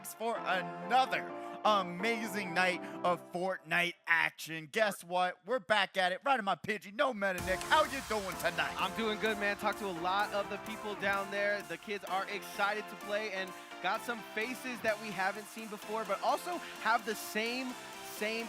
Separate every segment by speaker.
Speaker 1: Frags for another amazing night of Fortnite action. Guess what? We're back at it. Right in my Pidgey. No meta, Nick. How you doing tonight?
Speaker 2: I'm doing good, man. Talked to a lot of the people down there. The kids are excited to play and got some faces that we haven't seen before, but also have the same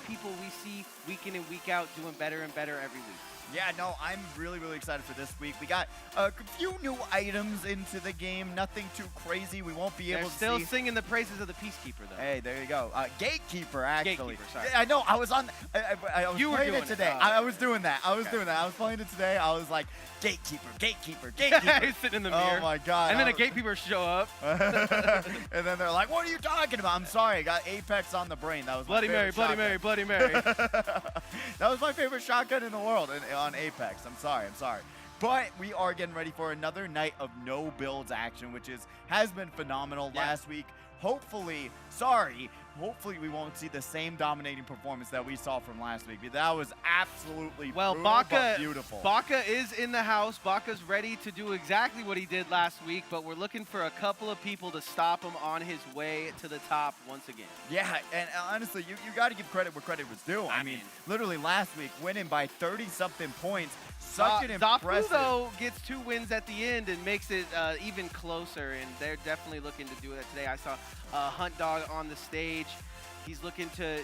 Speaker 2: people we see week in and week out doing better and better every week.
Speaker 1: Yeah, no, I'm really excited for this week. We got a few new items into the game. Nothing too crazy. We won't be able to
Speaker 2: still singing the praises of the Peacekeeper, though.
Speaker 1: Hey, there you go. Gatekeeper, actually.
Speaker 2: Gatekeeper, sorry.
Speaker 1: Yeah, I know. I was on. I was playing it today. I was doing that. I was playing it today. I was like, Gatekeeper.
Speaker 2: He's sitting in the mirror.
Speaker 1: Oh my god.
Speaker 2: And then a Gatekeeper show up.
Speaker 1: And then they're like, what are you talking about? I'm sorry. I got Apex on the brain. That was my
Speaker 2: Bloody Mary.
Speaker 1: That was my favorite shotgun in the world on Apex. I'm sorry. But we are getting ready for another night of no builds action, which has been phenomenal last week. Hopefully we won't see the same dominating performance that we saw from last week. That was absolutely brutal, but beautiful.
Speaker 2: Baka is in the house. Baka's ready to do exactly what he did last week, but we're looking for a couple of people to stop him on his way to the top once again.
Speaker 1: Yeah, and honestly, you got to give credit where credit was due. I mean, literally last week, winning by 30-something points. Such an impressive.
Speaker 2: Zapu, though, gets 2 wins at the end and makes it even closer, and they're definitely looking to do that today. I saw Hunt Dog on the stage. He's looking to,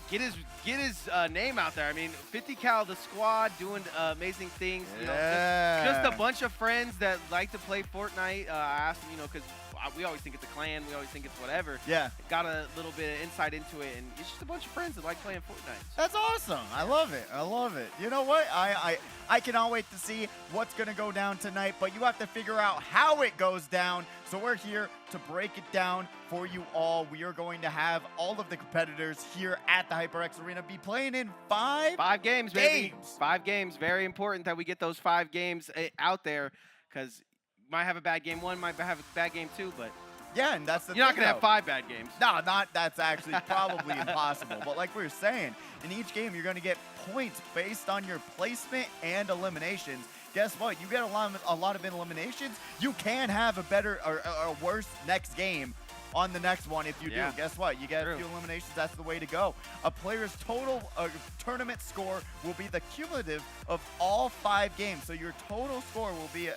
Speaker 2: get his name out there. I mean, 50 cal, the squad doing amazing things. Just a bunch of friends that like to play Fortnite. I asked him, because we always think it's a clan, we always think it's whatever.
Speaker 1: Yeah.
Speaker 2: Got a little bit of insight into it, and it's just a bunch of friends that like playing Fortnite.
Speaker 1: That's awesome. I love it. You know what? I cannot wait to see what's going to go down tonight, but you have to figure out how it goes down. So we're here to break it down for you all. We are going to have all of the competitors here at the HyperX Arena be playing in 5
Speaker 2: games, baby. 5 games. Very important that we get those 5 games out there, because might have a bad game 1, might have a bad game 2, but
Speaker 1: yeah, and that's the
Speaker 2: you're not gonna have 5 bad games.
Speaker 1: No, that's actually probably impossible. But like we were saying, in each game you're gonna get points based on your placement and eliminations. Guess what? You get a lot of eliminations, you can have a better or a worse next game on the next one if you do. Guess what? You get a few eliminations. That's the way to go. A player's total tournament score will be the cumulative of all 5 games. So your total score will be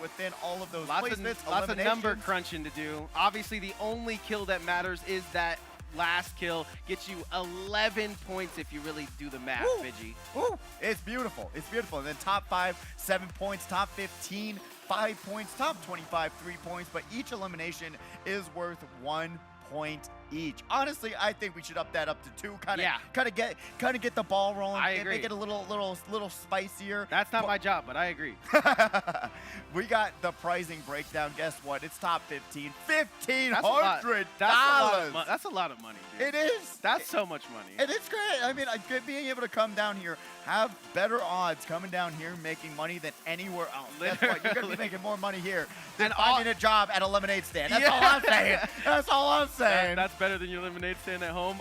Speaker 1: within all of those placements,
Speaker 2: lots of number crunching to do. Obviously, the only kill that matters is that last kill. Gets you 11 points if you really do the math, Fidgy.
Speaker 1: Ooh, it's beautiful. And then top 5, 7 points. Top 15, 5 points. Top 25, 3 points. But each elimination is worth 1 point each. Honestly, I think we should up that up to 2. Kind of get the ball rolling.
Speaker 2: I agree.
Speaker 1: Make it a little spicier.
Speaker 2: That's not my job, but I agree.
Speaker 1: We got the pricing breakdown. Guess what? It's top 15. $1,500.
Speaker 2: That's a lot of money, dude.
Speaker 1: It is.
Speaker 2: That's so much money.
Speaker 1: And it's great. I mean, being able to come down here, have better odds coming down here making money than anywhere else. That's what, you're going to be making more money here than finding a job at a lemonade stand. That's all I'm saying. That's all I'm saying.
Speaker 2: That's better than your lemonade stand at home.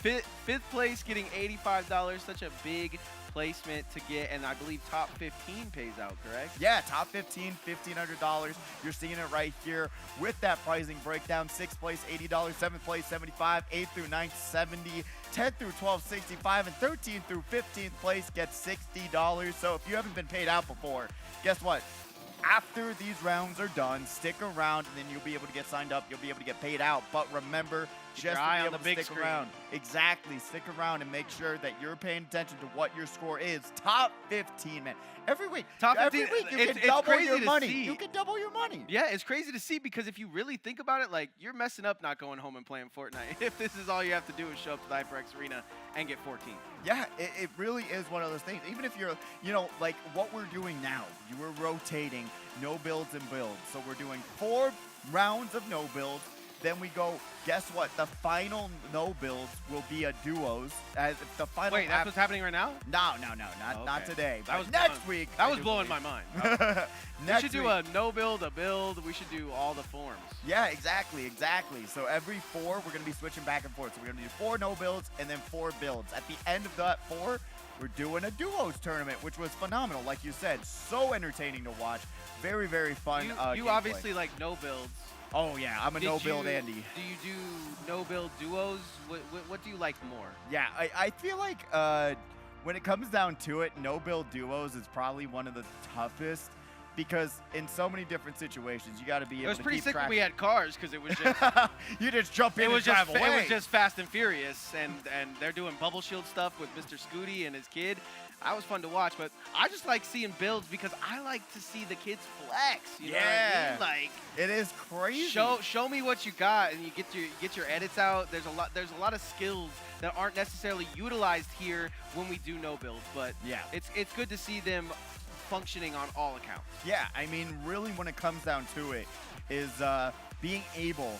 Speaker 2: Fifth place getting $85. Such a big placement to get, and I believe top 15 pays out, correct?
Speaker 1: Yeah, top 15, $1,500. You're seeing it right here with that pricing breakdown. 6th place, $80. 7th place, $75. 8th through 9th, $70. 10th through 12th, $65. And 13th through 15th place gets $60. So if you haven't been paid out before, guess what? After these rounds are done, stick around, and then you'll be able to get signed up. You'll be able to get paid out. But remember, just to be able to stick around. Exactly. Stick around and make sure that you're paying attention to what your score is. Top 15, man. Every week. Every week you can double your money. You can double your money.
Speaker 2: Yeah, it's crazy to see, because if you really think about it, like, you're messing up not going home and playing Fortnite if this is all you have to do is show up to the HyperX Arena and get 14.
Speaker 1: Yeah, it really is one of those things. Even if you're, like what we're doing now, you were rotating no builds and builds. So we're doing 4 rounds of no builds. Then we go, guess what? The final no builds will be a duos. As the final.
Speaker 2: Wait, that's what's happening right now?
Speaker 1: No, not today.
Speaker 2: That was
Speaker 1: next week.
Speaker 2: That was blowing my mind. We should do a no build, a build. We should do all the forms.
Speaker 1: Yeah, exactly. So every 4, we're going to be switching back and forth. So we're going to do 4 no builds and then 4 builds. At the end of that 4, we're doing a duos tournament, which was phenomenal. Like you said, so entertaining to watch. Very fun.
Speaker 2: You obviously like no builds.
Speaker 1: Oh yeah, I'm a no-build Andy.
Speaker 2: Do you do no-build duos? What do you like more?
Speaker 1: Yeah, I feel like when it comes down to it, no-build duos is probably one of the toughest because in so many different situations, you got to be able to keep track.
Speaker 2: It was pretty sick when we had cars because it was just
Speaker 1: you just jump in and drive away.
Speaker 2: It was just Fast and Furious, and they're doing bubble shield stuff with Mr. Scooty and his kid. That was fun to watch, but I just like seeing builds because I like to see the kids flex. You know what I mean? Like,
Speaker 1: it is crazy.
Speaker 2: Show me what you got, and you get your edits out. There's a lot of skills that aren't necessarily utilized here when we do no builds, but
Speaker 1: yeah,
Speaker 2: it's good to see them functioning on all accounts.
Speaker 1: Yeah, I mean, really, when it comes down to it, is being able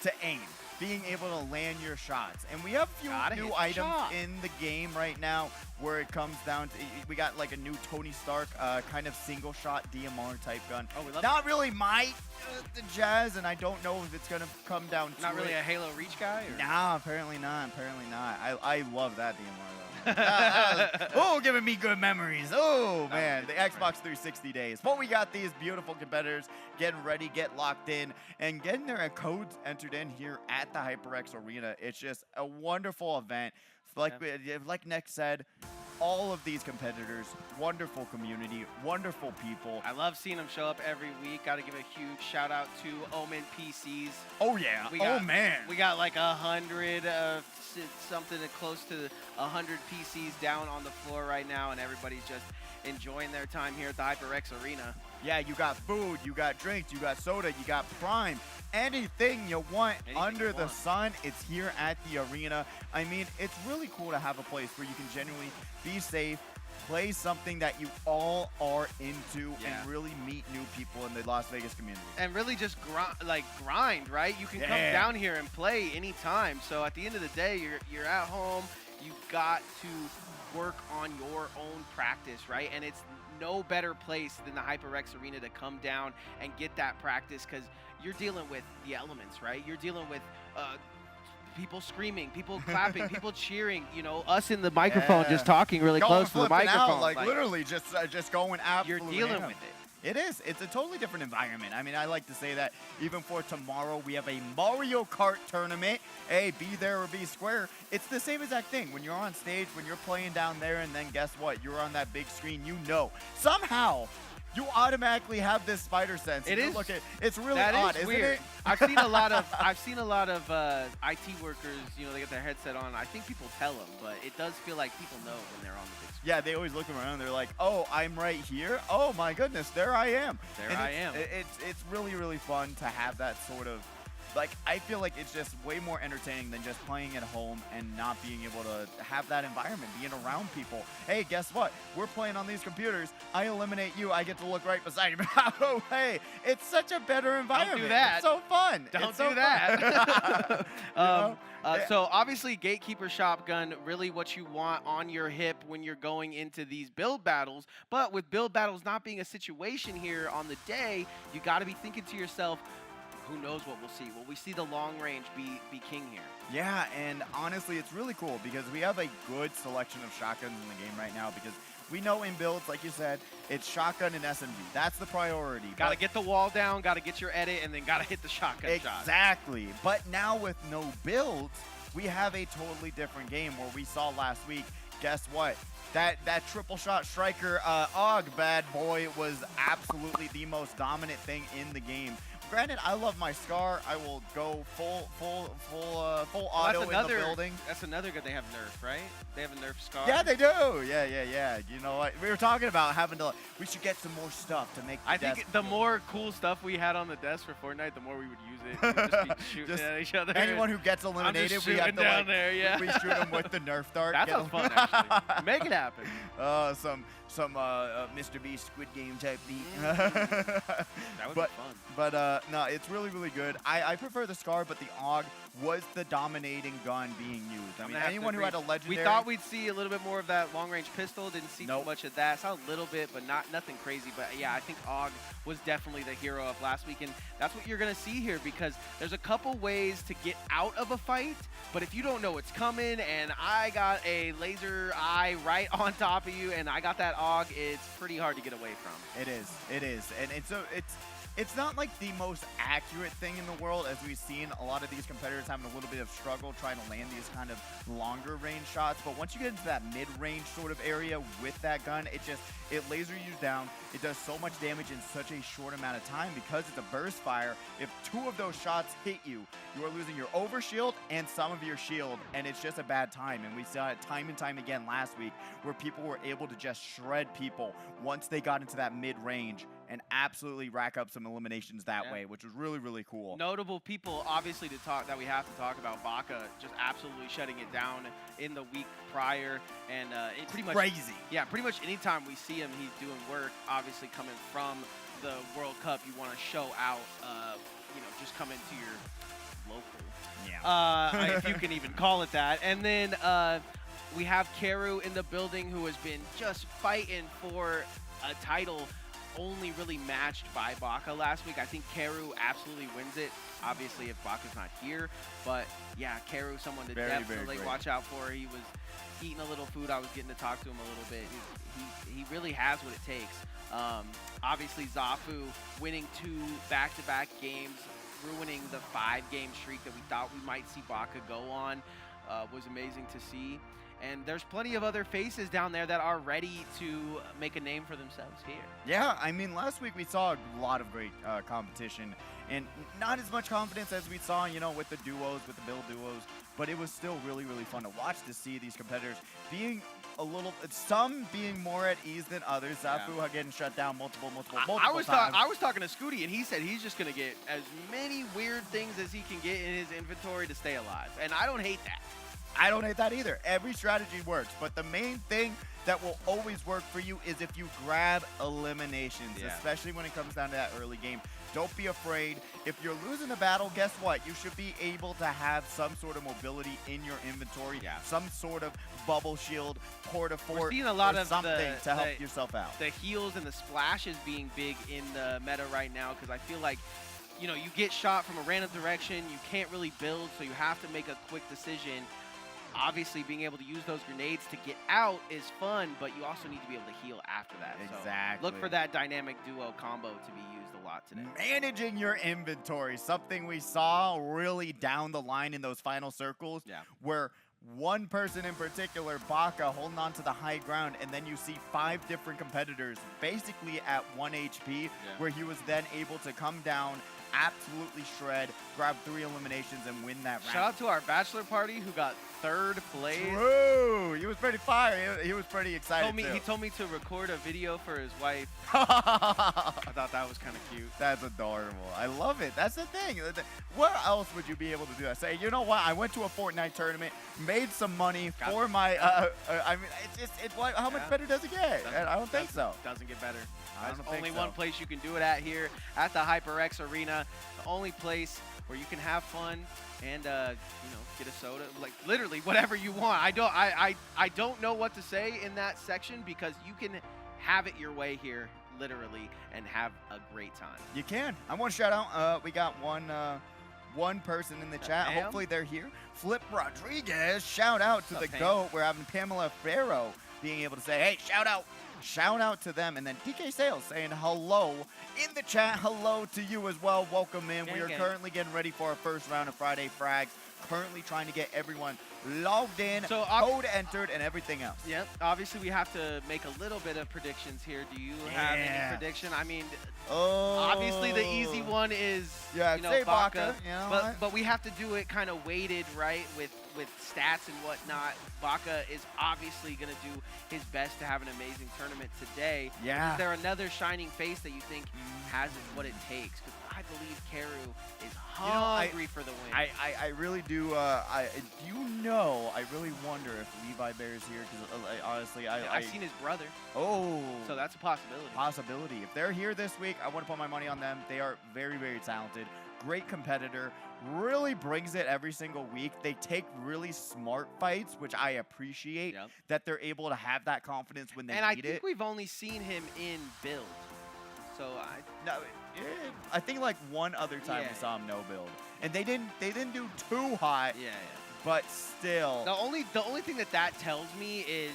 Speaker 1: to aim. Being able to land your shots. And we have a few new items in the game right now where it comes down to, we got like a new Tony Stark kind of single shot DMR type gun.
Speaker 2: Oh, we love
Speaker 1: Not really my jazz, and I don't know if it's going to come down to
Speaker 2: Not really a Halo Reach guy? Or?
Speaker 1: Nah, apparently not. Apparently not. I love that DMR though. Giving me good memories. Oh man, the Xbox 360 days. But we got these beautiful competitors getting ready, get locked in, and getting their codes entered in here at the HyperX Arena. It's just a wonderful event. Like Nick said, all of these competitors, wonderful community, wonderful people.
Speaker 2: I love seeing them show up every week. Got to give a huge shout out to Omen PCs.
Speaker 1: Oh yeah, man.
Speaker 2: We got like 100, something close to 100 PCs down on the floor right now, and everybody's just enjoying their time here at the HyperX Arena.
Speaker 1: Yeah, you got food, you got drinks, you got soda, you got Prime. Anything you want under the sun, it's here at the arena. I mean, it's really cool to have a place where you can genuinely be safe, play something that you all are into, and really meet new people in the Las Vegas community.
Speaker 2: And really just grind, right? You can come down here and play anytime. So at the end of the day, you're at home. You've got to work on your own practice, right? And it's no better place than the HyperX Arena to come down and get that practice because you're dealing with the elements, right? You're dealing with people screaming, people clapping, people cheering, you know, us in the microphone just talking really close to the microphone.
Speaker 1: Like literally just going absolutely
Speaker 2: You're dealing with it.
Speaker 1: It is. It's a totally different environment. I mean, I like to say that even for tomorrow, we have a Mario Kart tournament. Hey, be there or be square. It's the same exact thing. When you're on stage, when you're playing down there, and then guess what? You're on that big screen. You know, somehow you automatically have this spider sense.
Speaker 2: It is.
Speaker 1: Look at it's really odd, isn't
Speaker 2: weird.
Speaker 1: it?
Speaker 2: I've seen a lot of IT workers. You know, they get their headset on. I think people tell them, but it does feel like people know when they're on the big screen.
Speaker 1: Yeah, they always look around. They're like, "Oh, I'm right here. Oh my goodness, there I am." It's really, really fun to have that sort of. Like, I feel like it's just way more entertaining than just playing at home and not being able to have that environment, being around people. Hey, guess what? We're playing on these computers. I eliminate you. I get to look right beside you. Oh, hey, it's such a better environment.
Speaker 2: Don't do that.
Speaker 1: It's so fun.
Speaker 2: Don't do that. So obviously, Gatekeeper Shotgun, really what you want on your hip when you're going into these build battles. But with build battles not being a situation here on the day, you got to be thinking to yourself, who knows what we'll see? Will we see the long range be king here?
Speaker 1: Yeah, and honestly, it's really cool because we have a good selection of shotguns in the game right now because we know in builds, like you said, it's shotgun and SMG. That's the priority.
Speaker 2: Got to get the wall down, got to get your edit, and then got to hit the shotgun shot.
Speaker 1: Exactly. But now with no builds, we have a totally different game where we saw last week, guess what? That triple shot striker AUG bad boy was absolutely the most dominant thing in the game. Granted, I love my Scar. I will go full auto in the building.
Speaker 2: That's another good. They have nerf, right? They have a nerf Scar.
Speaker 1: Yeah, they do. Yeah. You know what? We were talking about having to. We should get some more stuff to make.
Speaker 2: I think the more cool stuff we had on the desk for Fortnite, the more we would use it. We'd just be shooting at each other.
Speaker 1: Anyone who gets eliminated, we have to
Speaker 2: down there. Yeah.
Speaker 1: We shoot them with the nerf dart.
Speaker 2: That sounds fun. Actually, make it happen.
Speaker 1: Some Mr. Beast Squid Game type beat.
Speaker 2: That would be fun.
Speaker 1: But no, it's really, really good. I prefer the Scar, but the AUG was the dominating gun being used. I mean, anyone who had a legendary...
Speaker 2: We thought we'd see a little bit more of that long-range pistol. Didn't see too much of that. Saw a little bit, but nothing crazy. But yeah, I think AUG was definitely the hero of last week, and that's what you're going to see here because there's a couple ways to get out of a fight, but if you don't know it's coming and I got a laser eye right on top of you and I got that AUG, it's pretty hard to get away from.
Speaker 1: It is. And so it's It's not like the most accurate thing in the world, as we've seen a lot of these competitors having a little bit of struggle trying to land these kind of longer range shots. But once you get into that mid-range sort of area with that gun, it laser you down. It does so much damage in such a short amount of time because it's a burst fire. If 2 of those shots hit you, you are losing your overshield and some of your shield, and it's just a bad time. And we saw it time and time again last week where people were able to just shred people once they got into that mid-range and absolutely rack up some eliminations that way, which was really, really cool.
Speaker 2: Notable people, obviously, that we have to talk about. Baka just absolutely shutting it down in the week prior, and it pretty much
Speaker 1: crazy.
Speaker 2: Yeah, pretty much anytime we see him, he's doing work. Obviously, coming from the World Cup, you want to show out. Just come into your local.
Speaker 1: Yeah.
Speaker 2: If you can even call it that. And then we have Karu in the building, who has been just fighting for a title, only really matched by Baka last week. I think Karu absolutely wins it, obviously, if Baka's not here. But yeah, Karu, someone to definitely watch out for. He was eating a little food. I was getting to talk to him a little bit. He really has what it takes. Obviously, Zafu winning 2 back-to-back games, ruining the 5-game streak that we thought we might see Baka go on, was amazing to see. And there's plenty of other faces down there that are ready to make a name for themselves here.
Speaker 1: Yeah, I mean, last week we saw a lot of great competition, and not as much confidence as we saw, with the duos, with the build duos, but it was still really, really fun to watch, to see these competitors being some being more at ease than others. Zafu getting shut down multiple
Speaker 2: I was
Speaker 1: times.
Speaker 2: I was talking to Scooty, and he said he's just going to get as many weird things as he can get in his inventory to stay alive, and I don't hate that.
Speaker 1: I don't hate that either. Every strategy works, but the main thing that will always work for you is if you grab eliminations, especially when it comes down to that early game. Don't be afraid. If you're losing a battle, guess what? You should be able to have some sort of mobility in your inventory, some sort of bubble shield, port-a-fort,
Speaker 2: We're seeing a lot of
Speaker 1: something to help yourself out.
Speaker 2: The heals and the splashes being big in the meta right now, because I feel like, you get shot from a random direction, you can't really build, so you have to make a quick decision. Obviously, being able to use those grenades to get out is fun, but you also need to be able to heal after that.
Speaker 1: Exactly.
Speaker 2: So look for that dynamic duo combo to be used a lot today.
Speaker 1: Managing your inventory, something we saw really down the line in those final circles, where one person in particular, Baka, holding on to the high ground, and then you see 5 different competitors basically at 1 HP, where he was then able to come down, absolutely shred, grab 3 eliminations, and win that round.
Speaker 2: Shout out to our bachelor party who got 3rd place.
Speaker 1: True. He was pretty fire. He was pretty excited
Speaker 2: He told me to record a video for his wife.
Speaker 1: I
Speaker 2: thought that was kind of cute.
Speaker 1: That's adorable. I love it. That's the thing. Where else would you be able to do that? Say, you know what? I went to a FORTNITE tournament, made some money for my. I mean, how much better does it get? I don't think so.
Speaker 2: Doesn't get better.
Speaker 1: There's
Speaker 2: only one place you can do it at here, at the HyperX Arena. The only place where you can have fun and get a soda, like literally whatever you want. I don't know what to say in that section, because you can have it your way here, literally, and have a great time.
Speaker 1: You can. I want to shout out. We got one person in the chat. Hopefully they're here. Flip Rodriguez. Shout out to the GOAT. We're having Pamela Farrow being able to say, hey, shout out to them. And then DK Sales saying hello in the chat. Hello to you as well. Welcome in. We are currently getting ready for our first round of Friday Frags. Currently trying to get everyone logged in, code entered, and everything else.
Speaker 2: Yep. Obviously, we have to make a little bit of predictions here. Do you have any prediction? I mean, obviously the easy one is Baka. But we have to do it kind of weighted, right, with stats and whatnot. Baka is obviously going to do his best to have an amazing tournament today.
Speaker 1: Yeah.
Speaker 2: Is there another shining face that you think has what it takes? Because I believe Karu is hungry for the win.
Speaker 1: I really do. I really wonder if Levi Bear is here, because honestly,
Speaker 2: I've seen his brother.
Speaker 1: Oh.
Speaker 2: So that's a possibility.
Speaker 1: If they're here this week, I want to put my money on them. They are very, very talented. Great competitor. Really brings it every single week. They take really smart fights, which I appreciate, that they're able to have that confidence when they need it.
Speaker 2: And I think we've only seen him in build. So
Speaker 1: I think like one other time we saw him no build, and they didn't do too hot. But still,
Speaker 2: the only thing that tells me is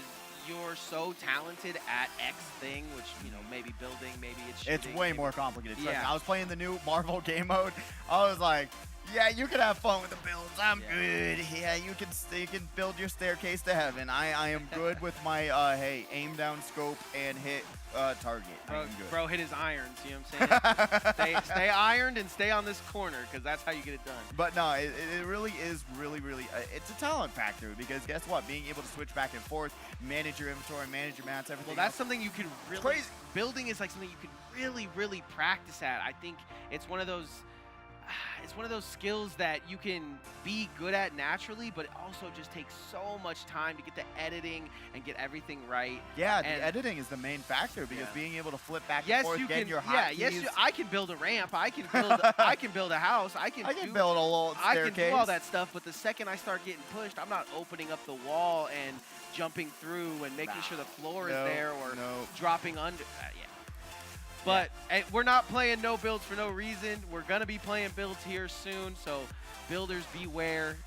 Speaker 2: you're so talented at X thing, which, you know, maybe building, maybe it's shooting.
Speaker 1: It's way
Speaker 2: maybe,
Speaker 1: more complicated. Trust me.
Speaker 2: Yeah.
Speaker 1: I was playing the new Marvel game mode. I was like, yeah, you can have fun with the builds. I'm good. Yeah, you can build your staircase to heaven. I am good with my hey, aim down scope and hit target. I am good.
Speaker 2: Bro hit his irons, you know what I'm saying? stay ironed and stay on this corner, because that's how you get it done.
Speaker 1: But no, it really is really, it's a talent factor, because guess what? Being able to switch back and forth, manage your inventory, manage your mats, everything.
Speaker 2: Well, that's something you can really...
Speaker 1: Crazy.
Speaker 2: Building is like something you can really practice at. I think it's one of those... It's one of those skills that you can be good at naturally, but it also just takes so much time to get the editing and get everything right.
Speaker 1: Yeah, the editing is the main factor, because being able to flip back and forth, getting your hotkeys.
Speaker 2: Yes, I can build a ramp. I can build. I can build a house. I can
Speaker 1: build a little staircase.
Speaker 2: I can do all that stuff. But the second I start getting pushed, I'm not opening up the wall and jumping through and making sure the floor is there or dropping under. Yeah. But we're not playing no builds for no reason. We're going to be playing builds here soon, so builders beware.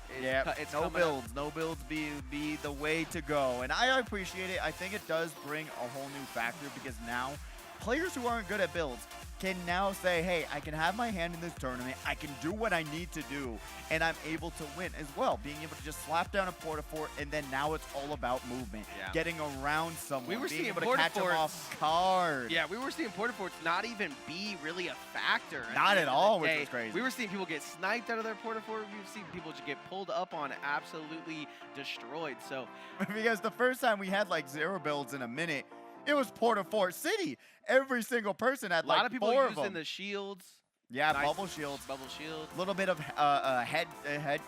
Speaker 1: No builds be the way to go. And I appreciate it. I think it does bring a whole new factor, because now players who aren't good at builds can now say, hey, I can have my hand in this tournament, I can do what I need to do, and I'm able to win as well. Being able to just slap down a porta-fort, and then now it's all about movement, getting around someone, being able to catch them off guard.
Speaker 2: Yeah, we were seeing porta-forts not even be really a factor.
Speaker 1: Not at all, which was crazy.
Speaker 2: We were seeing people get sniped out of their porta-fort. We've seen people just get pulled up on, absolutely destroyed. So,
Speaker 1: because the first time we had like 0 builds in a minute, it was Porta-Fort City. Every single person had like 4 of them.
Speaker 2: A lot of people using the shields.
Speaker 1: Yeah, bubble shields.
Speaker 2: Bubble shields.
Speaker 1: A little bit of head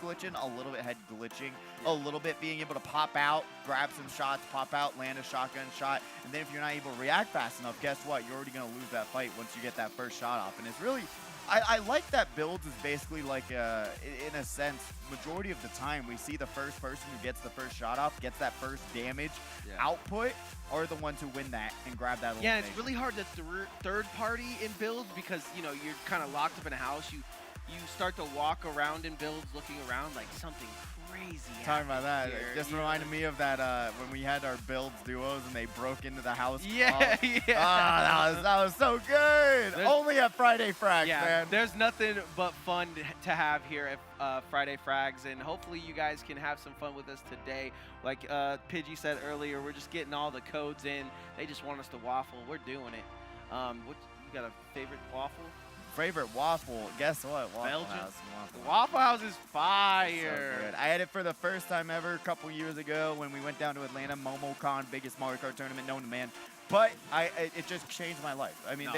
Speaker 1: glitching, a little bit head glitching, a little bit being able to pop out, grab some shots, pop out, land a shotgun shot, and then if you're not able to react fast enough, guess what? You're already going to lose that fight once you get that first shot off. And it's really... I like that builds is basically like, in a sense, majority of the time we see the first person who gets the first shot off, gets that first damage output, are the ones who win that and grab that elimination.
Speaker 2: Yeah, it's really hard to third party in builds, because, you know, you're kind of locked up in a house. You start to walk around in builds looking around like something crazy.
Speaker 1: Talking about that, it just reminded me of that when we had our builds duos and they broke into the house.
Speaker 2: Yeah.
Speaker 1: That was so good. Only at Friday Frags, man.
Speaker 2: There's nothing but fun to have here at Friday Frags, and hopefully you guys can have some fun with us today. Like Pidgey said earlier, we're just getting all the codes in. They just want us to waffle. We're doing it. You got a favorite waffle?
Speaker 1: Favorite waffle? Guess what?
Speaker 2: Belgium. Waffle House is fire.
Speaker 1: So good. I had it for the first time ever a couple years ago when we went down to Atlanta, MomoCon, biggest Mario Kart tournament known to man. But it just changed my life. I mean,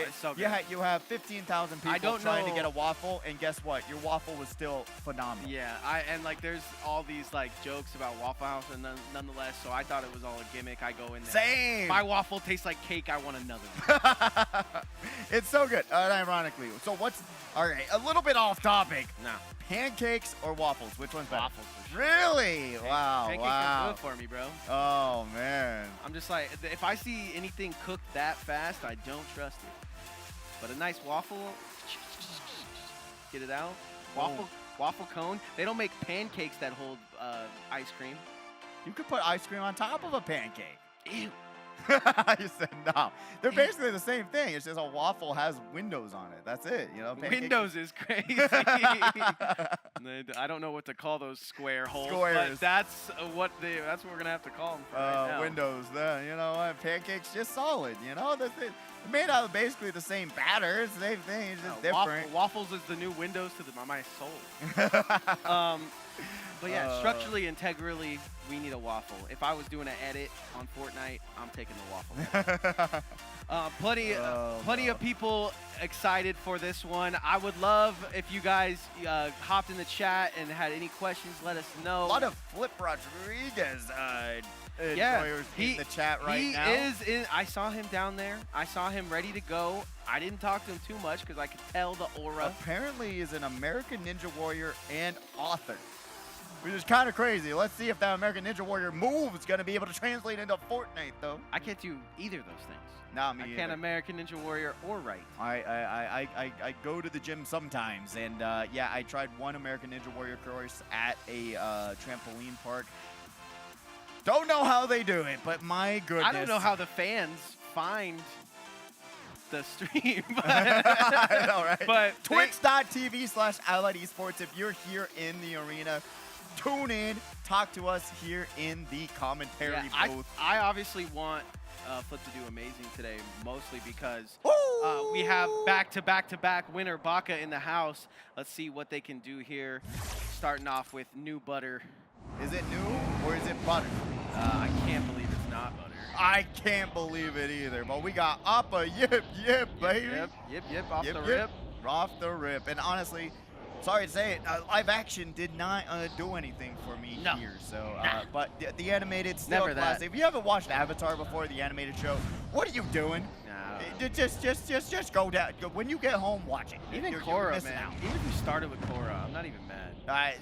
Speaker 1: you have 15,000 people trying to get a waffle, and guess what? Your waffle was still phenomenal.
Speaker 2: Yeah, and like there's all these like jokes about Waffle House, and nonetheless, so I thought it was all a gimmick. I go in there.
Speaker 1: Same.
Speaker 2: My waffle tastes like cake. I want another one.
Speaker 1: It's so good. Ironically, so all right? A little bit off topic.
Speaker 2: No.
Speaker 1: Pancakes or waffles? Which one's better?
Speaker 2: Waffles. For sure.
Speaker 1: Really? Wow.
Speaker 2: Pancakes are good for me, bro.
Speaker 1: Oh man.
Speaker 2: I'm just like, if I see anything cooked that fast, I don't trust it. But a nice waffle, get it out. Waffle cone. They don't make pancakes that hold ice cream.
Speaker 1: You could put ice cream on top of a pancake.
Speaker 2: Ew.
Speaker 1: You said no. They're basically the same thing. It's just a waffle has windows on it. That's it. You know,
Speaker 2: windows is crazy. I don't know what to call those square holes.
Speaker 1: Squares.
Speaker 2: But that's what we're gonna have to call them for right now.
Speaker 1: Windows. You know what? Pancakes just solid. You know, they're made out of basically the same batter. It's the same thing. It's just different.
Speaker 2: Waffles is the new windows to my soul. But yeah, structurally, integrally, we need a waffle. If I was doing an edit on FORTNITE, I'm taking the waffle. Plenty of people excited for this one. I would love if you guys hopped in the chat and had any questions. Let us know.
Speaker 1: A lot of Flip Rodriguez enjoyers in the chat right now.
Speaker 2: He is in. I saw him down there. I saw him ready to go. I didn't talk to him too much because I could tell the aura.
Speaker 1: Apparently, he's an American Ninja Warrior and author, which is kind of crazy. Let's see if that American Ninja Warrior move is going to be able to translate into FORTNITE, though.
Speaker 2: I can't do either of those things.
Speaker 1: No, me
Speaker 2: I can't American Ninja Warrior or write.
Speaker 1: I go to the gym sometimes, and yeah, I tried one American Ninja Warrior course at a trampoline park. Don't know how they do it, but my goodness.
Speaker 2: I don't know how the fans find the stream.
Speaker 1: I know, right?
Speaker 2: But
Speaker 1: Twitch.tv/Allied Esports. If you're here in the arena, tune in, talk to us here in the commentary booth.
Speaker 2: I obviously want Flip to do amazing today, mostly because we have back-to-back winner Baka in the house. Let's see what they can do here, starting off with new butter.
Speaker 1: Is it new or is it butter?
Speaker 2: I can't believe it's not butter.
Speaker 1: I can't believe it either, but we got Appa Yip, baby.
Speaker 2: Yip, off the rip.
Speaker 1: Off the rip. And honestly, sorry to say it, live action did not do anything for me here. So, but the animated still
Speaker 2: Never
Speaker 1: classic.
Speaker 2: that.
Speaker 1: If you haven't watched Avatar before, the animated show, what are you doing?
Speaker 2: No.
Speaker 1: Just go down. When you get home, watch it.
Speaker 2: Even
Speaker 1: you're
Speaker 2: Korra,
Speaker 1: missing
Speaker 2: man.
Speaker 1: out.
Speaker 2: Even if you started with Korra, I'm not even mad.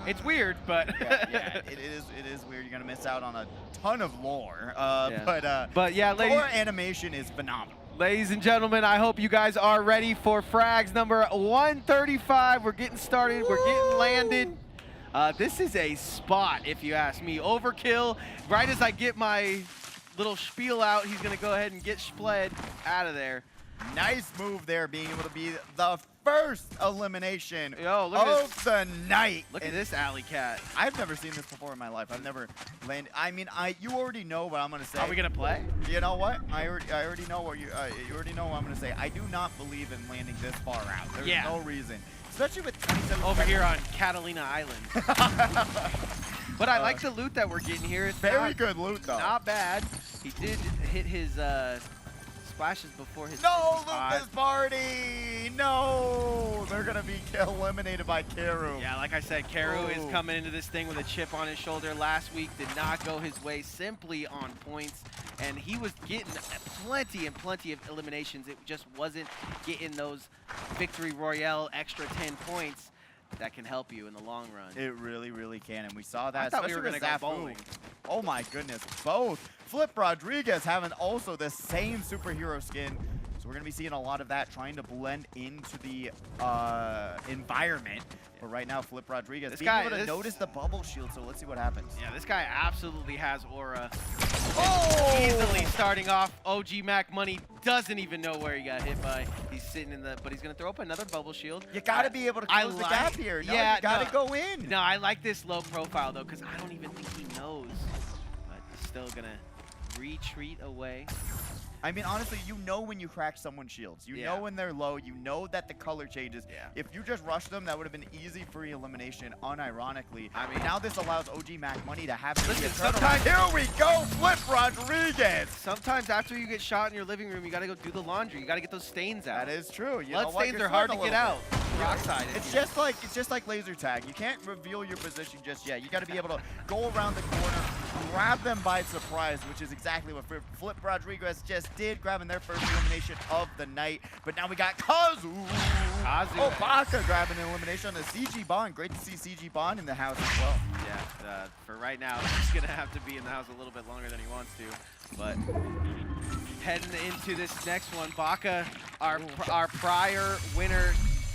Speaker 2: It's
Speaker 1: It's
Speaker 2: weird, but
Speaker 1: yeah, it is weird. You're gonna miss out on a ton of lore.
Speaker 2: But yeah,
Speaker 1: Korra animation is phenomenal.
Speaker 2: ladies and gentlemen, I hope you guys are ready for Frags number 135. We're getting started. We're getting landed. This is a spot, if you ask me. Overkill. Right as I get my little spiel out, he's gonna go ahead and get Spled out of there.
Speaker 1: Nice move there, being able to be the first elimination
Speaker 2: Yo, look at
Speaker 1: of the night.
Speaker 2: Look at this alley cat.
Speaker 1: I've never seen this before in my life. I've never landed. I mean, you already know what I'm gonna say.
Speaker 2: Are we gonna play?
Speaker 1: You know what? I already know what you already know what I'm gonna say. I do not believe in landing this far out. There's no reason, especially with 27
Speaker 2: over here on Catalina Island. But I like the loot that we're getting here. It's
Speaker 1: very good loot though.
Speaker 2: Not bad. He did hit his splashes before his.
Speaker 1: No, Lucas Party! No! They're going to be eliminated by Karu.
Speaker 2: Yeah, like I said, Karu is coming into this thing with a chip on his shoulder. Last week did not go his way, simply on points. And he was getting plenty and plenty of eliminations. It just wasn't getting those Victory Royale extra 10 points that can help you in the long run.
Speaker 1: It really, really can, and we saw that.
Speaker 2: I thought we were going to go bowling.
Speaker 1: Oh my goodness, both. Flip Rodriguez having also the same superhero skin. So we're going to be seeing a lot of that, trying to blend into the environment. But right now, Flip Rodriguez being able to notice the bubble shield, so let's see what happens.
Speaker 2: Yeah, this guy absolutely has aura.
Speaker 1: Oh!
Speaker 2: Easily starting off. OG Mac Money doesn't even know where he got hit by. He's sitting in the, but he's going to throw up another bubble shield.
Speaker 1: You got to be able to close the gap here. No, you got to go in.
Speaker 2: No, I like this low profile, though, because I don't even think he knows. But he's still going to retreat away.
Speaker 1: I mean, honestly, you know when you crack someone's shields. You know when they're low. You know that the color changes. If you just rush them, that would have been easy free elimination, unironically. I mean, now this allows OG Mac Money to have to
Speaker 2: sometimes
Speaker 1: here we go, Flip Rodriguez.
Speaker 2: Sometimes after you get shot in your living room, you got to go do the laundry. You got to get those stains out.
Speaker 1: That is true.
Speaker 2: Blood stains are hard to get out. Rockside.
Speaker 1: It's just like laser tag. You can't reveal your position just yet. You got to be able to go around the corner, grab them by surprise, which is exactly what Flip Rodriguez just did, grabbing their first elimination of the night. But now we got Kazu. Oh, Baka grabbing an elimination on the CG Bond. Great to see CG Bond in the house as well.
Speaker 2: Yeah, for right now, he's going to have to be in the house a little bit longer than he wants to. But heading into this next one, Baka, our prior winner,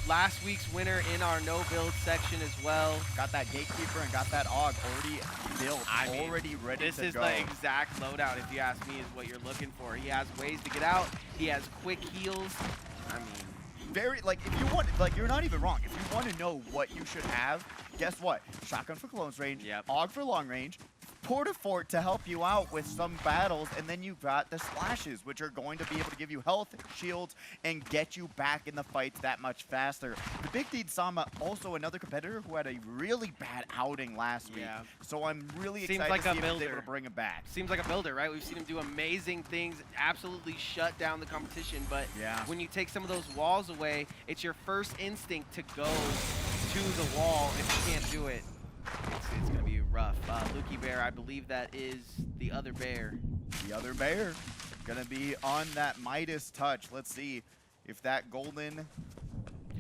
Speaker 2: last week's winner in our no-build section as well. Got that Gatekeeper and got that AUG already built, already ready to go. This is the exact loadout, if you ask me, is what you're looking for. He has ways to get out. He has quick heals. I mean,
Speaker 1: very, like, if you want, like, you're not even wrong. If you want to know what you should have, guess what? Shotgun for close range, AUG for long range, Portafort to help you out with some battles, and then you've got the splashes, which are going to be able to give you health, shields, and get you back in the fights that much faster. The Big Deed Sama, also another competitor who had a really bad outing last week, so I'm really excited to see if he's able to bring him back.
Speaker 2: Seems like a builder, right? We've seen him do amazing things, absolutely shut down the competition, but when you take some of those walls away, it's your first instinct to go to the wall if you can't do it. It's going to be rough. Lukey Bear, I believe that is the other bear.
Speaker 1: The other bear going to be on that Midas touch. Let's see if that golden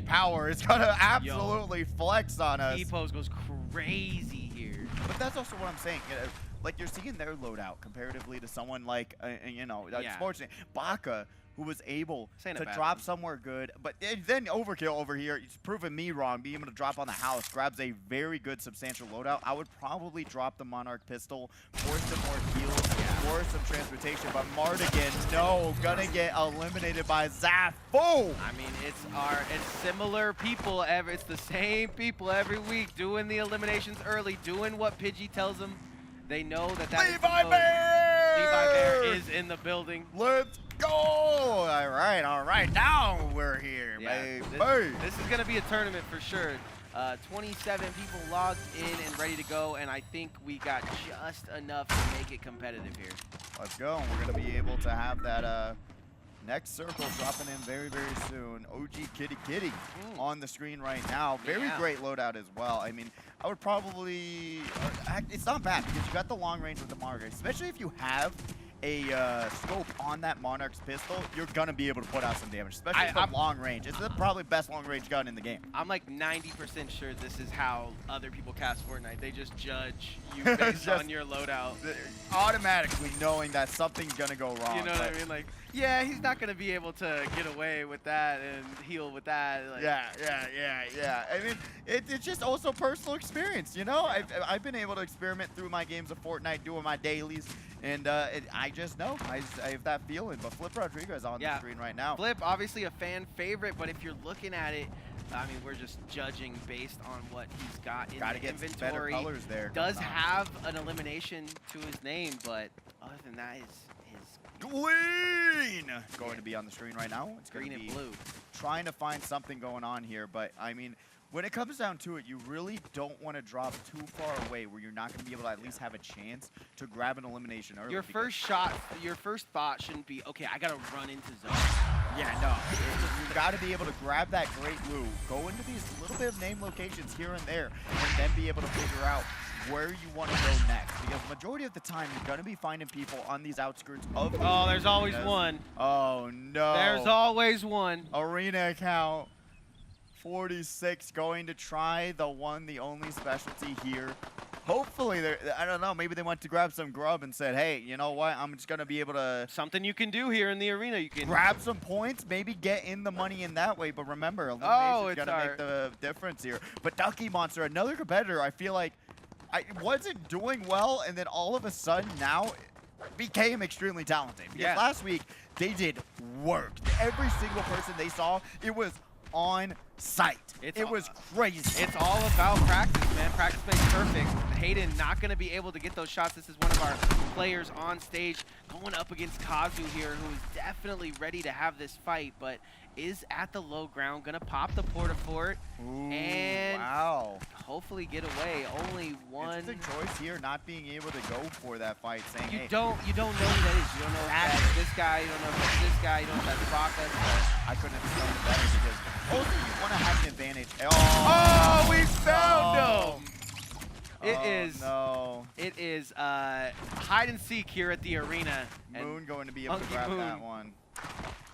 Speaker 1: power is going to absolutely flex on us.
Speaker 2: T-Pose goes crazy here.
Speaker 1: But that's also what I'm saying. You know, like, you're seeing their loadout comparatively to someone like, you know, Sports. Baka, who was able
Speaker 2: This ain't a
Speaker 1: to
Speaker 2: bad
Speaker 1: drop
Speaker 2: one.
Speaker 1: somewhere good. But then Overkill over here, he's proven me wrong, being able to drop on the house, grabs a very good substantial loadout. I would probably drop the Monarch pistol for some more heals, for some transportation. But Mardigan, no, gonna get eliminated by Zafu.
Speaker 2: I mean, it's similar people. It's the same people every week doing the eliminations early, doing what Pidgey tells them. They know that that is the
Speaker 1: Levi
Speaker 2: mode.
Speaker 1: Bear!
Speaker 2: Levi Bear is in the building.
Speaker 1: Let's go! All right. Now we're here, baby.
Speaker 2: This is gonna be a tournament for sure. 27 people logged in and ready to go, and I think we got just enough to make it competitive here.
Speaker 1: Let's go. We're gonna be able to have that next circle dropping in very, very soon. OG Kitty on the screen right now. Very great loadout as well. I mean, I would probably, it's not bad because you got the long range with the Monarch, especially if you have a scope on that Monarch's pistol, you're gonna be able to put out some damage, especially from long range. It's the probably best long range gun in the game.
Speaker 2: I'm like 90% sure this is how other people cast Fortnite. They just judge you based on your loadout.
Speaker 1: Automatically knowing that something's gonna go wrong.
Speaker 2: You know what I mean? Like, yeah, he's not gonna be able to get away with that and heal with that. Like,
Speaker 1: yeah. I mean, it's just also personal experience, you know? I've been able to experiment through my games of Fortnite, doing my dailies, and I just know. I have that feeling. But Flip Rodriguez on the screen right now.
Speaker 2: Flip, obviously a fan favorite, but if you're looking at it, I mean, we're just judging based on what he's got in the inventory.
Speaker 1: Better colors there.
Speaker 2: Does have an elimination to his name, but other than that, his
Speaker 1: Green going to be on the screen right now. It's
Speaker 2: green and blue.
Speaker 1: Trying to find something going on here, but I mean, when it comes down to it, you really don't want to drop too far away where you're not going to be able to at least have a chance to grab an elimination early.
Speaker 2: Your first shot, your first thought shouldn't be, okay, I got to run into zone.
Speaker 1: Yeah, no. You got to be able to grab that great loot, go into these little bit of name locations here and there, and then be able to figure out where you want to go next. Because majority of the time, you're going to be finding people on these outskirts of the
Speaker 2: Oh, there's always one.
Speaker 1: Oh, no.
Speaker 2: There's always one.
Speaker 1: Arena account 46 going to try the one, the only specialty here. Hopefully, I don't know, maybe they went to grab some grub and said, hey, you know what, I'm just going to be able to...
Speaker 2: Something you can do here in the arena. You can
Speaker 1: grab some points, maybe get in the money in that way. But remember, elimination's going to make the difference here. But Ducky Monster, another competitor, I feel like I wasn't doing well, and then all of a sudden now became extremely talented. Because last week, they did work. Every single person they saw, it was on site. It was crazy.
Speaker 2: It's all about practice, man. Practice makes perfect. Hayden not going to be able to get those shots. This is one of our players on stage going up against Kazu here, who is definitely ready to have this fight, but is at the low ground, going to pop the Port-a-Fort and hopefully get away. Only one.
Speaker 1: It's a choice here, not being able to go for that fight, saying,
Speaker 2: you don't know who that is. You don't know if that's this guy. You don't know if that's this guy. You don't know if that's Rocka.
Speaker 1: I couldn't have done it better because also you want to have an advantage.
Speaker 2: Oh, we found him. It is hide and seek here at the arena.
Speaker 1: Moon going to be able to grab that one.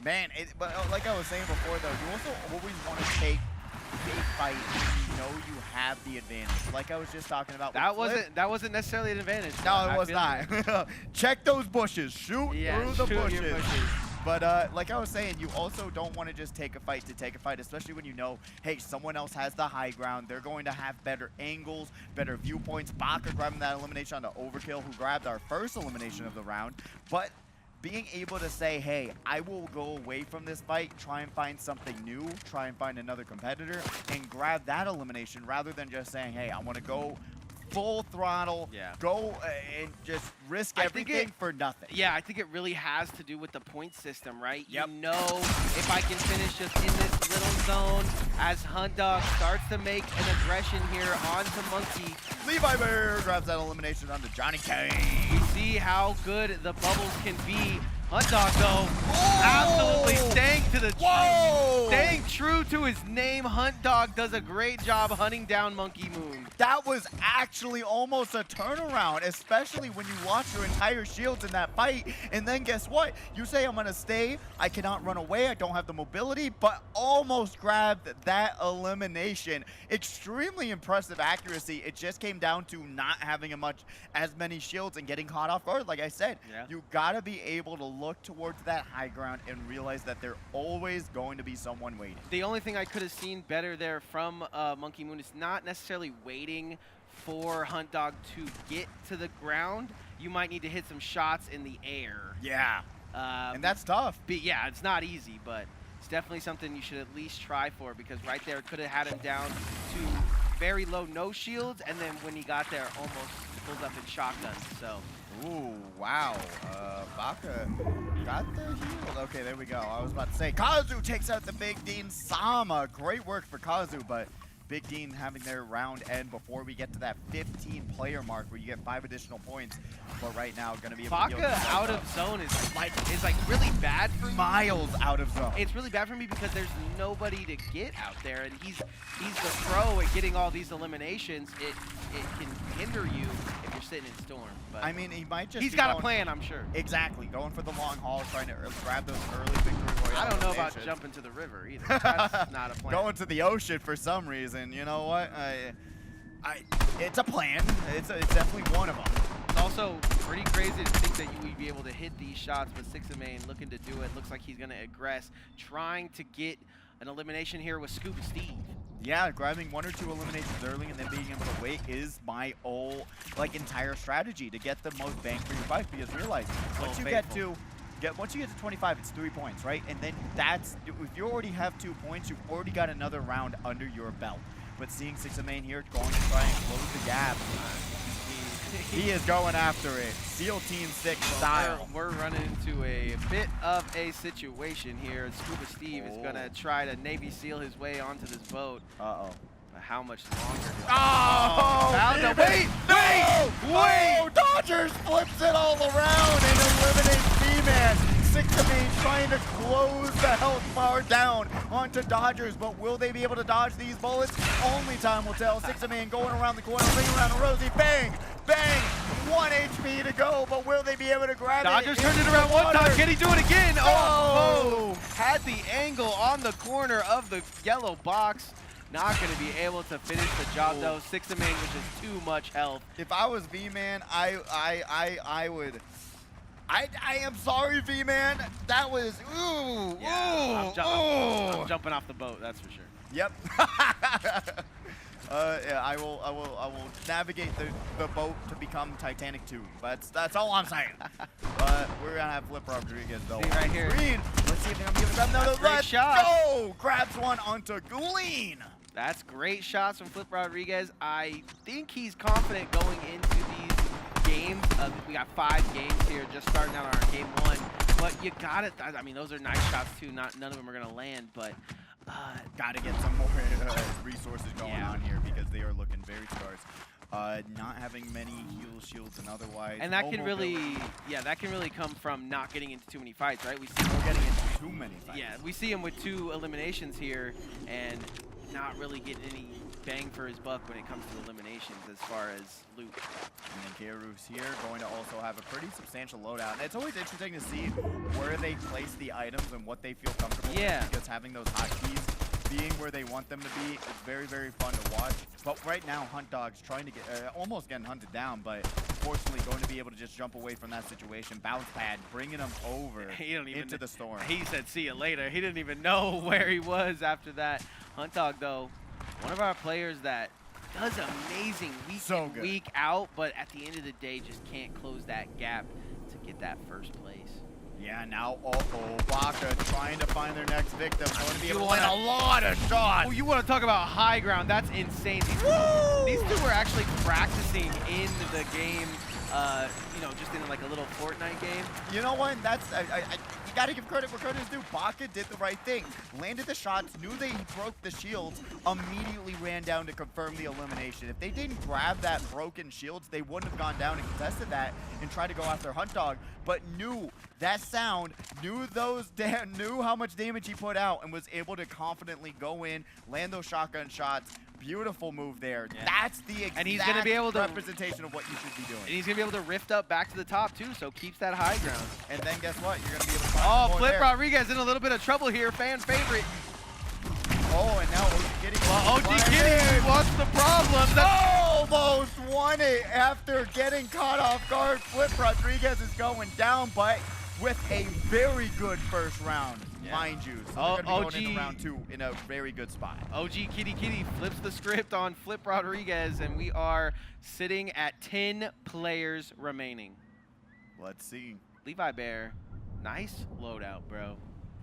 Speaker 1: Man, but like I was saying before, though, you also always want to take a fight when you know you have the advantage. Like I was just talking about.
Speaker 2: That wasn't necessarily an advantage.
Speaker 1: No, it was not. Check those bushes. Shoot through the bushes. But like I was saying, you also don't want to just take a fight to take a fight, especially when you know, hey, someone else has the high ground. They're going to have better angles, better viewpoints. Baka grabbing that elimination on the Overkill, who grabbed our first elimination of the round. But being able to say, hey, I will go away from this fight, try and find something new, try and find another competitor, and grab that elimination rather than just saying, hey, I want to go full throttle, go and just risk everything for nothing.
Speaker 2: Yeah, I think it really has to do with the point system, right? You know, if I can finish just in this little zone as Hunt Dog starts to make an aggression here onto Monkey.
Speaker 1: Levi Bear grabs that elimination onto Johnny K.
Speaker 2: You see how good the bubbles can be. Hunt Dog, though, absolutely staying true to his name, Hunt Dog does a great job hunting down Monkey Moon.
Speaker 1: That was actually almost a turnaround, especially when you lost your entire shields in that fight. And then guess what? You say, I'm going to stay. I cannot run away. I don't have the mobility, but almost grabbed that elimination. Extremely impressive accuracy. It just came down to not having as many shields and getting caught off guard. Like I said, you got to be able to look towards that high ground and realize that there's always going to be someone waiting.
Speaker 2: The only thing I could have seen better there from Monkey Moon is not necessarily waiting for Hunt Dog to get to the ground. You might need to hit some shots in the air.
Speaker 1: Yeah, and that's tough.
Speaker 2: Yeah, it's not easy, but it's definitely something you should at least try for, because right there could have had him down to very low no shields, and then when he got there, almost pulls up in shotgun. So.
Speaker 1: Ooh, wow. Baka got the heal. Okay, there we go. I was about to say, Kazu takes out the Big Dean Sama. Great work for Kazu, but Big Dean having their round end before we get to that 15-player mark where you get 5 additional points. But right now, going to be able to
Speaker 2: Baka out of zone is like really bad for me.
Speaker 1: Miles out of zone.
Speaker 2: It's really bad for me because there's nobody to get out there, and he's the pro at getting all these eliminations. It can hinder you if you're sitting in Storm. But
Speaker 1: I mean, he might just.
Speaker 2: He's got a plan, I'm sure.
Speaker 1: Exactly, going for the long haul, trying to grab those early victory royale.
Speaker 2: I don't know about jumping to the river either. That's not a plan.
Speaker 1: Going to the ocean for some reason. You know what? It's a plan. It's definitely one of them.
Speaker 2: It's also pretty crazy to think that you would be able to hit these shots, but Sixamain looking to do it. Looks like he's going to aggress, trying to get an elimination here with Scuba Steve.
Speaker 1: Yeah, grabbing 1 or 2 eliminations early and then being able to wait is my whole entire strategy to get the most bang for your buck. Because realize once you get to 25, it's 3 points, right? And then if you already have 2 points, you've already got another round under your belt. But seeing Sixamain here going to try and close the gap, he is going after it. SEAL Team 6 style.
Speaker 2: We're running into a bit of a situation here. Scuba Steve is going to try to Navy SEAL his way onto this boat.
Speaker 1: Uh-oh.
Speaker 2: But how much longer?
Speaker 1: Wait! Dodgers flips it all around and eliminates B-Man. Sixamain trying to close the health bar down onto Dodgers, but will they be able to dodge these bullets? Only time will tell. Sixamain going around the corner, ring around a Rosie, bang, bang, 1 HP to go, but will they be able to grab it?
Speaker 2: Dodgers turned it around one time. Can he do it again? Oh! Had the angle on the corner of the yellow box. Not going to be able to finish the job though. Sixamain with just too much health.
Speaker 1: If I was V-Man, I would. I am sorry, V-Man. That was
Speaker 2: I'm jumping off the boat. That's for sure.
Speaker 1: Yep. Yeah, I will navigate the boat to become Titanic 2. That's all I'm saying. We're gonna have Flip Rodriguez though.
Speaker 2: See right here.
Speaker 1: Green. Let's see if they're gonna give it another. Let's go. Grabs one onto Gouline.
Speaker 2: That's great shots from Flip Rodriguez. I think he's confident going into these games. We got 5 games here, just starting out on our game 1. But you got it. I mean, those are nice shots too. None of them are gonna land, but.
Speaker 1: Got to get some more resources going on here because they are looking very scarce. Not having many heal shields and otherwise.
Speaker 2: And that can really, that can really come from not getting into too many fights, right? We see
Speaker 1: him getting into too many fights.
Speaker 2: Yeah, we see him with 2 eliminations here and not really getting any bang for his buck when it comes to eliminations as far as loot.
Speaker 1: And then Kairu's here, going to also have a pretty substantial loadout. And it's always interesting to see where they place the items and what they feel comfortable with, because having those hotkeys being where they want them to be is very, very fun to watch. But right now, Hunt Dog's trying to get, almost getting hunted down, but fortunately going to be able to just jump away from that situation. Bounce pad, bringing him over into the storm.
Speaker 2: He said, see you later. He didn't even know where he was after that. Hunt Dog, though, one of our players that does amazing week out, but at the end of the day, just can't close that gap to get that first place.
Speaker 1: Yeah, now, Baka trying to find their next victim. Going to be able to land a lot of shots.
Speaker 2: Oh, you want to talk about high ground? That's insane. These 2 were actually practicing in the game, you know, just in like a little FORTNITE game.
Speaker 1: You know what? That's gotta give credit where credit is due. Baka did the right thing. Landed the shots, knew they broke the shields, immediately ran down to confirm the elimination. If they didn't grab that broken shields, they wouldn't have gone down and contested that and tried to go after Hunt Dog, but knew that sound, knew how much damage he put out, and was able to confidently go in, land those shotgun shots. Beautiful move there. Yeah. That's the exact
Speaker 2: and he's gonna be able to,
Speaker 1: representation of what you should be doing.
Speaker 2: And he's going to be able to rift up back to the top, too, so keeps that high ground.
Speaker 1: And then guess what? You're going to be able to find
Speaker 2: Flip
Speaker 1: there.
Speaker 2: Rodriguez in a little bit of trouble here. Fan favorite.
Speaker 1: Oh, and now OG Kitty.
Speaker 2: Well, OG Kitty, what's the problem?
Speaker 1: Almost won it after getting caught off guard. Flip Rodriguez is going down, but with a very good first round, mind you. So they're going to be going into round 2 in a very good spot.
Speaker 2: OG Kitty flips the script on Flip Rodriguez, and we are sitting at 10 players remaining.
Speaker 1: Let's see.
Speaker 2: Levi Bear, nice loadout, bro.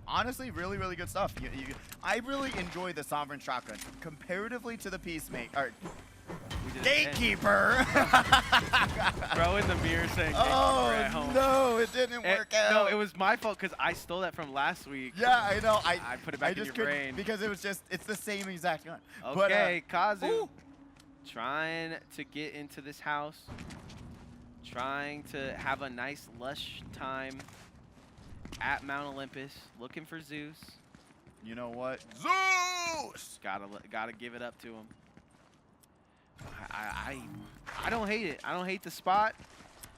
Speaker 1: Honestly, really, really good stuff. I really enjoy the Sovereign Shotgun comparatively to the Peacemaker. Gatekeeper!
Speaker 2: Bro in the mirror saying Gatekeeper at home.
Speaker 1: No, it didn't work out.
Speaker 2: No, it was my fault because I stole that from last week.
Speaker 1: Yeah, I know. I
Speaker 2: put it back in your brain.
Speaker 1: Because it was just, it's the same exact gun.
Speaker 2: Okay, but, Kazu trying to get into this house. Trying to have a nice, lush time at Mount Olympus, looking for Zeus.
Speaker 1: You know what? Zeus!
Speaker 2: Gotta give it up to him. I don't hate it. I don't hate the spot.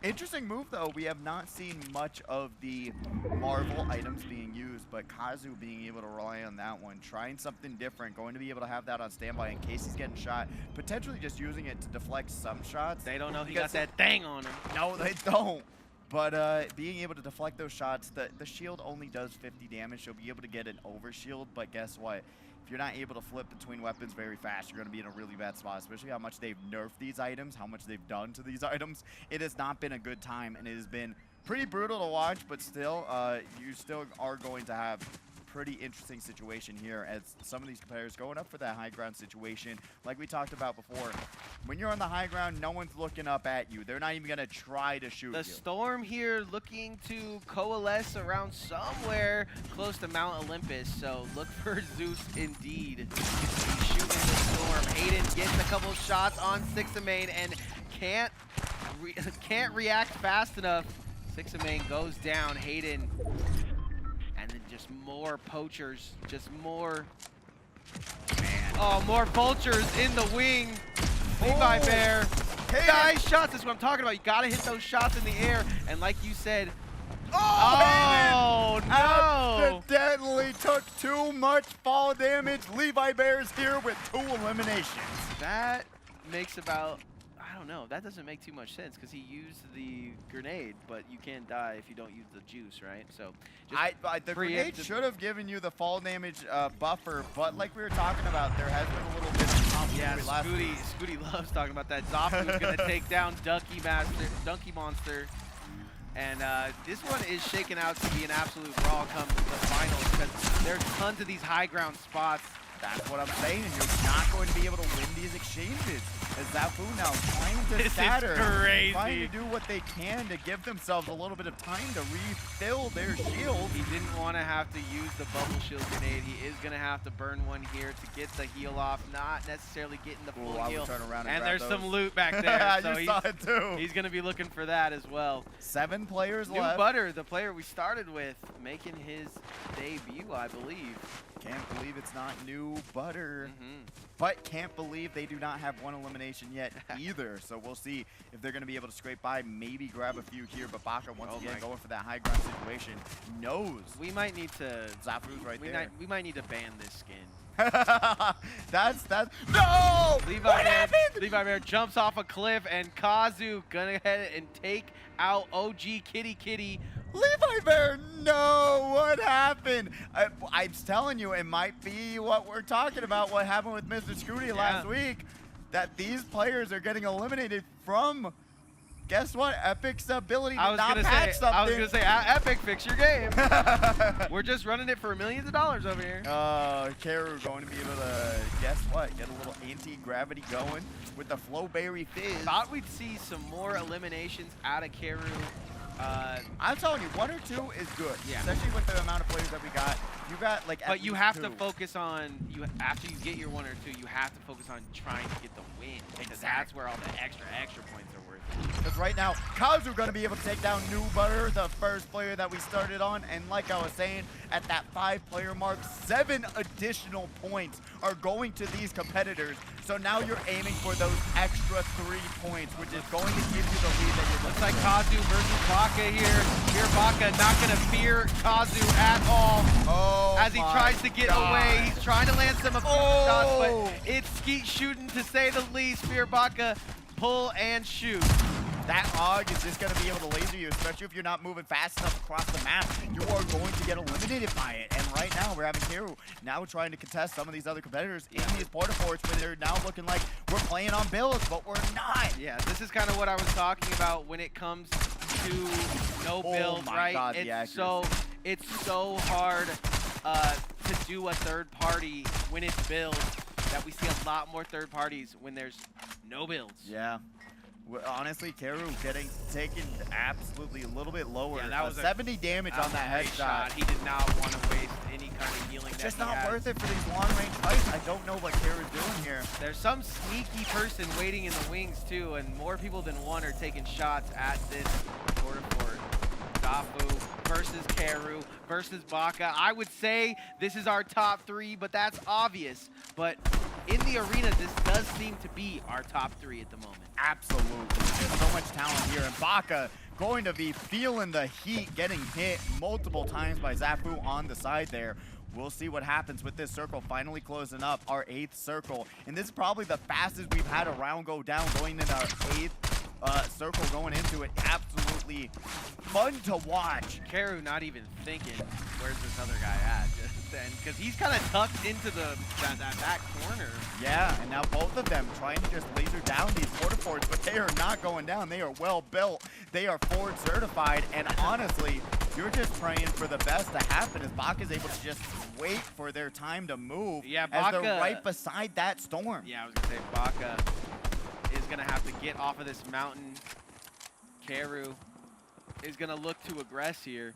Speaker 1: Interesting move, though. We have not seen much of the Marvel items being used, but Kazu being able to rely on that one, trying something different, going to be able to have that on standby in case he's getting shot, potentially just using it to deflect some shots.
Speaker 2: They don't know he got that thing on him.
Speaker 1: No, they don't. But being able to deflect those shots, the shield only does 50 damage. You'll be able to get an overshield, but guess what? If you're not able to flip between weapons very fast, you're going to be in a really bad spot, especially how much they've nerfed these items, how much they've done to these items. It has not been a good time, and it has been pretty brutal to watch, but still, you still are going to have pretty interesting situation here as some of these players going up for that high ground situation. Like we talked about before, when you're on the high ground, no one's looking up at you. They're not even going to try to shoot you.
Speaker 2: The Storm here looking to coalesce around somewhere close to Mount Olympus, so look for Zeus indeed. He's shooting the Storm. Hayden gets a couple shots on Sixamain and can't react fast enough. Sixamain goes down. Hayden. And then just more poachers, just more, more vultures in the wing. Levi Bear, nice shots, that's what I'm talking about. You gotta hit those shots in the air. And like you said, no!
Speaker 1: Accidentally took too much fall damage. Levi Bear's here with 2 eliminations.
Speaker 2: That makes about, I don't know, that doesn't make too much sense because he used the grenade, but you can't die if you don't use the juice, right? So
Speaker 1: the grenade should have given you the fall damage buffer, but like we were talking about, there has been a little bit of conflict last week.
Speaker 2: Scooty loves talking about that. Zafu's going to take down Donkey Monster. And this one is shaking out to be an absolute brawl come the finals because there's tons of these high ground spots.
Speaker 1: That's what I'm saying. You're not going to be able to win these exchanges. As Zafu now trying to scatter, trying to do what they can to give themselves a little bit of time to refill their shield.
Speaker 2: He didn't want to have to use the bubble shield grenade. He is going to have to burn one here to get the heal off, not necessarily getting the full heal.
Speaker 1: Turn around
Speaker 2: and
Speaker 1: there's
Speaker 2: some loot back there. So
Speaker 1: you saw it too.
Speaker 2: He's going to be looking for that as well.
Speaker 1: 7 players
Speaker 2: New
Speaker 1: left.
Speaker 2: Butter, the player we started with, making his debut, I believe.
Speaker 1: Can't believe it's not New Butter. But can't believe they do not have 1 elimination yet either. So we'll see if they're going to be able to scrape by, maybe grab a few here. But Baka once again going for that high ground situation. Knows.
Speaker 2: We might need to.
Speaker 1: Zafu's right there.
Speaker 2: We might need to ban this skin.
Speaker 1: that's no!
Speaker 2: Levi Bear jumps off a cliff and Kazu gonna head and take out OG Kitty.
Speaker 1: Levi Bear, no! What happened? I'm telling you, it might be what we're talking about, what happened with Mr. Scooty last week, that these players are getting eliminated from, guess what, Epic's ability to not patch something.
Speaker 2: I was going to say, Epic, fix your game. We're just running it for millions of dollars over here.
Speaker 1: Karu going to be able to, guess what, get a little anti-gravity going with the Flowberry Fizz.
Speaker 2: Thought we'd see some more eliminations out of Karu.
Speaker 1: I'm telling you, 1 or 2 is good.
Speaker 2: Yeah.
Speaker 1: Especially with the amount of players that we got. You got like.
Speaker 2: But you have to focus on after you get your 1 or 2. You have to focus on trying to get the win because that's where all the extra points are worth.
Speaker 1: Because right now, Kazu going to be able to take down New Butter, the first player that we started on. And like I was saying, at that 5-player mark, 7 additional points are going to these competitors. So now you're aiming for those extra 3 points, which is going to give you the lead that you're looking
Speaker 2: Looks like
Speaker 1: for.
Speaker 2: Kazu versus Baka here. Here Baka not going to fear Kazu at all.
Speaker 1: Oh,
Speaker 2: as he tries to get away. He's trying to land some shots, but it's skeet shooting to say the least. Fear Baka, pull and shoot.
Speaker 1: That AUG is just going to be able to laser you, especially if you're not moving fast enough across the map. You are going to get eliminated by it. And right now, we're having Karu now trying to contest some of these other competitors in these porta forts where they're now looking like we're playing on builds, but we're not.
Speaker 2: Yeah, this is kind of what I was talking about when it comes to no builds, right?
Speaker 1: God,
Speaker 2: it's so hard to do a third party when it's builds that we see a lot more third parties when there's no builds.
Speaker 1: Yeah. Honestly, Karu taken absolutely a little bit lower.
Speaker 2: Yeah, that was
Speaker 1: 70 damage on that headshot.
Speaker 2: He did not want to waste any kind of healing.
Speaker 1: It's just not worth it for these long-range fights. I don't know what Karu's doing here.
Speaker 2: There's some sneaky person waiting in the wings too, and more people than one are taking shots at this porta fort. Zafu versus Karu versus Baka. I would say this is our top 3, but that's obvious. But in the arena, this does seem to be our top 3 at the moment.
Speaker 1: Absolutely. There's so much talent here. And Baka going to be feeling the heat, getting hit multiple times by Zafu on the side there. We'll see what happens with this circle finally closing up, our 8th circle. And this is probably the fastest we've had a round go down, going in our 8th circle going into it. Absolutely fun to watch.
Speaker 2: Karu not even thinking, where's this other guy at? Because he's kind of tucked into that back corner.
Speaker 1: Yeah, and now both of them trying to just laser down these porta forts, but they are not going down. They are well built. They are Ford certified, and honestly, you're just praying for the best to happen as Baka's able to just wait for their time to move.
Speaker 2: Yeah,
Speaker 1: Baka, as they're right beside that storm.
Speaker 2: Yeah, I was gonna say Baka is gonna have to get off of this mountain. Karu is gonna look to aggress here.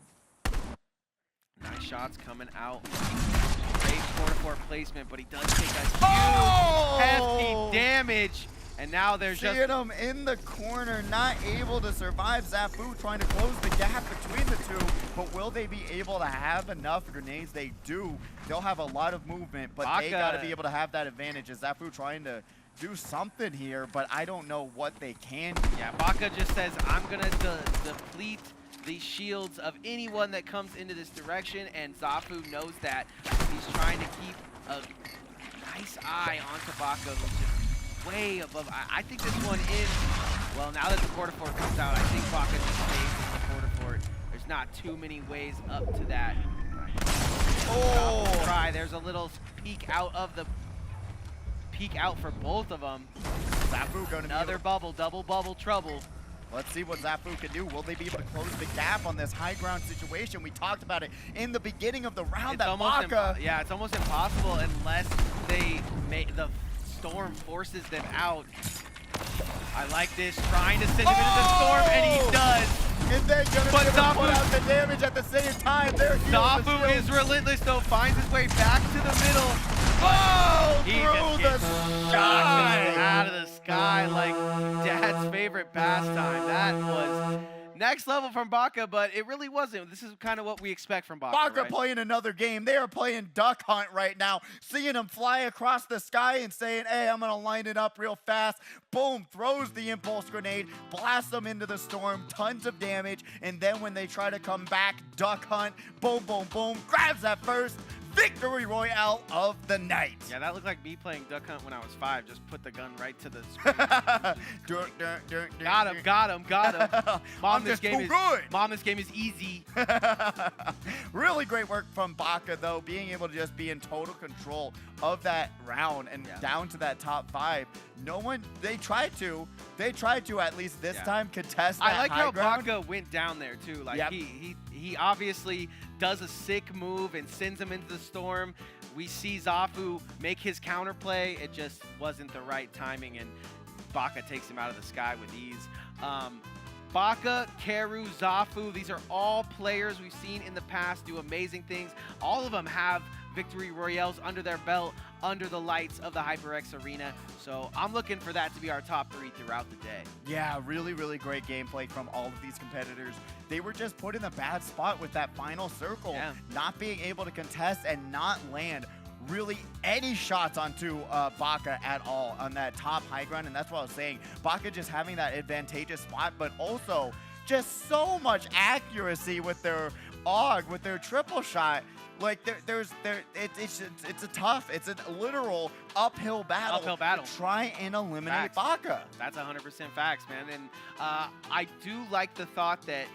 Speaker 2: Nice shots coming out. Great porta fort placement, but he does take a huge, hefty damage. And now there's
Speaker 1: Seeing him in the corner, not able to survive. Zafu trying to close the gap between the two, but will they be able to have enough grenades? They do. They'll have a lot of movement, but
Speaker 2: Baka,
Speaker 1: they got to be able to have that advantage. As Zafu trying to do something here, but I don't know what they can do.
Speaker 2: Yeah, Baka just says, I'm going to deplete the shields of anyone that comes into this direction, and Zafu knows that. He's trying to keep a nice eye onto Baka, who's just way above. I think this one is, well, now that the porta fort comes out, I think Baka just stays in the porta fort. There's not too many ways up to that. Oh! Try. There's a little peek out for both of them.
Speaker 1: Zafu going to
Speaker 2: another bubble, double bubble trouble.
Speaker 1: Let's see what Zafu can do. Will they be able to close the gap on this high ground situation? We talked about it in the beginning of the round.
Speaker 2: It's it's almost impossible unless they make the storm forces them out. I like this, trying to send him into the storm, and he does.
Speaker 1: And then gonna put out the damage at the same time.
Speaker 2: Zafu is relentless though, finds his way back to the middle.
Speaker 1: Oh,
Speaker 2: he
Speaker 1: through the sky.
Speaker 2: Out of the sky like Dad's favorite pastime. That was next level from Baka, but it really wasn't. This is kind of what we expect from Baka.
Speaker 1: Baka playing another game. They are playing duck hunt right now. Seeing him fly across the sky and saying, hey, I'm going to line it up real fast. Boom, throws the impulse grenade, blasts them into the storm, tons of damage. And then when they try to come back, duck hunt, boom, boom, boom, grabs that first victory royale of the night.
Speaker 2: Yeah, that looked like me playing duck hunt when I was 5. Just put the gun right to the screen. Got him. Mom, this game is easy.
Speaker 1: Really great work from Baka, though, being able to just be in total control of that round and down to that top 5. No one, they tried to at least this time contest that
Speaker 2: I like
Speaker 1: high
Speaker 2: how
Speaker 1: ground.
Speaker 2: Baka went down there too. Like he obviously does a sick move and sends him into the storm. We see Zafu make his counterplay. It just wasn't the right timing, and Baka takes him out of the sky with ease. Baka, Keru, Zafu, these are all players we've seen in the past do amazing things. All of them have victory royales under their belt, under the lights of the HyperX arena. So I'm looking for that to be our top 3 throughout the day.
Speaker 1: Yeah, really, really great gameplay from all of these competitors. They were just put in a bad spot with that final circle, not being able to contest and not land really any shots onto Baka at all on that top high ground. And that's what I was saying. Baka just having that advantageous spot, but also just so much accuracy with their AUG, with their triple shot. Like it's a tough, it's a literal uphill battle. To try and eliminate Baka.
Speaker 2: That's 100% facts, man. And I do like the thought that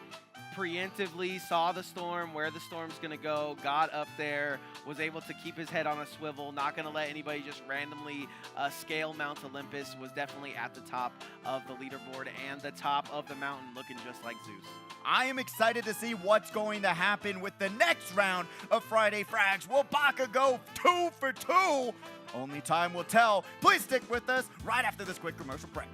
Speaker 2: preemptively saw the storm, where the storm's gonna go, got up there, was able to keep his head on a swivel, not gonna let anybody just randomly scale Mount Olympus, was definitely at the top of the leaderboard and the top of the mountain, looking just like Zeus.
Speaker 1: I am excited to see what's going to happen with the next round of Friday Frags. Will Baka go 2 for 2? Only time will tell. Please stick with us right after this quick commercial break.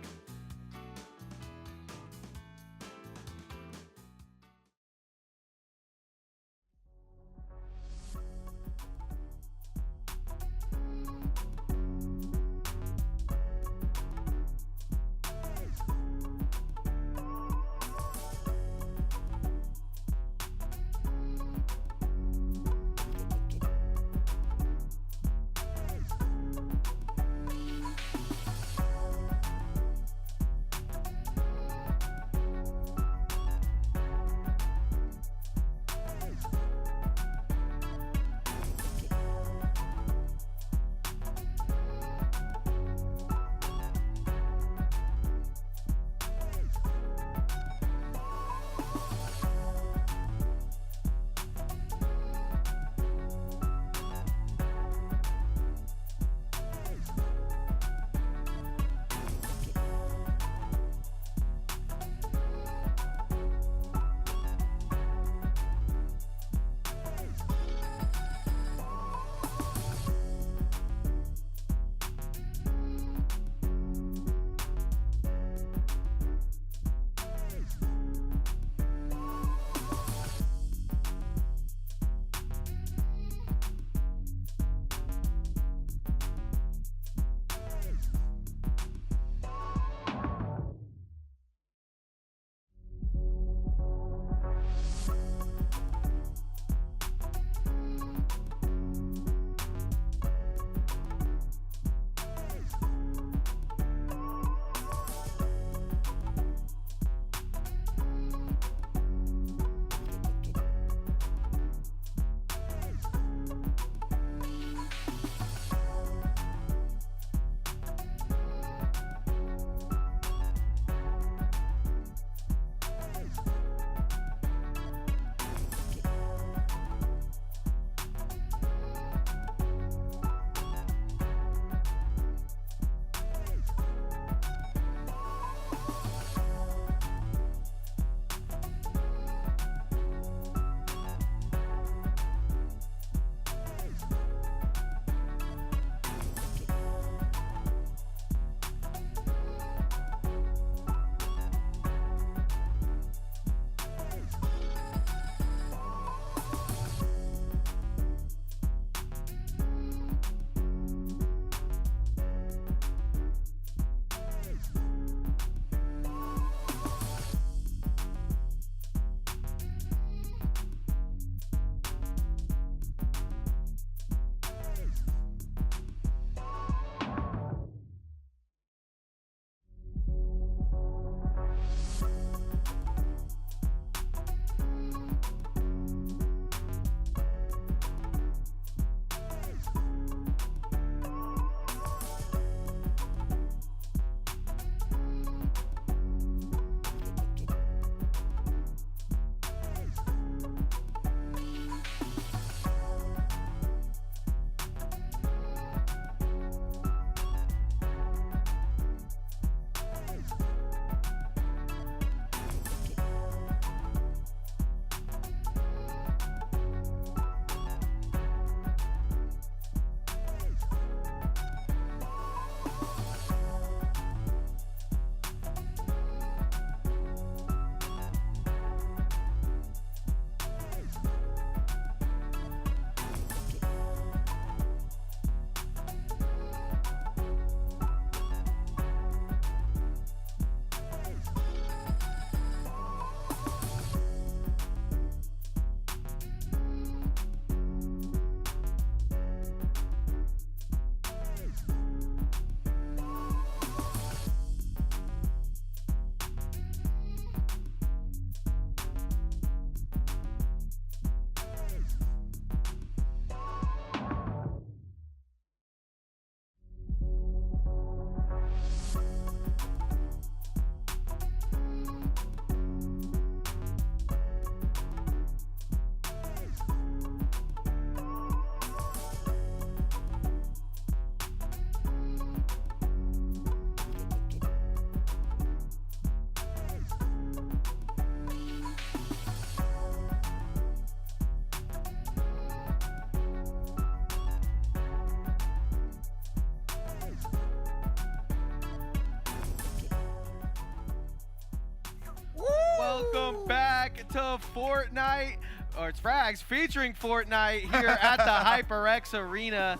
Speaker 2: to Fortnite, or it's Frags featuring Fortnite here at the HyperX Arena.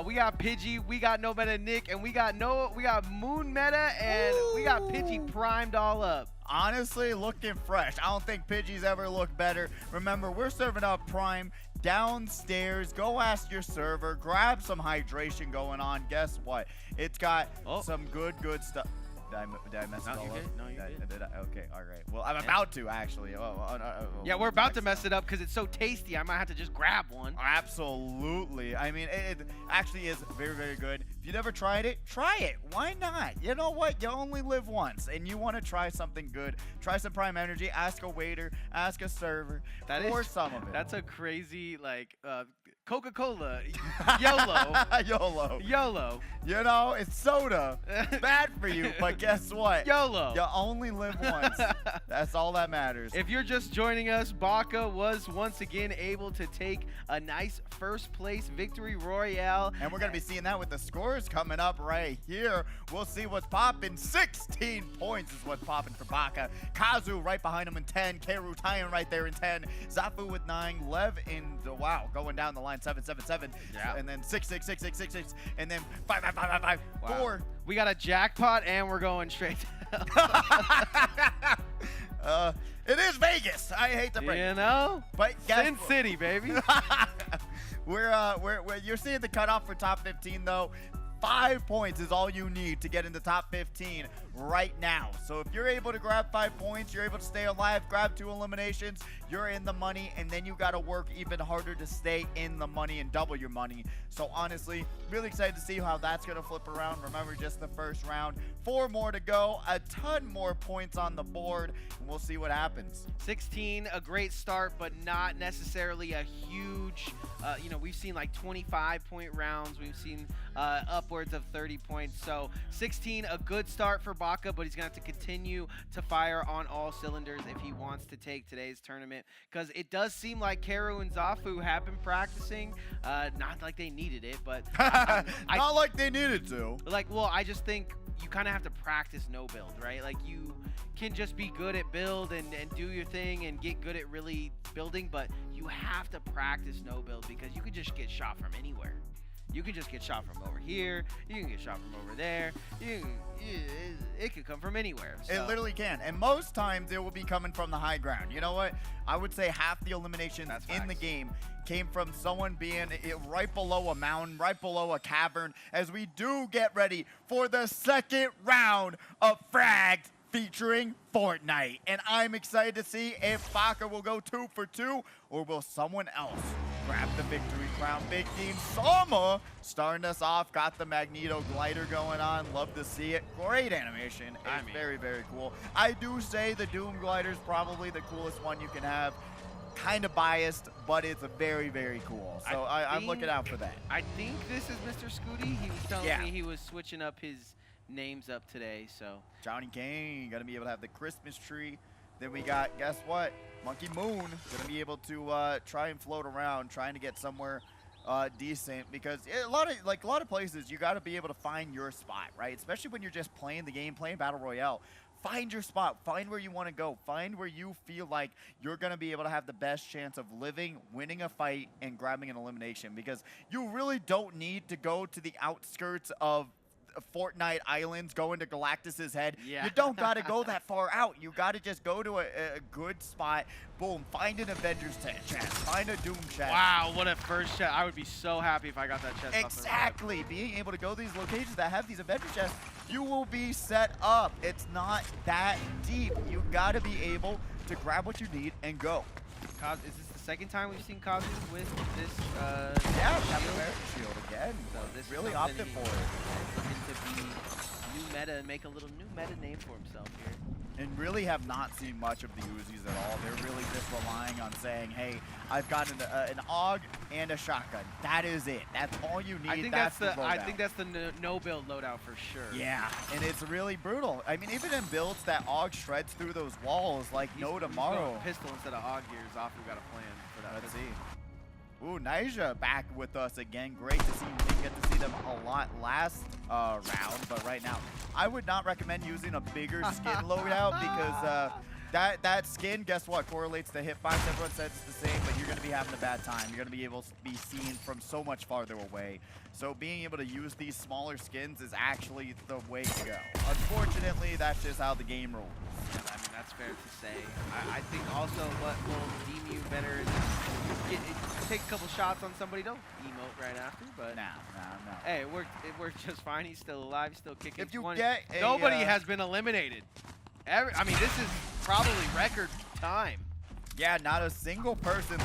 Speaker 2: We got Pidgey, we got No Meta Nick, and we got Moon Meta, and we got Pidgey primed all up.
Speaker 1: Honestly, looking fresh. I don't think Pidgey's ever looked better. Remember, we're serving up Prime downstairs. Go ask your server. Grab some hydration going on. Guess what? It's got some good stuff. Did I mess it all up?
Speaker 2: No, you did.
Speaker 1: Okay, all right. Well, I'm about to, actually.
Speaker 2: Yeah, we're about to mess it up because it's so tasty. I might have to just grab one.
Speaker 1: Absolutely. I mean, it actually is very, very good. If you never tried it, try it. Why not? You know what? You only live once, and you want to try something good. Try some Prime Energy. Ask a waiter. Ask a server. Or some of it.
Speaker 2: That's a crazy, like, Coca-Cola. YOLO. YOLO.
Speaker 1: You know, it's soda. It's bad for you, but guess what?
Speaker 2: YOLO.
Speaker 1: You only live once. That's all that matters.
Speaker 2: If you're just joining us, Baka was once again able to take a nice first place victory royale.
Speaker 1: And we're going to be seeing that with the scores coming up right here. We'll see what's popping. 16 points is what's popping for Baka. Kazu right behind him in 10. Keru tying right there in 10. Zafu with 9. Lev in the, going down the line 7-7-7.
Speaker 2: Yeah.
Speaker 1: And then 6-6-6-6-6-6. And then 5-5-5-5-5.
Speaker 2: Wow.
Speaker 1: 4.
Speaker 2: We got a jackpot and we're going straight to hell.
Speaker 1: It is Vegas. I hate to break it.
Speaker 2: You know?
Speaker 1: But
Speaker 2: Sin City, baby.
Speaker 1: You're seeing the cutoff for top 15 though. 5 points is all you need to get in the top 15 right now. So if you're able to grab 5 points, you're able to stay alive, grab 2 eliminations, you're in the money, and then you got to work even harder to stay in the money and double your money. So honestly, really excited to see how that's going to flip around. Remember, just the first round. 4 more to go, a ton more points on the board, and we'll see what happens.
Speaker 2: 16, a great start, but not necessarily a huge, we've seen like 25-point rounds. We've seen upwards of 30 points. So 16, a good start for Baka, but he's going to have to continue to fire on all cylinders if he wants to take today's tournament, because it does seem like Keru and Zafu have been practicing. Not like they needed it, but
Speaker 1: not like they needed to.
Speaker 2: I just think you kind of have to practice no build, right? Like, you can just be good at build and do your thing and get good at really building, but you have to practice no build because you could just get shot from anywhere. You can just get shot from over here. You can get shot from over there. It could come from anywhere. So.
Speaker 1: It literally can. And most times it will be coming from the high ground. You know what? I would say half the eliminations in the game came from someone being right below a mountain, right below a cavern, as we do get ready for the second round of Frags featuring Fortnite. And I'm excited to see if Baka will go 2 for 2 or will someone else grab the victory crown. Big Dean Sama starting us off, got the Magneto glider going on. Love to see it. Great animation. It's very, very cool. I do say the Doom glider is probably the coolest one you can have. Kind of biased, but it's very, very cool. So I'm looking out for that.
Speaker 2: I think this is Mr. Scooty. He was telling me he was switching up his names up today, so.
Speaker 1: Johnny Kane, gonna be able to have the Christmas tree. Then we got, guess what? Monkey Moon, gonna be able to try and float around, trying to get somewhere decent, because a lot of places you got to be able to find your spot, right? Especially when you're just playing the game, playing Battle Royale. Find your spot, find where you want to go, find where you feel like you're going to be able to have the best chance of living, winning a fight, and grabbing an elimination, because you really don't need to go to the outskirts of Fortnite Islands, going to Galactus's head.
Speaker 2: Yeah.
Speaker 1: You don't got to go that far out. You got to just go to a good spot. Boom, find an Avengers chest, find a Doom chest.
Speaker 2: Wow, what a first chest. I would be so happy if I got that chest.
Speaker 1: Exactly. Being able to go to these locations that have these Avengers chests, you will be set up. It's not that deep. You got to be able to grab what you need and go.
Speaker 2: Is this the second time we've seen Kazu with this
Speaker 1: Captain America shield again.
Speaker 2: So this
Speaker 1: really opted for it.
Speaker 2: Looking to be new meta and make a little new meta name for himself here.
Speaker 1: And really have not seen much of the Uzis at all. They're really just relying on saying, hey, I've got an AUG and a shotgun. That is it. That's all you need.
Speaker 2: I think that's the no build loadout for sure.
Speaker 1: Yeah, and it's really brutal. I mean, even in builds that AUG shreds through those walls like no tomorrow.
Speaker 2: Pistol instead of AUG here. Zafu got a plan for that.
Speaker 1: Let's see. Ooh, Nyjah back with us again. Great to see. We didn't get to see them a lot last round, but right now, I would not recommend using a bigger skin loadout because That skin, guess what, correlates to hit points. Everyone says it's the same, but you're going to be having a bad time. You're going to be able to be seen from so much farther away. So being able to use these smaller skins is actually the way to go. Unfortunately, that's just how the game rolls.
Speaker 2: Yeah, I mean, that's fair to say. I think also what will deem you better is take a couple shots on somebody. Don't emote right after, but
Speaker 1: No.
Speaker 2: hey, it worked just fine. He's still alive, still kicking.
Speaker 1: If you get a,
Speaker 2: nobody has been eliminated. I mean, this is probably record time.
Speaker 1: Yeah, not a single person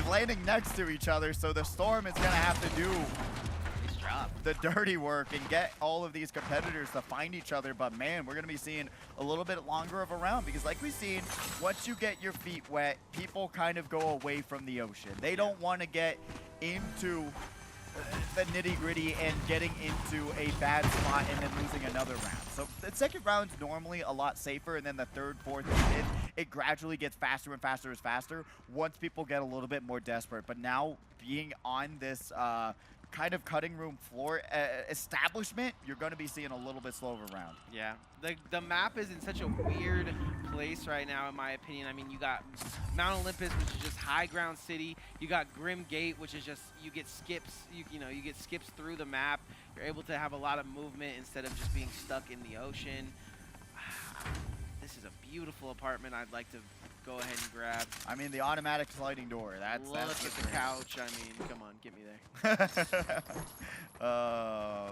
Speaker 1: landing next to each other, so the Storm is going to have to do
Speaker 2: Nice job.
Speaker 1: the dirty work and get all of these competitors to find each other. But man, we're going to be seeing a little bit longer of a round because like we've seen, once you get your feet wet, people kind of go away from the ocean. They don't want to get into the nitty-gritty and getting into a bad spot and then losing another round. So the second round's normally a lot safer, and then the third, fourth, and fifth, it gradually gets faster and faster once people get a little bit more desperate. But now being on this kind of cutting room floor establishment, you're going to be seeing a little bit slower round.
Speaker 2: Yeah, the map is in such a weird place right now, in my opinion. I mean, you got Mount Olympus, which is just high ground city. You got Grim Gate, which is just you get skips. You know, you get skips through the map. You're able to have a lot of movement instead of just being stuck in the ocean. This is a beautiful apartment. I'd like to go ahead and grab.
Speaker 1: I mean, the automatic sliding door. That's
Speaker 2: Look at the couch. I mean, come on, get me there.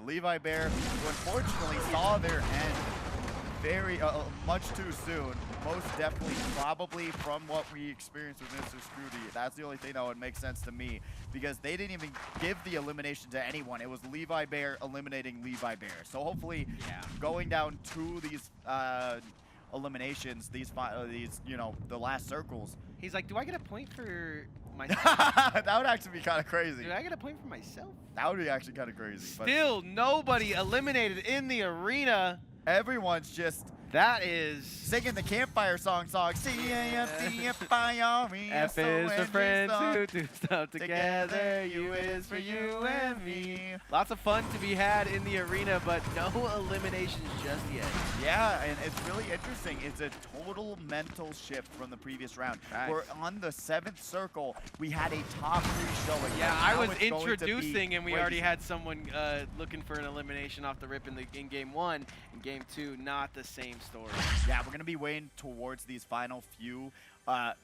Speaker 1: Levi Bear, who unfortunately saw their end very much too soon. Most definitely, probably from what we experienced with Mr. Scrudy. That's the only thing that would make sense to me because they didn't even give the elimination to anyone. It was Levi Bear eliminating Levi Bear. So hopefully, going down to these eliminations, these you know, the last circles.
Speaker 2: He's like, do I get a point for myself?
Speaker 1: That would actually be kind of crazy.
Speaker 2: Do I get a point for myself?
Speaker 1: That would be actually kind of crazy.
Speaker 2: Still, nobody eliminated in the arena.
Speaker 1: Everyone's just
Speaker 2: that is
Speaker 1: singing the campfire song. C-A-M-P-F-I-R-E.
Speaker 2: F is for friends who do stuff together. U is for you and me. Lots of fun to be had in the arena, but no eliminations just yet.
Speaker 1: Yeah, and it's really interesting. It's a total mental shift from the previous round.
Speaker 2: Nice.
Speaker 1: We're on the 7th circle. We had a top 3 showing.
Speaker 2: Yeah,
Speaker 1: now
Speaker 2: I was
Speaker 1: it's going to
Speaker 2: introducing,
Speaker 1: be
Speaker 2: and we
Speaker 1: crazy.
Speaker 2: already had someone looking for an elimination off the rip in game 1. In game 2, not the same story.
Speaker 1: Yeah, we're going to be waiting towards these final few,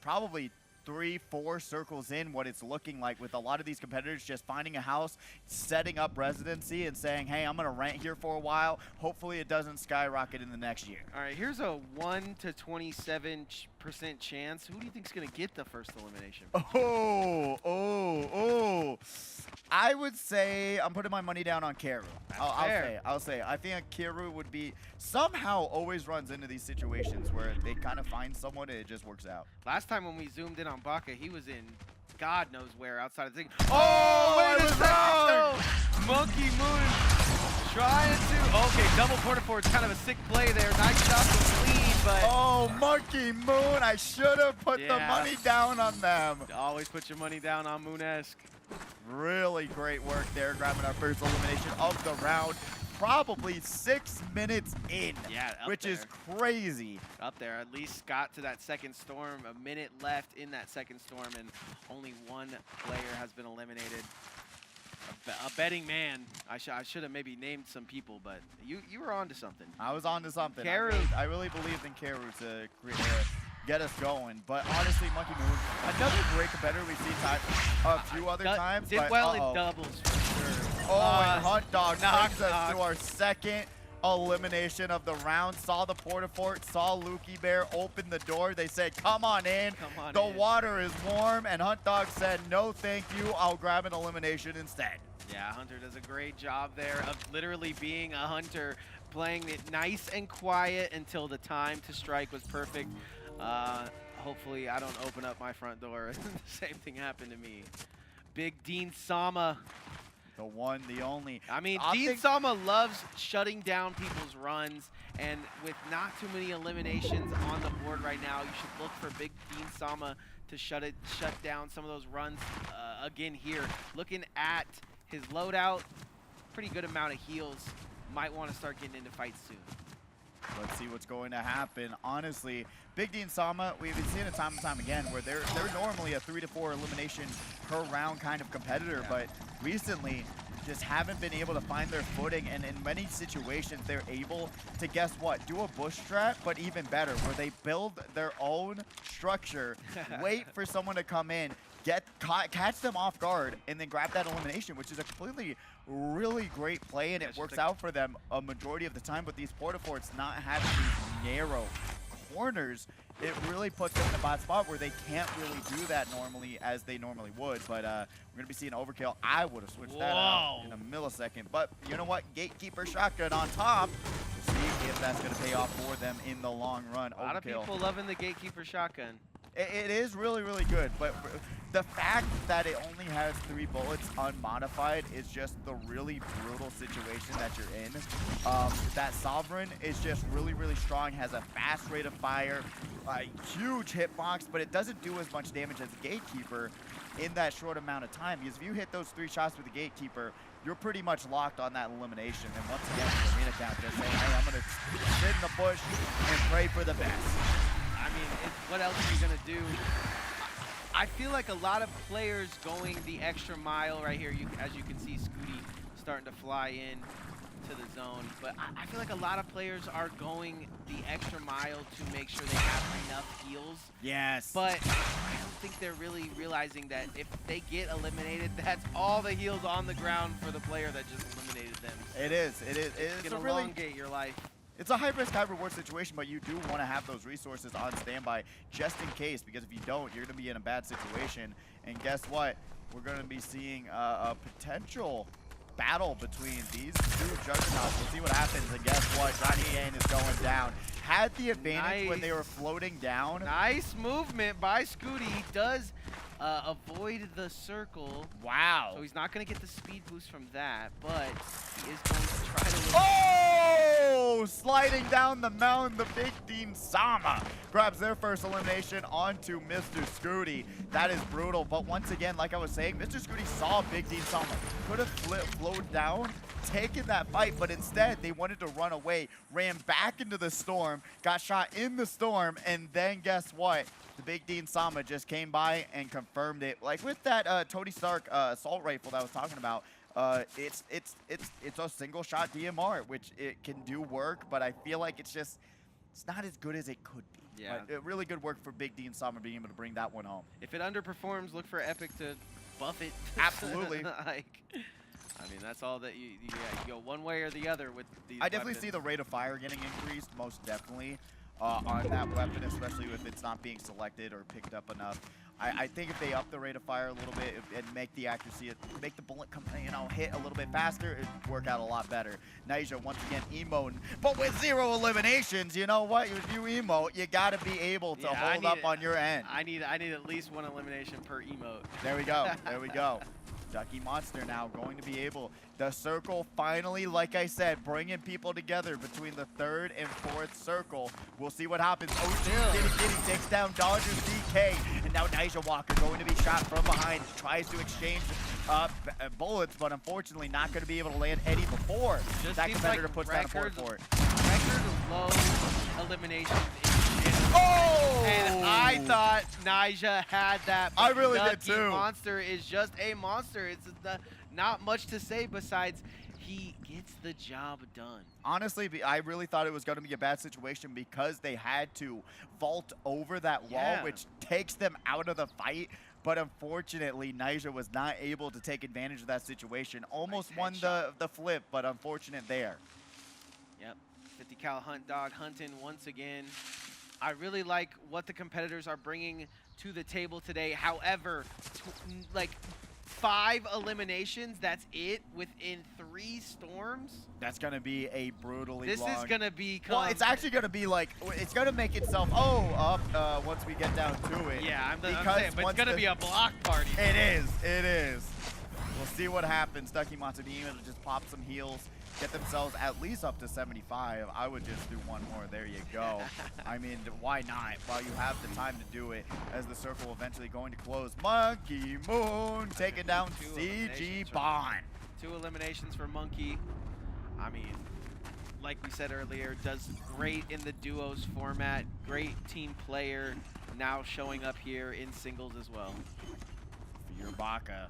Speaker 1: probably 3-4 circles in, what it's looking like with a lot of these competitors just finding a house, setting up residency, and saying, hey, I'm going to rent here for a while. Hopefully it doesn't skyrocket in the next year.
Speaker 2: All right, here's a 1 to 27% chance. Who do you think is going to get the first elimination?
Speaker 1: I would say I'm putting my money down on Kiru. I'll say. I think Kiru would be somehow always runs into these situations where they kind of find someone and it just works out.
Speaker 2: Last time when we zoomed in on Baka, he was in God knows where outside of the thing.
Speaker 1: Oh, wait a second!
Speaker 2: Monkey Moon trying to. Okay, double porta fort. Kind of a sick play there. Nice shot to lead, but.
Speaker 1: Oh, Monkey Moon! I should have put the money down on them.
Speaker 2: Always put your money down on Moonesk.
Speaker 1: Really great work there, grabbing our first elimination of the round. Probably 6 minutes in, which is crazy.
Speaker 2: Up there, at least got to that second storm. A minute left in that second storm, and only one player has been eliminated. A betting man. I should have maybe named some people, but you were on to something.
Speaker 1: I was on to something.
Speaker 2: Kiru.
Speaker 1: I really believed in Kiru to get us going. But honestly, Monkey Moon, another great competitor we've seen a few other times.
Speaker 2: Did well in doubles for sure.
Speaker 1: Oh, and Hunt Dog knocks us to our second elimination of the round. Saw the porta fort, saw Lukey Bear open the door. They said, come on in. The water is warm. And Hunt Dog said, no, thank you. I'll grab an elimination instead.
Speaker 2: Yeah, Hunter does a great job there of literally being a hunter, playing it nice and quiet until the time to strike was perfect. Hopefully I don't open up my front door. The same thing happened to me. Big Dean Sama.
Speaker 1: The one, the only.
Speaker 2: I mean, Dean Sama loves shutting down people's runs, and with not too many eliminations on the board right now, you should look for Big Dean Sama to shut down some of those runs again here. Looking at his loadout, pretty good amount of heals. Might want to start getting into fights soon.
Speaker 1: Let's see what's going to happen. Honestly, Big D and Sama, we've been seeing it time and time again where they're normally a 3 to 4 elimination per round kind of competitor, but recently just haven't been able to find their footing, and in many situations they're able to, guess what, do a bush strat, but even better, where they build their own structure, wait for someone to come in, catch them off guard, and then grab that elimination, which is a completely really great play, and it works out for them a majority of the time. But these Porta Forts not having these narrow corners, it really puts them in a bad spot where they can't really do that normally as they normally would. But we're going to be seeing overkill. I would have switched that out in a millisecond. But you know what? Gatekeeper shotgun on top. We'll see if that's going to pay off for them in the long run.
Speaker 2: A lot of people loving the Gatekeeper shotgun.
Speaker 1: It is really, really good, but the fact that it only has 3 bullets unmodified is just the really brutal situation that you're in. That Sovereign is just really, really strong, has a fast rate of fire, a huge hitbox, but it doesn't do as much damage as the Gatekeeper in that short amount of time, because if you hit those 3 shots with the Gatekeeper, you're pretty much locked on that elimination. And once again, the arena count just saying, hey, I'm going to sit in the bush and pray for the best.
Speaker 2: I mean, what else are you going to do? I feel like a lot of players going the extra mile right here. As you can see, Scooty starting to fly in to the zone. But I feel like a lot of players are going the extra mile to make sure they have enough heals.
Speaker 1: Yes.
Speaker 2: But I don't think they're really realizing that if they get eliminated, that's all the heals on the ground for the player that just eliminated them.
Speaker 1: It is. It's
Speaker 2: going to elongate your life.
Speaker 1: It's a high-risk, high-reward situation, but you do want to have those resources on standby just in case, because if you don't, you're going to be in a bad situation. And guess what? We're going to be seeing a potential battle between these 2 juggernauts. We'll see what happens, and guess what? Johnny Kane is going down. Had the advantage when they were floating down.
Speaker 2: Nice movement by Scooty. He does avoid the circle.
Speaker 1: Wow.
Speaker 2: So he's not going to get the speed boost from that, but he is going to try to...
Speaker 1: Oh! Sliding down the mountain, the Big Dean Sama grabs their first elimination onto Mr. Scooty. That is brutal, but once again, like I was saying, Mr. Scooty saw Big Dean Sama. Could have flowed down, taken that fight, but instead they wanted to run away, ran back into the storm, got shot in the storm, and then guess what? The Big Dean Sama just came by and confirmed it. Like with that Tony Stark assault rifle that I was talking about, it's a single shot DMR, which it can do work, but I feel like it's not as good as it could be.
Speaker 2: Yeah.
Speaker 1: Really good work for Big Dean Sama being able to bring that one home.
Speaker 2: If it underperforms, look for Epic to buff it.
Speaker 1: Absolutely.
Speaker 2: I mean, that's all that you go one way or the other with these
Speaker 1: I definitely
Speaker 2: weapons.
Speaker 1: see the rate of fire getting increased, most definitely, on that weapon, especially if it's not being selected or picked up enough. I think if they up the rate of fire a little bit and make the accuracy, make the bullet come, hit a little bit faster, it'd work out a lot better. Naija once again emoting, but with 0 eliminations, you know what? If you emote, you gotta be able to hold up on your end.
Speaker 2: I need at least 1 elimination per emote.
Speaker 1: There we go. There we go. Ducky Monster now going to be able, the circle finally, like I said, bringing people together between the 3rd and 4th circle. We'll see what happens. Oh, Kitty takes down Dodger's DK, and now Naija Walker going to be shot from behind, tries to exchange bullets, but unfortunately not going to be able to land any before that competitor puts down a port for it.
Speaker 2: Record low eliminations in
Speaker 1: Oh!
Speaker 2: And I thought Naija had that.
Speaker 1: I really did
Speaker 2: Ducky
Speaker 1: too.
Speaker 2: Monster is just a monster. It's not much to say besides he gets the job done.
Speaker 1: Honestly, I really thought it was going to be a bad situation because they had to vault over that wall, which takes them out of the fight. But unfortunately, Naija was not able to take advantage of that situation. Almost won the flip, but unfortunate there.
Speaker 2: Yep, 50 cal hunt dog hunting once again. I really like what the competitors are bringing to the table today. However, like 5 eliminations, that's it, within 3 storms.
Speaker 1: That's going to be a brutally long.
Speaker 2: This is going to be...
Speaker 1: Well, it's actually going to be like, it's going to make itself, up once we get down to it.
Speaker 2: Yeah, I'm saying, but it's going to be a block party.
Speaker 1: It is. We'll see what happens. Ducky Monster being able to just pop some heals, get themselves at least up to 75. I would just do one more. There you go. I mean, why not? While you have the time to do it, as the circle eventually going to close. Monkey Moon taking down CG Bond.
Speaker 2: 2 eliminations for Monkey. I mean, like we said earlier, does great in the duos format, great team player, now showing up here in singles as well.
Speaker 1: Baka,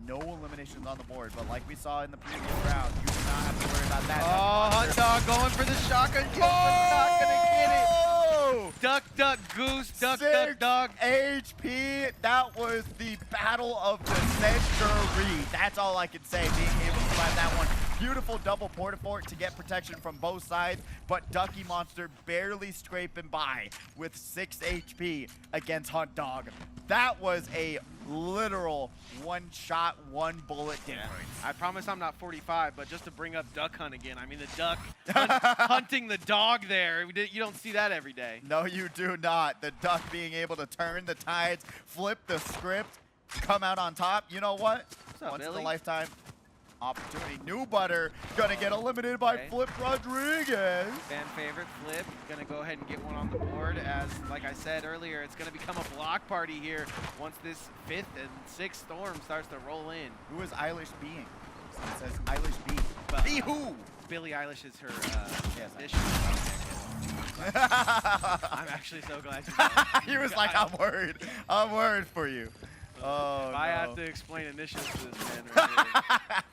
Speaker 1: no eliminations on the board, but like we saw in the previous round, you do not have to worry about that.
Speaker 2: Oh, Hunt Dog going for the shotgun kill, but not gonna get it. Duck, duck, goose, duck, duck, dog.
Speaker 1: HP, that was the battle of the century. That's all I can say, being able to survive that one. Beautiful double porta-fort to get protection from both sides, but Ducky Monster barely scraping by with 6 HP against Hunt Dog. That was a literal one shot, one bullet difference.
Speaker 2: I promise I'm not 45, but just to bring up Duck Hunt again, I mean the duck hunting the dog there, you don't see that every day.
Speaker 1: No, you do not. The duck being able to turn the tides, flip the script, come out on top. You know what?
Speaker 2: What's up,
Speaker 1: Once
Speaker 2: Billy?
Speaker 1: in a lifetime opportunity. New Butter gonna get eliminated by Flip Rodriguez.
Speaker 2: Fan favorite Flip gonna go ahead and get one on the board. As like I said earlier, it's gonna become a block party here once this 5th and 6th storm starts to roll in.
Speaker 1: Who is Eilish being? It says Eilish B.
Speaker 2: But,
Speaker 1: Be who?
Speaker 2: Billie Eilish is her
Speaker 1: Yes,
Speaker 2: edition. I'm actually so glad you know.
Speaker 1: He was like, I'm worried. I'm worried for you. Oh,
Speaker 2: if I have to explain initials to this man right here,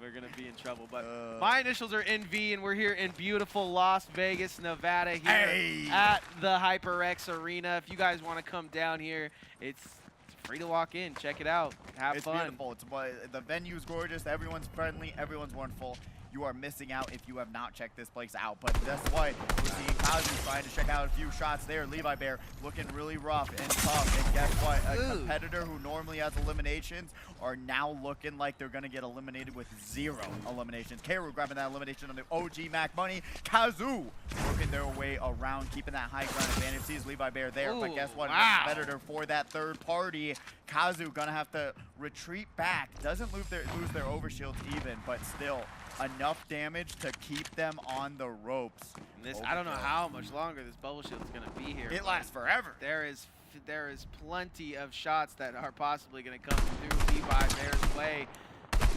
Speaker 2: we're going to be in trouble. But my initials are NV, and we're here in beautiful Las Vegas, Nevada here at the HyperX Arena. If you guys want to come down here, it's free to walk in. Check it out. Have fun.
Speaker 1: It's beautiful. The venue's gorgeous. Everyone's friendly. Everyone's wonderful. You are missing out if you have not checked this place out. But that's why we're seeing Kazu trying to check out a few shots there. Levi Bear looking really rough and tough. And guess what? A competitor who normally has eliminations are now looking like they're going to get eliminated with 0 eliminations. Karu grabbing that elimination on the OG Mac Money. Kazu working their way around, keeping that high ground advantage. Sees Levi Bear there. But guess what?
Speaker 2: Wow.
Speaker 1: Competitor for that third party. Kazu going to have to retreat back. Doesn't lose their overshields even, but still enough damage to keep them on the ropes.
Speaker 2: And this, I don't know how much longer this bubble shield is going to be here.
Speaker 1: It lasts forever.
Speaker 2: There is plenty of shots that are possibly going to come through Levi Bear's way.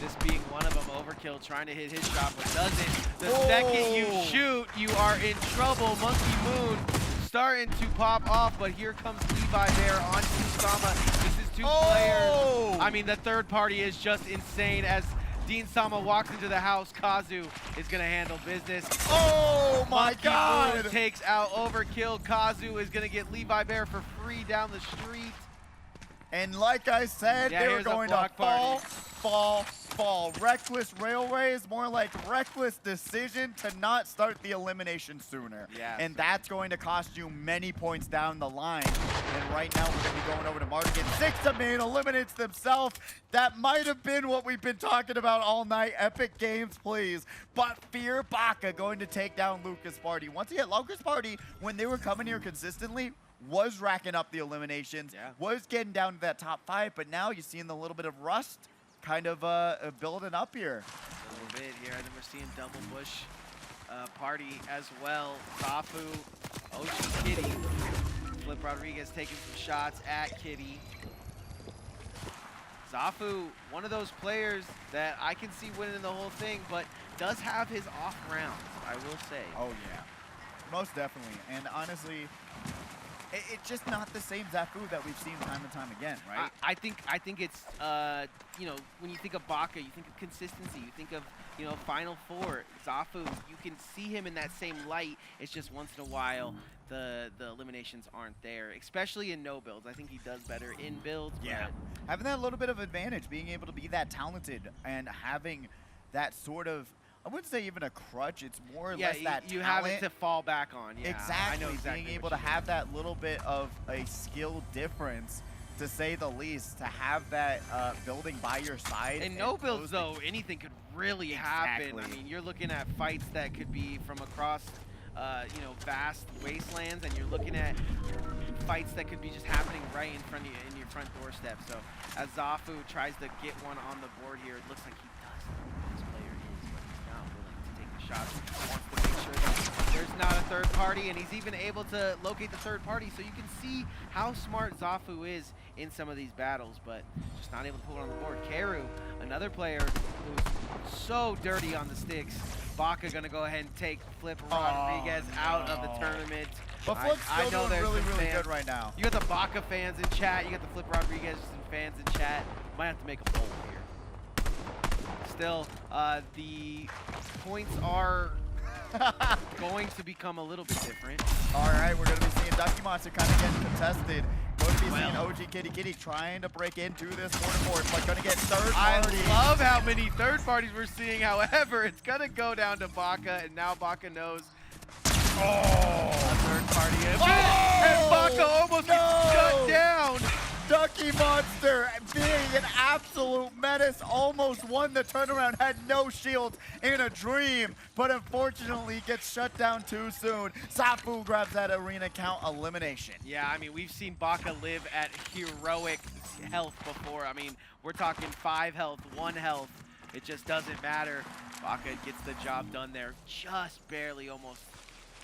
Speaker 2: This being one of them, overkill, trying to hit his shot, but doesn't. The second you shoot, you are in trouble. Monkey Moon starting to pop off, but here comes Levi Bear on Sama. This is 2 players. I mean, the third party is just insane as Dean Sama walks into the house. Kazu is going to handle business.
Speaker 1: Oh my God!
Speaker 2: Moon takes out overkill. Kazu is going to get Levi Bear for free down the street.
Speaker 1: And like I said, they were going to fall. Reckless Railways, more like reckless decision to not start the elimination sooner.
Speaker 2: Yeah.
Speaker 1: And that's going to cost you many points down the line. And right now we're going to be going over to Market. 6 to main eliminates themselves. That might have been what we've been talking about all night. Epic games, please. But Fear Baka going to take down Lucas Party. Once again, Lucas Party, when they were coming here consistently, was racking up the eliminations, was getting down to that top 5, but now you're seeing the little bit of rust kind of building up here.
Speaker 2: A little bit here, and then we're seeing Double Bush Party as well. Zafu, OG Kitty. Flip Rodriguez taking some shots at Kitty. Zafu, one of those players that I can see winning the whole thing, but does have his off rounds, I will say.
Speaker 1: Oh yeah, most definitely. And honestly, it's just not the same Zafu that we've seen time and time again, right?
Speaker 2: I think it's you know, when you think of Baka, you think of consistency. You think of, you know, Final Four. Zafu, you can see him in that same light. It's just once in a while the eliminations aren't there, especially in no builds. I think he does better in builds.
Speaker 1: Yeah, having that little bit of advantage, being able to be that talented and having that sort of, I wouldn't say even a crutch, it's more or less that
Speaker 2: you
Speaker 1: talent.
Speaker 2: have it to fall back on. Yeah,
Speaker 1: exactly.
Speaker 2: I know exactly.
Speaker 1: Being able to have that little bit of a skill difference, to say the least, to have that building by your side.
Speaker 2: In no builds, though, anything could really happen. I mean, you're looking at fights that could be from across, you know, vast wastelands, and you're looking at fights that could be just happening right in front of you, in your front doorstep. So as Zafu tries to get one on the board here, it looks like he does know who this player is, but he's not willing to take the shots. He wants to make sure that there's not a third party, and he's even able to locate the third party. So you can see how smart Zafu is in some of these battles, but just not able to pull it on the board. Karu, another player who's so dirty on the sticks, Baka gonna go ahead and take Flip Rodriguez out of the tournament.
Speaker 1: But Flip's still doing really, really good right now.
Speaker 2: You got the Baka fans in chat. You got the Flip Rodriguez fans in chat. Might have to make a poll here. Still, the points are going to become a little bit different.
Speaker 1: All right, we're going to be seeing Ducky Monster kind of getting contested. Going to be seeing OG Kitty Kitty trying to break into this quarter, but going to get third party.
Speaker 2: I love how many third parties we're seeing. However, it's going to go down to Baka, and now Baka knows. Oh, a third party. And Baka almost gets shut down.
Speaker 1: Ducky Monster being an absolute menace, almost won the turnaround, had no shield in a dream, but unfortunately gets shut down too soon. Zafu grabs that arena count elimination.
Speaker 2: Yeah, I mean, we've seen Baka live at heroic health before. I mean, we're talking 5 health, 1 health. It just doesn't matter. Baka gets the job done there, just barely almost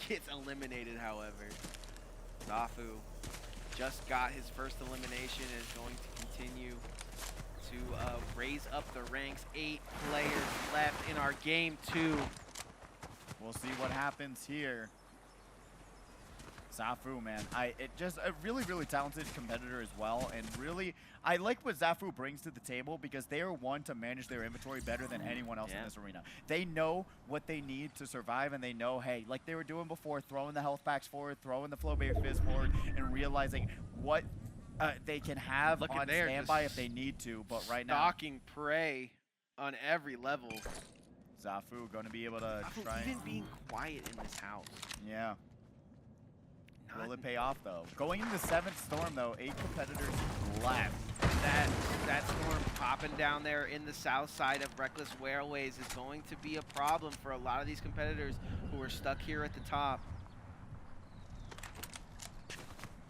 Speaker 2: gets eliminated, however. Zafu just got his first elimination and is going to continue to raise up the ranks. 8 players left in our game 2.
Speaker 1: We'll see what happens here. Zafu, man, just a really, really talented competitor as well, and really, I like what Zafu brings to the table because they are one to manage their inventory better than anyone else in this arena. They know what they need to survive, and they know, hey, like they were doing before, throwing the health packs forward, throwing the Flowbait Fizz forward, and realizing what they can have on standby if they need to. But right now,
Speaker 2: stalking prey on every level.
Speaker 1: Zafu going to be able to try.
Speaker 2: Even being quiet in this house.
Speaker 1: Yeah. Will it pay off, though? Going into the 7th storm, though, 8 competitors left.
Speaker 2: That storm popping down there in the south side of Reckless Railways is going to be a problem for a lot of these competitors who are stuck here at the top.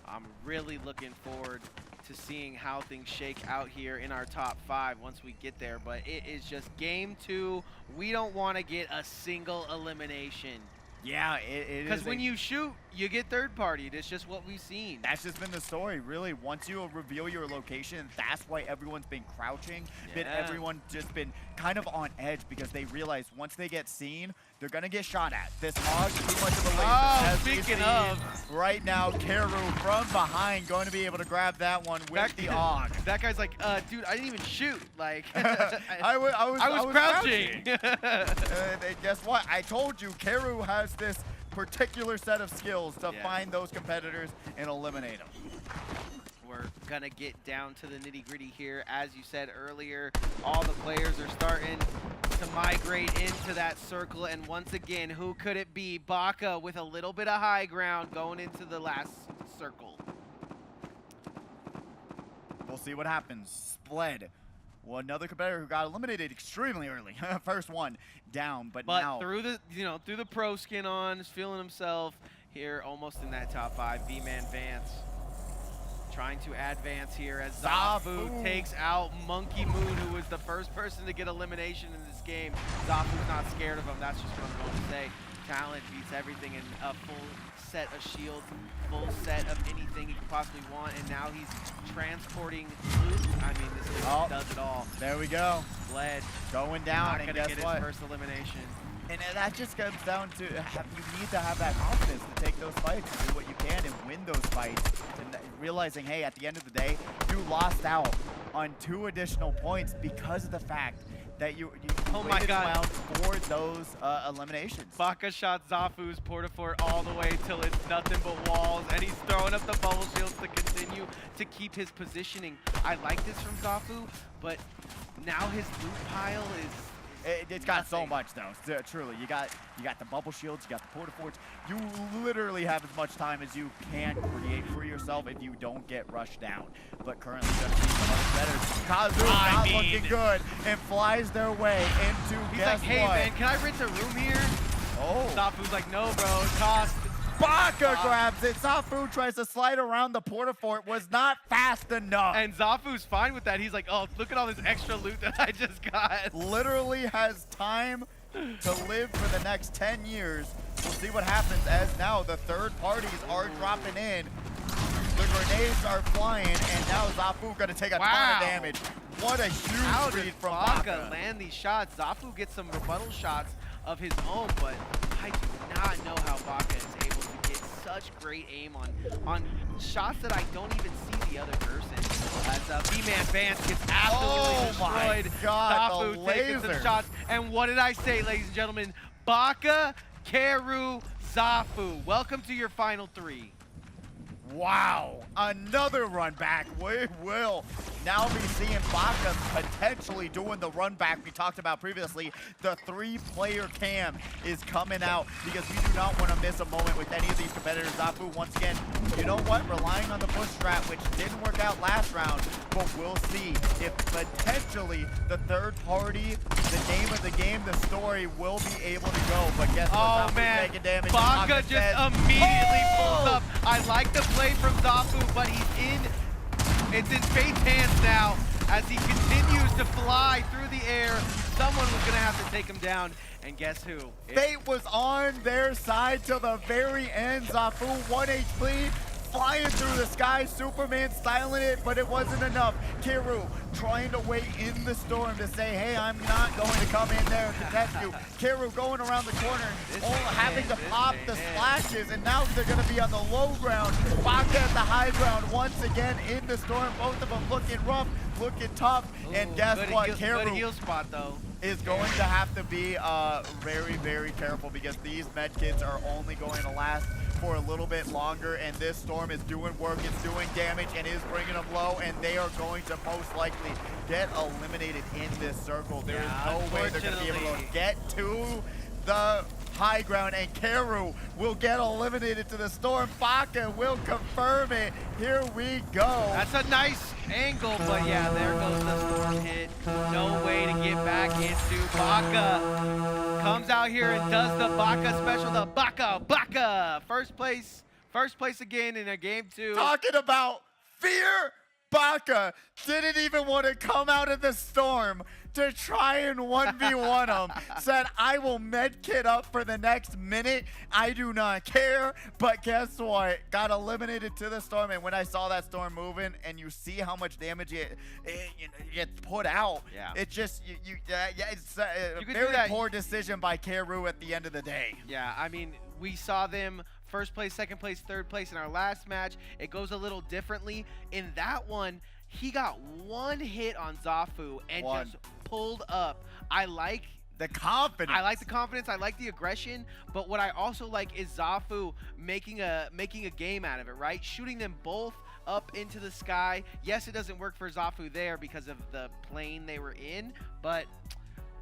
Speaker 2: I'm really looking forward to seeing how things shake out here in our top 5 once we get there, but it is just game 2. We don't want to get a single elimination.
Speaker 1: Yeah, it is.
Speaker 2: Because when you shoot, you get third party. It's just what we've seen.
Speaker 1: That's just been the story, really. Once you reveal your location, that's why everyone's been crouching. But everyone just been kind of on edge because they realize once they get seen, they're going to get shot at. This Hog, too much of a laser.
Speaker 2: Oh, speaking of.
Speaker 1: Right now, Karu from behind going to be able to grab that one with the Hog.
Speaker 2: That guy's like, dude, I didn't even shoot. Like,
Speaker 1: I was
Speaker 2: crouching.
Speaker 1: Guess what? I told you, Karu has this particular set of skills to find those competitors and eliminate them.
Speaker 2: We're gonna get down to the nitty-gritty here. As you said earlier, all the players are starting to migrate into that circle, and once again, who could it be? Baka with a little bit of high ground going into the last circle.
Speaker 1: We'll see what happens. Split. Well, another competitor who got eliminated extremely early. First one down, but now
Speaker 2: through the pro skin on, is feeling himself here, almost in that top 5. V-Man Vance trying to advance here as Zafu takes out Monkey Moon, who was the first person to get elimination in this game. Zafu's not scared of him. That's just what I'm going to say. Talent beats everything, and a full set of shields, full set of anything you could possibly want, and now he's transporting loot. I mean, this does it all.
Speaker 1: There we go.
Speaker 2: Bled
Speaker 1: going down,
Speaker 2: not
Speaker 1: and
Speaker 2: gonna
Speaker 1: guess
Speaker 2: get
Speaker 1: what?
Speaker 2: his first elimination.
Speaker 1: And that just comes down to you need to have that confidence to take those fights, and do what you can, and win those fights. And realizing, hey, at the end of the day, you lost out on 2 additional points because of the fact that you waited around for those eliminations.
Speaker 2: Baka shot Zafu's Portafort all the way till it's nothing but walls, and he's throwing up the bubble shields to continue to keep his positioning. I like this from Zafu, but now his loot pile is
Speaker 1: it's got so much, though. Truly, you got the bubble shields, you got the portaforts. You literally have as much time as you can create for yourself if you don't get rushed down. But currently, just better. Kazu not looking good and flies their way into.
Speaker 2: He's like, hey man, can I rent a room here?
Speaker 1: Oh.
Speaker 2: Zafu's like, no, bro, it costs.
Speaker 1: Baka grabs it. Zafu tries to slide around the portafort, was not fast enough.
Speaker 2: And Zafu's fine with that. He's like, oh, look at all this extra loot that I just got.
Speaker 1: Literally has time to live for the next 10 years. We'll see what happens as now the third parties are dropping in. The grenades are flying, and now Zafu gonna take a ton of damage. What a huge read from Baka.
Speaker 2: Land these shots. Zafu gets some rebuttal shots of his own, but I do not know how Baka is able to get such great aim on shots that I don't even see the other person. As B-Man Vance gets absolutely destroyed.
Speaker 1: My God,
Speaker 2: Zafu
Speaker 1: the
Speaker 2: taking some
Speaker 1: laser.
Speaker 2: shots. And what did I say, ladies and gentlemen? Baka, Keru, Zafu. Welcome to your final three.
Speaker 1: Wow, another run back. We will now be seeing Baka potentially doing the run back we talked about previously. The 3-player cam is coming out because we do not want to miss a moment with any of these competitors. Zafu, once again, you know what? Relying on the push strat, which didn't work out last round, but we'll see if potentially the third party, the name of the game, the story, will be able to go. But guess what?
Speaker 2: Oh
Speaker 1: Zafu's
Speaker 2: man,
Speaker 1: taking damage.
Speaker 2: Baka just immediately pulls up. I like the play from Zafu, but it's in Fate's hands now as he continues to fly through the air. Someone was gonna have to take him down, and guess who?
Speaker 1: Fate was on their side till the very end. Zafu 1 HP, flying through the sky. Superman styling it, but it wasn't enough. Keru trying to wait in the storm to say, hey, I'm not going to come in there and protect you. Keru going around the corner, having to pop the splashes, and now they're going to be on the low ground. Baka at the high ground once again in the storm. Both of them looking rough, looking tough, and guess what?
Speaker 2: Good heal spot though.
Speaker 1: Is going to have to be very, very careful because these med kits are only going to last for a little bit longer, and this storm is doing work, it's doing damage, and is bringing them low, and they are going to most likely get eliminated in this circle. There is no way they're going to be able to get to the high ground, and Keru will get eliminated to the storm. Baka will confirm it. Here we go.
Speaker 2: That's a nice angle, but yeah, there goes the storm hit. No way to get back into Baka. Comes out here and does the Baka special, the Baka. First place again in a game 2.
Speaker 1: Talking about fear, Baka didn't even want to come out of the storm to try and 1v1 him. Said, I will medkit up for the next minute. I do not care. But guess what? Got eliminated to the storm. And when I saw that storm moving and you see how much damage it put out, it just, it's a very poor decision by Keru at the end of the day.
Speaker 2: Yeah, I mean, we saw them first place, second place, third place in our last match. It goes a little differently. In that one, he got one hit on Zafu and just pulled up. I like
Speaker 1: the confidence.
Speaker 2: I like the confidence. I like the aggression. But what I also like is Zafu making a game out of it, right? Shooting them both up into the sky. Yes, it doesn't work for Zafu there because of the plane they were in, but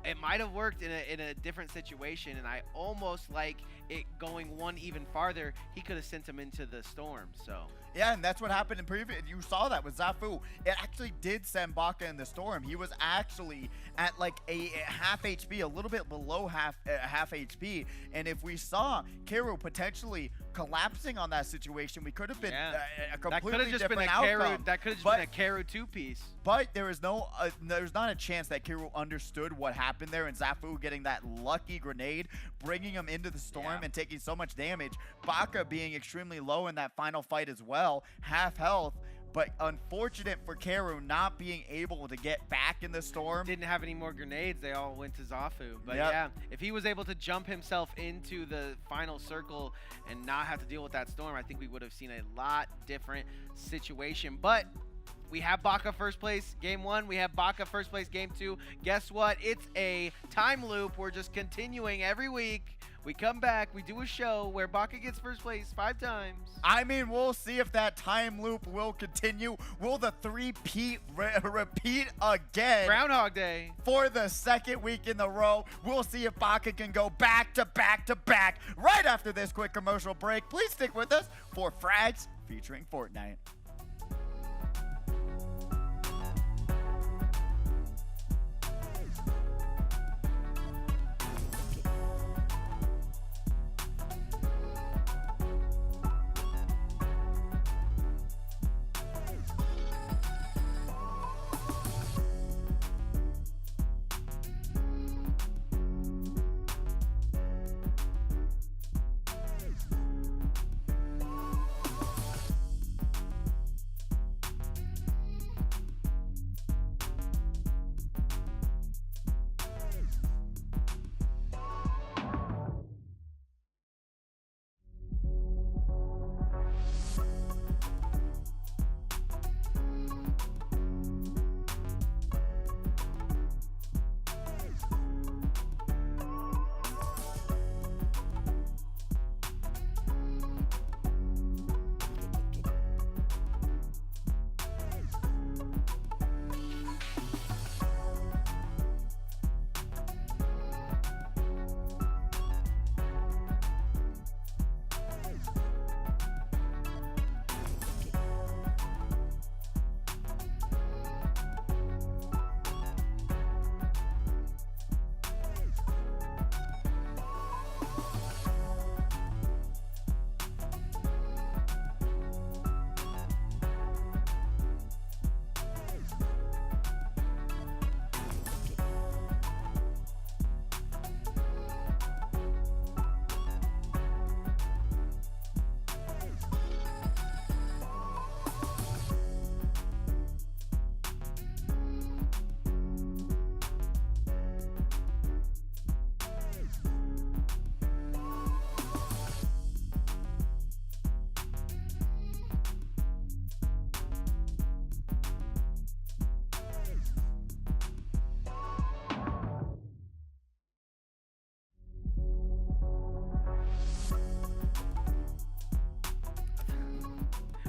Speaker 2: it might have worked in a different situation, and I almost like it going one even farther. He could have sent him into the storm. So
Speaker 1: yeah, and that's what happened in previous. You saw that with Zafu. It actually did send Baka in the storm. He was actually at like a half HP, a little bit below half HP. And if we saw Keru potentially collapsing on that situation, we could have been a completely different outcome.
Speaker 2: That could have just been a Keru 2-piece.
Speaker 1: But there is no, there's not a chance that Keru understood what happened there, and Zafu getting that lucky grenade, bringing him into the storm and taking so much damage. Baka being extremely low in that final fight as well, half health. But unfortunate for Keru not being able to get back in the storm.
Speaker 2: Didn't have any more grenades. They all went to Zafu. But yeah, if he was able to jump himself into the final circle and not have to deal with that storm, I think we would have seen a lot different situation. But we have Baka first place game 1. We have Baka first place game 2. Guess what? It's a time loop. We're just continuing every week. We come back, we do a show where Baka gets first place 5 times.
Speaker 1: I mean, we'll see if that time loop will continue. Will the repeat again?
Speaker 2: Groundhog Day.
Speaker 1: For the second week in a row. We'll see if Baka can go back to back to back right after this quick commercial break. Please stick with us for Frags featuring Fortnite.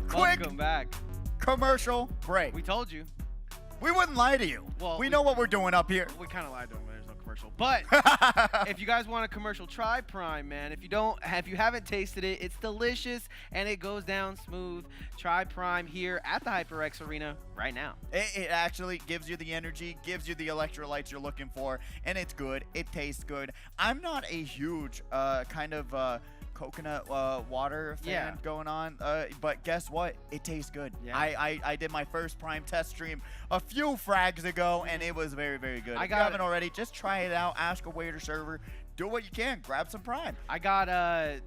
Speaker 1: quick
Speaker 2: Welcome back.
Speaker 1: commercial break.
Speaker 2: We told you.
Speaker 1: We wouldn't lie to you.
Speaker 2: Well,
Speaker 1: we know what we're doing up here.
Speaker 2: We kind of lied to them. There's no commercial. But if you guys want a commercial, try Prime, man. If you haven't tasted it, it's delicious and it goes down smooth. Try Prime here at the HyperX Arena right now.
Speaker 1: It actually gives you the energy, gives you the electrolytes you're looking for, and it's good. It tastes good. I'm not a huge kind of coconut water fan going on, but guess what? It tastes good.
Speaker 2: Yeah.
Speaker 1: I did my first Prime test stream a few frags ago, and it was very, very good. If you haven't already, just try it out. Ask a waiter server. Do what you can. Grab some Prime.
Speaker 2: I got a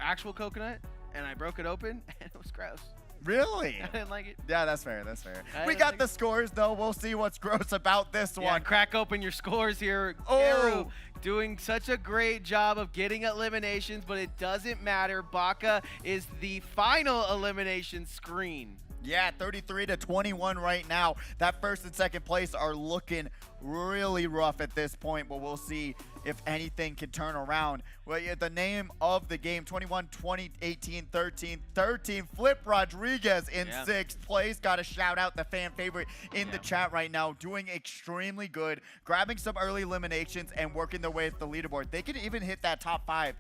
Speaker 2: actual coconut and I broke it open and it was gross.
Speaker 1: Really?
Speaker 2: I didn't like it.
Speaker 1: Yeah, that's fair. That's fair.
Speaker 2: I
Speaker 1: We
Speaker 2: didn't
Speaker 1: got
Speaker 2: like
Speaker 1: the scores, though. We'll see what's gross about this
Speaker 2: Yeah,
Speaker 1: one.
Speaker 2: crack open your scores here.
Speaker 1: Oh.
Speaker 2: Garu doing such a great job of getting eliminations, but it doesn't matter. Baka is the final elimination screen.
Speaker 1: Yeah, 33-21 right now. That first and second place are looking really rough at this point, but we'll see if anything can turn around. Well, yeah, the name of the game, 21, 20, 18, 13, 13. Flip Rodriguez in sixth place. Got to shout out the fan favorite in the chat right now, doing extremely good, grabbing some early eliminations and working their way up the leaderboard. They could even hit that top 5.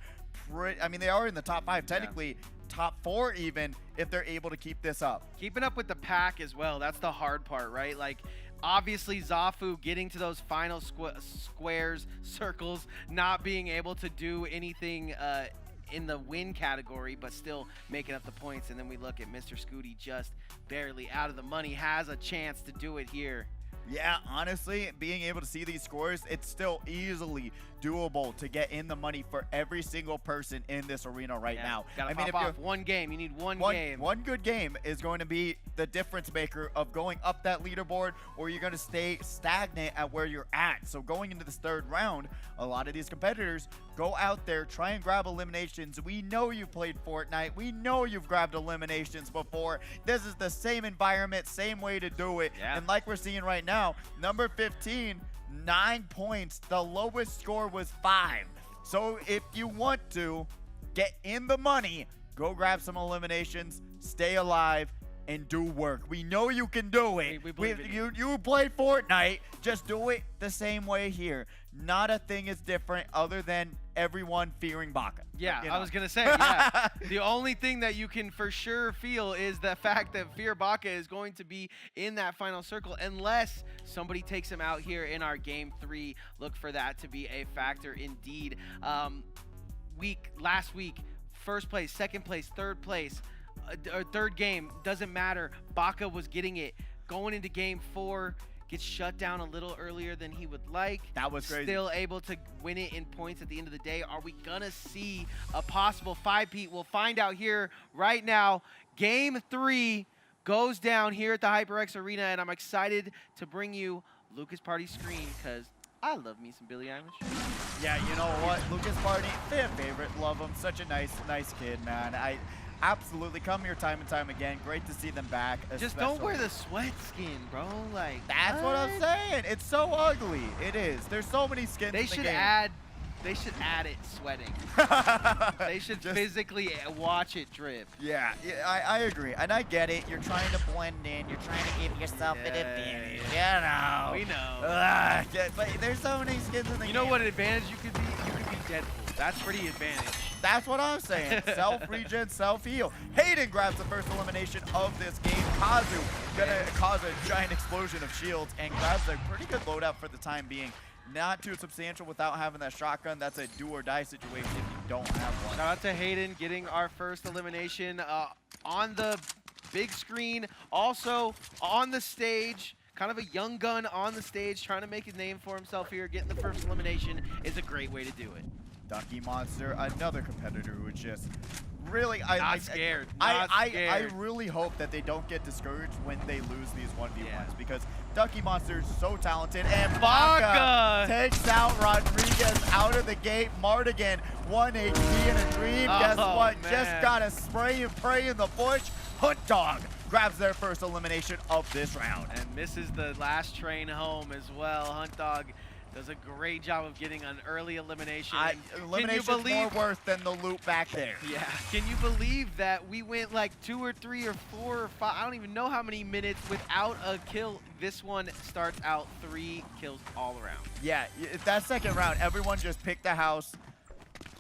Speaker 1: I mean, they are in the top 5 technically. Top 4 even, if they're able to keep this up.
Speaker 2: Keeping up with the pack as well, that's the hard part, right? Like, obviously Zafu getting to those final squares, circles, not being able to do anything in the win category, but still making up the points. And then we look at Mr. Scooty just barely out of the money, has a chance to do it here.
Speaker 1: Yeah, honestly, being able to see these scores, it's still easily doable to get in the money for every single person in this arena right now.
Speaker 2: Gotta pop off one game. You need one game.
Speaker 1: One good game is going to be the difference maker of going up that leaderboard, or you're going to stay stagnant at where you're at. So going into this third round, a lot of these competitors go out there, try and grab eliminations. We know you've played Fortnite. We know you've grabbed eliminations before. This is the same environment, same way to do it.
Speaker 2: Yeah.
Speaker 1: And like we're seeing right now, number 15, 9 points. The lowest score was 5. So if you want to get in the money, go grab some eliminations, stay alive, and do work. We know you can do it.
Speaker 2: We believe in
Speaker 1: You play Fortnite, just do it the same way here. Not a thing is different other than everyone fearing Baka.
Speaker 2: Yeah,
Speaker 1: You know.
Speaker 2: I was gonna say, yeah. The only thing that you can for sure feel is the fact that Fear Baka is going to be in that final circle unless somebody takes him out here in our game 3. Look for that to be a factor indeed. Last week, first place, second place, third place, or third game, doesn't matter. Baka was getting it. Going into game 4, gets shut down a little earlier than he would like.
Speaker 1: That was crazy.
Speaker 2: Still able to win it in points at the end of the day. Are we gonna see a possible 5-peat? We'll find out here right now. Game 3 goes down here at the HyperX Arena, and I'm excited to bring you Lucas Party's screen because I love me some Billie Eilish.
Speaker 1: Yeah, you know what? Lucas Party, fan favorite. Love him. Such a nice kid, man. I absolutely come here time and time again. Great to see them back.
Speaker 2: Just don't wear the sweat skin, bro. Like,
Speaker 1: that's what I'm saying. It's so ugly. It is. There's so many skins
Speaker 2: They
Speaker 1: in the
Speaker 2: should
Speaker 1: game.
Speaker 2: they should add it sweating. They should physically watch it drip.
Speaker 1: Yeah, I agree. And I get it. You're trying to blend in. You're trying to give yourself an advantage. You know.
Speaker 2: We know.
Speaker 1: Yeah, but there's so many skins in the game.
Speaker 2: You know what advantage you could be? You could be Deadpool. That's pretty advantage.
Speaker 1: That's what I'm saying. Self-regen, self-heal. Hayden grabs the first elimination of this game. Kazu gonna cause a giant explosion of shields and grabs a pretty good loadout for the time being. Not too substantial without having that shotgun. That's a do or die situation if you don't have one.
Speaker 2: Shout out to Hayden getting our first elimination on the big screen. Also on the stage. Kind of a young gun on the stage, trying to make his name for himself here. Getting the first elimination is a great way to do it.
Speaker 1: Ducky Monster, another competitor who is just really
Speaker 2: Not scared.
Speaker 1: I really hope that they don't get discouraged when they lose these 1v1s because Ducky Monster is so talented and Baka takes out Rodriguez out of the gate. Mardigan, 1 HP in a dream. Guess what?
Speaker 2: Man.
Speaker 1: Just gotta spray and pray in the bush. Hunt Dog grabs their first elimination of this round.
Speaker 2: And misses the last train home as well. Hunt Dog Does a great job of getting an early elimination.
Speaker 1: Elimination's more worth than the loot back there.
Speaker 2: Yeah. Can you believe that we went like 2 or 3 or 4 or 5, I don't even know how many minutes without a kill. This one starts out 3 kills all around.
Speaker 1: Yeah, that second round, everyone just picked a house,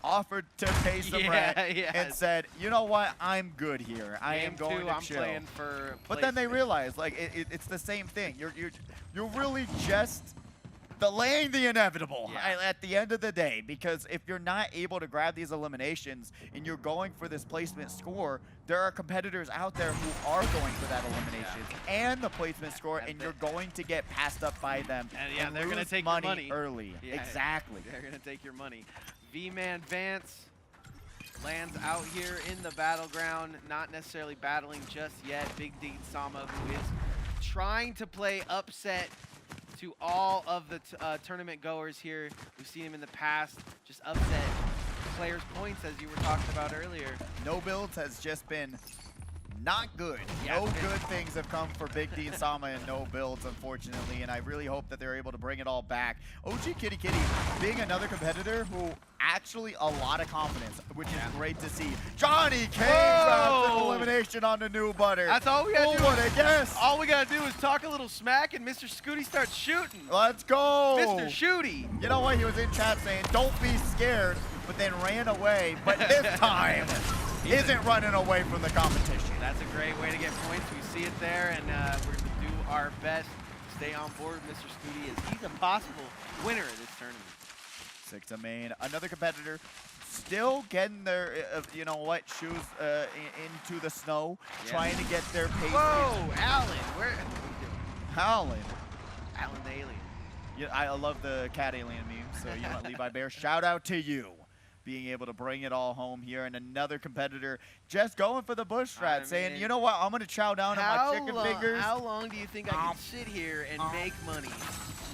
Speaker 1: offered to pay some rent, and said, you know what, I'm good here. I am going to chill.
Speaker 2: Playing for
Speaker 1: but then they realized, like, it's the same thing. You're really just delaying the inevitable at the end of the day, because if you're not able to grab these eliminations and you're going for this placement score, there are competitors out there who are going for that elimination and the placement score, and you're going to get passed up by them.
Speaker 2: And they're going to take
Speaker 1: money,
Speaker 2: your money
Speaker 1: early.
Speaker 2: Yeah,
Speaker 1: exactly.
Speaker 2: They're going to take your money. V-Man Vance lands out here in the battleground, not necessarily battling just yet. Big D Sama, who is trying to play upset to all of the tournament goers here. We've seen him in the past just upset players' points, as you were talking about earlier.
Speaker 1: No builds has just been not good.
Speaker 2: Yeah,
Speaker 1: no good things have come for Big D and Sama and no builds, unfortunately, and I really hope that they're able to bring it all back. OG Kitty Kitty being another competitor who actually a lot of confidence, which is great to see. Johnny K grabs an elimination on the new butter.
Speaker 2: That's all we gotta do.
Speaker 1: What a guess.
Speaker 2: All we gotta do is talk a little smack and Mr. Scooty starts shooting.
Speaker 1: Let's go.
Speaker 2: Mr. Shooty.
Speaker 1: You know what? He was in chat saying, don't be scared, but then ran away. But this time, isn't running away from the competition.
Speaker 2: That's a great way to get points. We see it there, and we're going to do our best to stay on board with Mr. Scooty, as he's a possible winner of this tournament.
Speaker 1: 6 to main. Another competitor still getting their, you know what, shoes into the snow, trying to get their pace.
Speaker 2: Whoa, Alan, what are you doing?
Speaker 1: Alan.
Speaker 2: Alan the alien.
Speaker 1: Yeah, I love the cat alien meme, so you know what, Levi Bear, shout out to you. Being able to bring it all home here, and another competitor just going for the bush strat, saying, you know what, I'm going to chow down on my chicken fingers.
Speaker 2: How long do you think I can sit here and make money?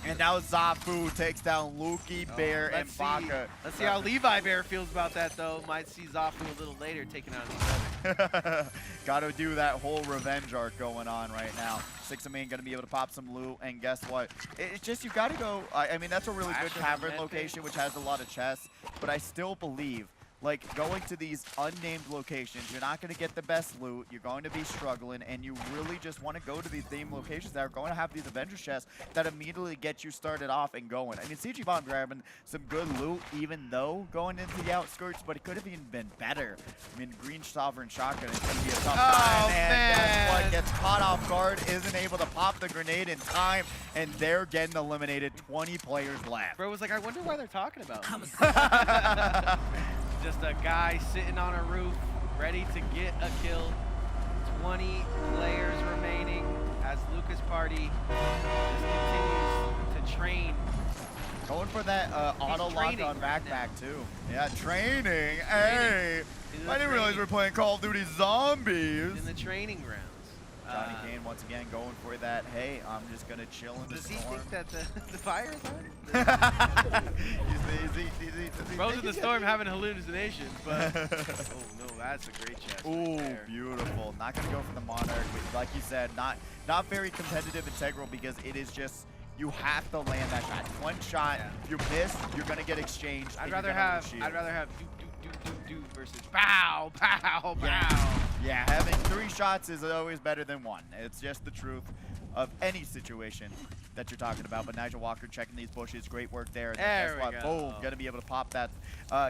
Speaker 1: And now Zafu takes down Luki, Bear, and Baka.
Speaker 2: Let's see how Levi Bear feels about that, though. Might see Zafu a little later taking out each other.
Speaker 1: Got to do that whole revenge arc going on right now. 6 of main going to be able to pop some loot, and guess what? It's just you got to go. I mean, that's a really good cavern location, which has a lot of chests, but I still believe, like, going to these unnamed locations, you're not going to get the best loot, you're going to be struggling, and you really just want to go to these named locations that are going to have these Avenger chests that immediately get you started off and going. I mean, CG Bomb grabbing some good loot, even though going into the outskirts, but it could have even been better. I mean, Green Sovereign Shotgun is going to be a tough time, and guess what? Gets caught off guard, isn't able to pop the grenade in time, and they're getting eliminated. 20 players left.
Speaker 2: Bro was like, I wonder why they're talking about me. Just a guy sitting on a roof, ready to get a kill. 20 players remaining as Lucas Party just continues to train.
Speaker 1: Going for that auto lock on backpack too. Yeah, training. Hey, I didn't realize we're playing Call of Duty Zombies.
Speaker 2: In the training grounds.
Speaker 1: Johnny Kane once again going for that. Hey, I'm just gonna chill in the storm.
Speaker 2: Does he think that the fire is on? Bro's in the storm having hallucinations, but oh no, that's a great chest.
Speaker 1: Ooh, beautiful. Not gonna go for the Monarch, but like you said, not very competitive integral, because it is just you have to land that shot. One shot, if you miss, you're gonna get exchanged.
Speaker 2: I'd rather have do versus pow, pow, pow.
Speaker 1: Yeah, having 3 shots is always better than 1. It's just the truth of any situation that you're talking about. But Nigel Walker checking these bushes, great work there.
Speaker 2: There we go.
Speaker 1: Boom, gonna be able to pop that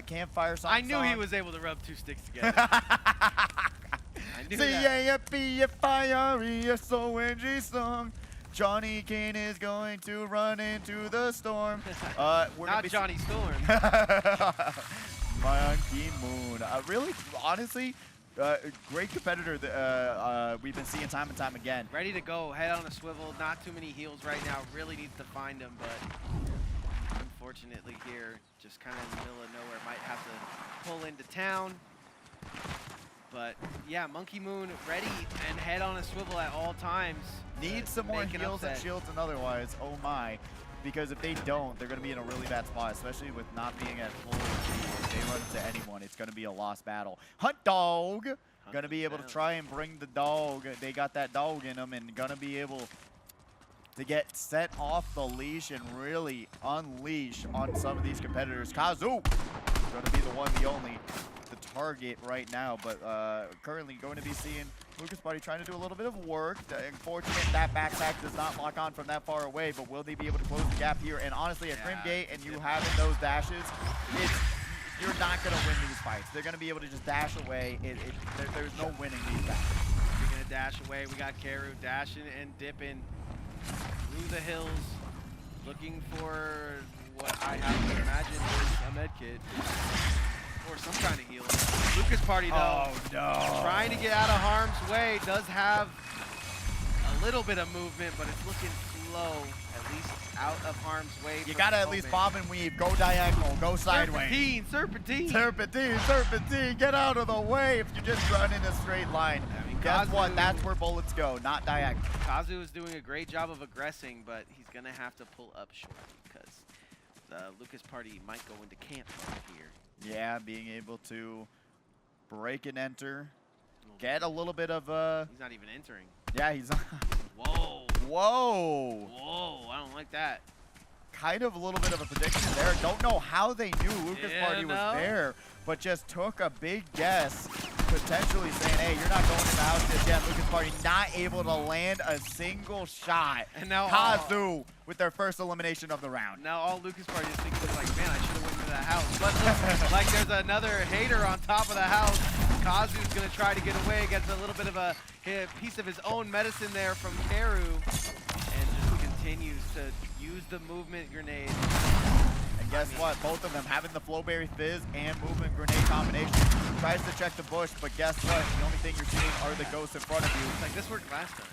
Speaker 1: campfire song.
Speaker 2: I knew he was able to rub 2 sticks together. I knew that.
Speaker 1: C-A-F-B-F-I-R-E-S-O-N-G song. Johnny Kane is going to run into the storm.
Speaker 2: Not Johnny Storm.
Speaker 1: Monkey Moon. Really, honestly, great competitor that we've been seeing time and time again.
Speaker 2: Ready to go, head on a swivel. Not too many heals right now. Really needs to find him, but unfortunately here, just kind of in the middle of nowhere, might have to pull into town. But yeah, Monkey Moon ready and head on a swivel at all times.
Speaker 1: Needs some more heals and shields and otherwise. Oh my. Because if they don't, they're going to be in a really bad spot, especially with not being at full HP. If they run into anyone, it's going to be a lost battle. Hunt Dog going to be able to try and bring the dog. They got that dog in them, and going to be able to get set off the leash and really unleash on some of these competitors. Kazu going to be the one, the only, the target right now, but currently going to be seeing Lucas Buddy trying to do a little bit of work. Unfortunate that backside does not lock on from that far away, but will they be able to close the gap here? And honestly, at Grimgate and you having those dashes, you're not going to win these fights. They're going to be able to just dash away. There's no winning these battles.
Speaker 2: You're going to dash away. We got Karu dashing and dipping through the hills, looking for what I have to imagine is a med kit or some kind of healing. Lucas Party, though, trying to get out of harm's way, does have a little bit of movement, but it's looking slow, at least out of harm's way.
Speaker 1: You gotta at least bob and weave, go diagonal, go sideways. Serpentine, get out of the way if you just run in a straight line.
Speaker 2: I mean,
Speaker 1: guess what? That's where bullets go, not diagonal.
Speaker 2: Kazu is doing a great job of aggressing, but he's gonna have to pull up short because the Lucas Party might go into camp here.
Speaker 1: Yeah, being able to break and enter, get a little bit of
Speaker 2: He's not even entering.
Speaker 1: Yeah, he's not.
Speaker 2: Whoa.
Speaker 1: Whoa.
Speaker 2: Whoa, I don't like that.
Speaker 1: Kind of a little bit of a prediction there. Don't know how they knew Lucas Party was there, but just took a big guess, potentially saying, hey, you're not going in the house just yet. Lucas Party not able to land a single shot.
Speaker 2: And now
Speaker 1: Kazu with their first elimination of the round.
Speaker 2: Now all Lucas Party is thinking is like, man, I should have went into that house. But looks like there's another hater on top of the house. Kazu's going to try to get away, gets a little bit of a piece of his own medicine there from Karu, and just continues to use the movement grenade.
Speaker 1: And guess what? Both of them having the Flowberry Fizz and movement grenade combination. Tries to check the bush, but guess what? The only thing you're seeing are the ghosts in front of you.
Speaker 2: It's like this worked last time.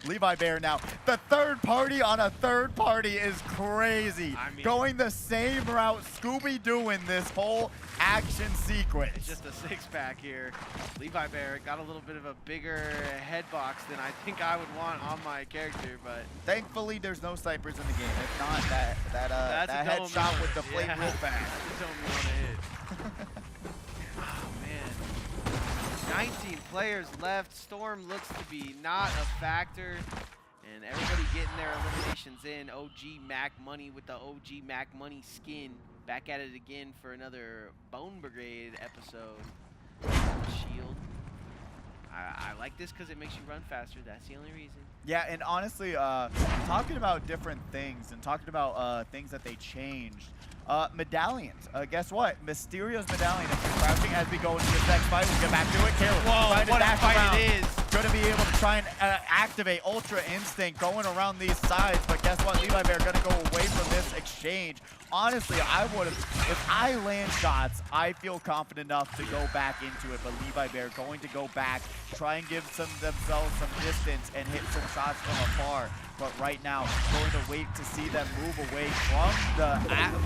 Speaker 1: Levi Bear now. The third party on a third party is crazy. I mean, going the same route Scooby-Dooing this whole action sequence.
Speaker 2: It's just a six-pack here. Levi Bear got a little bit of a bigger head box than I think I would want on my character, but
Speaker 1: thankfully there's no snipers in the game. If not, that headshot with the flame real fast.
Speaker 2: That's the dome you want to hit. Oh, man. 19 players left. Storm looks to be not a factor. And everybody getting their eliminations in. OG Mac Money with the OG Mac Money skin. Back at it again for another Bone Brigade episode. Shield. I like this because it makes you run faster. That's the only reason.
Speaker 1: Yeah, and honestly, talking about different things and talking about things that they changed. Medallions. Guess what? Mysterio's medallion. If you're crouching as we go into this next fight, we'll get back to it. Caleb,
Speaker 2: whoa, what a fight it is.
Speaker 1: Going to be able to try and activate Ultra Instinct going around these sides, but guess what? Levi Bear going to go away from this exchange. Honestly, I would have, if I land shots, I feel confident enough to go back into it, but Levi Bear going to go back, try and give themselves some distance and hit some shots from afar. But right now, going to wait to see them move away from the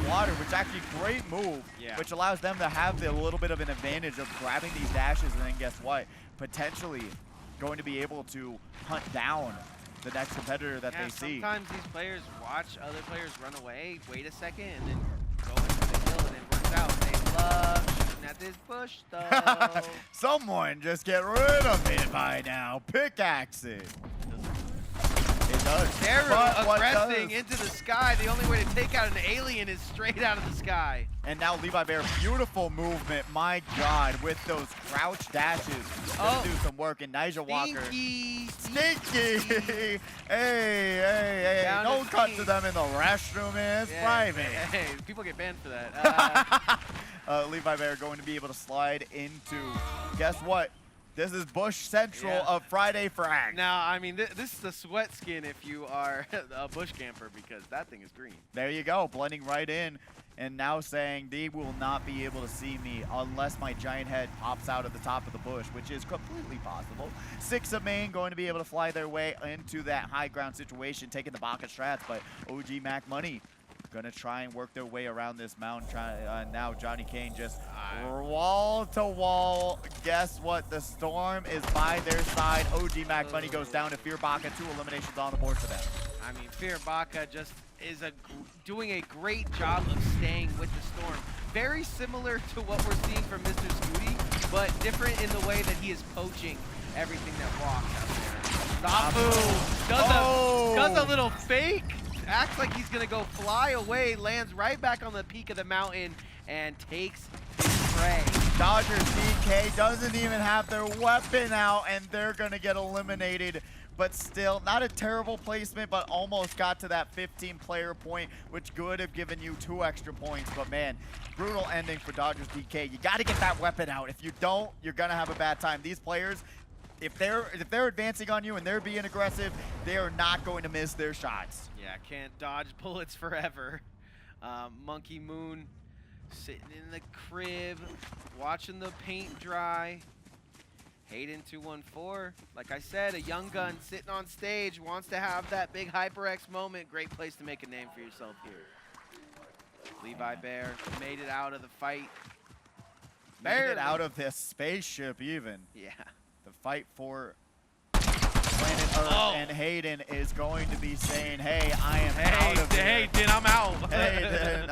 Speaker 1: water, which actually great move, which allows them to have a little bit of an advantage of grabbing these dashes, and then guess what? Potentially going to be able to hunt down the next competitor that they see.
Speaker 2: Sometimes these players watch other players run away, wait a second, and then go into the hill, and it works out. They love shooting at this bush, though.
Speaker 1: Someone just get rid of it by now. Pickaxe it. It does.
Speaker 2: Karu aggressing into the sky. The only way to take out an alien is straight out of the sky.
Speaker 1: And now Levi Bear, beautiful movement. My God, with those crouch dashes, gonna do some work. And Nigel Walker, stinky. Hey, don't cut to them in the restroom, man. It's private.
Speaker 2: Hey, people get banned for that.
Speaker 1: Levi Bear going to be able to slide into. Guess what? This is Bush Central of Friday Frags.
Speaker 2: Now, I mean, this is a sweat skin if you are a bush camper because that thing is green.
Speaker 1: There you go, blending right in. And now saying they will not be able to see me unless my giant head pops out of the top of the bush, which is completely possible. 6 of main going to be able to fly their way into that high ground situation, taking the Baka strats, but OG Mac Money gonna try and work their way around this mountain. Now Johnny Kane just wall to wall. Guess what? The Storm is by their side. OG Mac Money goes down to Fear Baka. 2 eliminations on the board for them.
Speaker 2: I mean, Fear Baka just is doing a great job of staying with the Storm. Very similar to what we're seeing from Mr. Scooty, but different in the way that he is poaching everything that walks out there. Zafu does a little fake, acts like he's gonna go fly away, lands right back on the peak of the mountain, and takes his prey.
Speaker 1: Dodgers DK doesn't even have their weapon out, and they're gonna get eliminated. But still, not a terrible placement, but almost got to that 15-player point, which could have given you 2 extra points. But man, brutal ending for Dodgers DK. You got to get that weapon out. If you don't, you're gonna have a bad time. These players, if they're advancing on you and they're being aggressive, they are not going to miss their shots.
Speaker 2: Yeah, can't dodge bullets forever. Monkey Moon sitting in the crib, watching the paint dry. Hayden 214, like I said, a young gun sitting on stage, wants to have that big HyperX moment. Great place to make a name for yourself here. Levi Bear made it out of the fight.
Speaker 1: Made it out of this spaceship even.
Speaker 2: Yeah.
Speaker 1: The fight for planet Earth, and Hayden is going to be saying, hey, I am out of here.
Speaker 2: Hayden, I'm out.
Speaker 1: Hayden,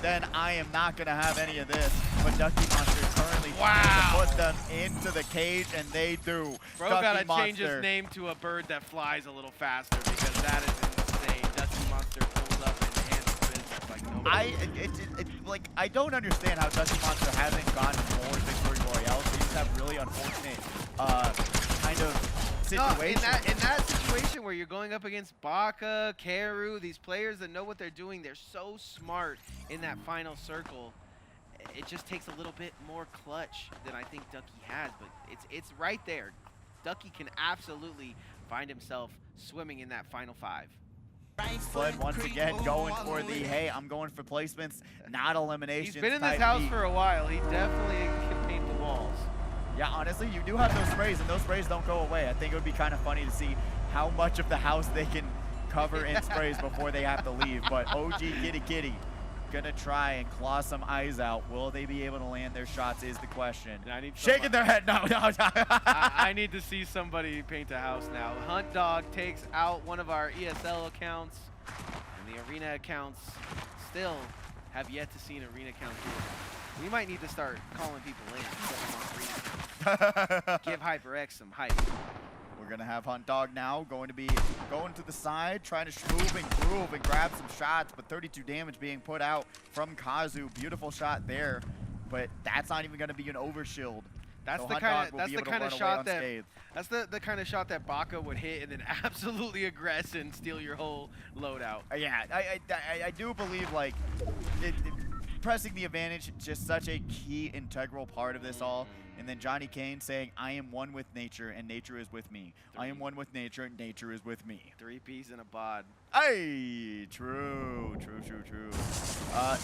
Speaker 1: then I am not going to have any of this. But Ducky Monster currently trying to put them into the cage, and they do.
Speaker 2: Bro gotta change his name to a bird that flies a little faster, because that is insane. Ducky Monster pulls up and handles business like no
Speaker 1: I don't understand how Ducky Monster hasn't gotten more Victory Royales. They just have really unfortunate kind of situation.
Speaker 2: In that situation where you're going up against Baka, Karu, these players that know what they're doing, they're so smart in that final circle. It just takes a little bit more clutch than I think Ducky has, but it's right there. Ducky can absolutely find himself swimming in that final 5.
Speaker 1: Flood once again going for the, hey, I'm going for placements, not eliminations.
Speaker 2: He's been in this house for a while. He definitely can paint the walls.
Speaker 1: Yeah, honestly, you do have those sprays, and those sprays don't go away. I think it would be kind of funny to see how much of the house they can cover in sprays before they have to leave. But OG Kitty Kitty gonna try and claw some eyes out. Will they be able to land their shots is the question. Shaking their head, no.
Speaker 2: I need to see somebody paint a house now. Hunt Dog takes out one of our ESL accounts, and the arena accounts still have yet to see an arena account do it. We might need to start calling people in. Give HyperX some hype.
Speaker 1: We're going to have Hunt Dog now going to be going to the side, trying to move and groove and grab some shots, but 32 damage being put out from Kazu. Beautiful shot there, but that's not even going to be an overshield.
Speaker 2: That's
Speaker 1: so
Speaker 2: the kind of shot that Baka would hit and then absolutely aggress and steal your whole loadout.
Speaker 1: Yeah, I do believe like pressing the advantage is just such a key integral part of this all. And then Johnny Kane saying, I am one with nature and nature is with me. I am one with nature and nature is with me.
Speaker 2: 3 Ps in a bod.
Speaker 1: Hey, true.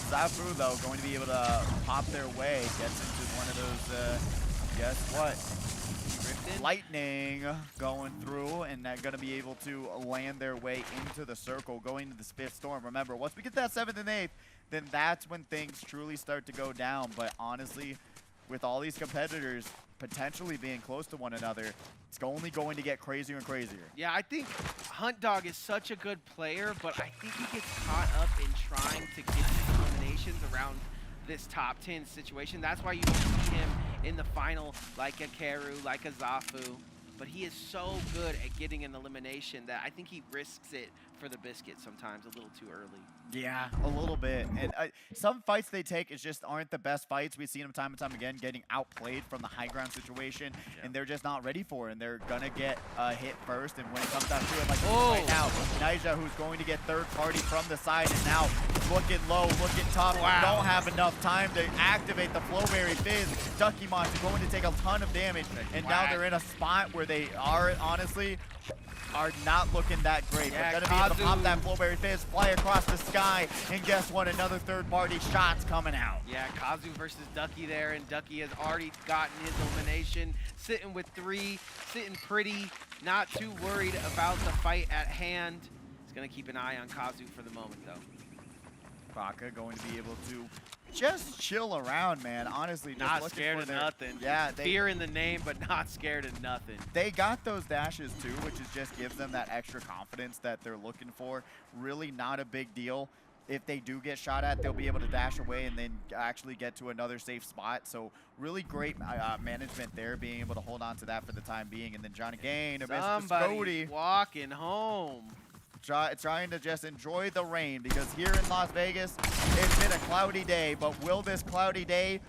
Speaker 1: Zafu, though, going to be able to pop their way. Gets into one of those, guess what? Lightning going through, and they're going to be able to land their way into the circle, going to this 5th storm. Remember, once we get that 7th and 8th, then that's when things truly start to go down. But honestly, with all these competitors potentially being close to one another, it's only going to get crazier and crazier.
Speaker 2: Yeah, I think Hunt Dog is such a good player, but I think he gets caught up in trying to get these eliminations around this top 10 situation. That's why you don't see him in the final like a Karu, like a Zafu. But he is so good at getting an elimination that I think he risks it for the biscuit sometimes a little too early.
Speaker 1: Yeah, a little bit. And some fights they take just aren't the best fights. We've seen them time and time again getting outplayed from the high ground situation, and they're just not ready for it. And they're going to get hit first. And when it comes down to it, like right now, Nyjah, who's going to get third party from the side, and now looking low, looking tough.
Speaker 2: Wow.
Speaker 1: Don't have enough time to activate the Flowberry Fizz. Ducky Monster going to take a ton of damage. And now they're in a spot where they are, honestly, are not looking that great.
Speaker 2: Yeah,
Speaker 1: But gonna be able to pop that Flowberry Fizz, fly across the sky, and guess what? Another third-party shot's coming out.
Speaker 2: Yeah, Kazu versus Ducky there, and Ducky has already gotten his elimination. Sitting with 3, sitting pretty, not too worried about the fight at hand. He's gonna keep an eye on Kazu for the moment, though.
Speaker 1: Baka going to be able to just chill around, man. Honestly, just
Speaker 2: not scared of nothing.
Speaker 1: Yeah,
Speaker 2: fear in the name, but not scared of nothing.
Speaker 1: They got those dashes too, which is just gives them that extra confidence that they're looking for. Really not a big deal. if they do get shot at, they'll be able to dash away and then actually get to another safe spot. So really great management there, being able to hold on to that for the time being. And then Johnny Gain, Mr.
Speaker 2: Somebody walking home.
Speaker 1: Trying to just enjoy the rain, because here in Las Vegas, it's been a cloudy day, but will this cloudy day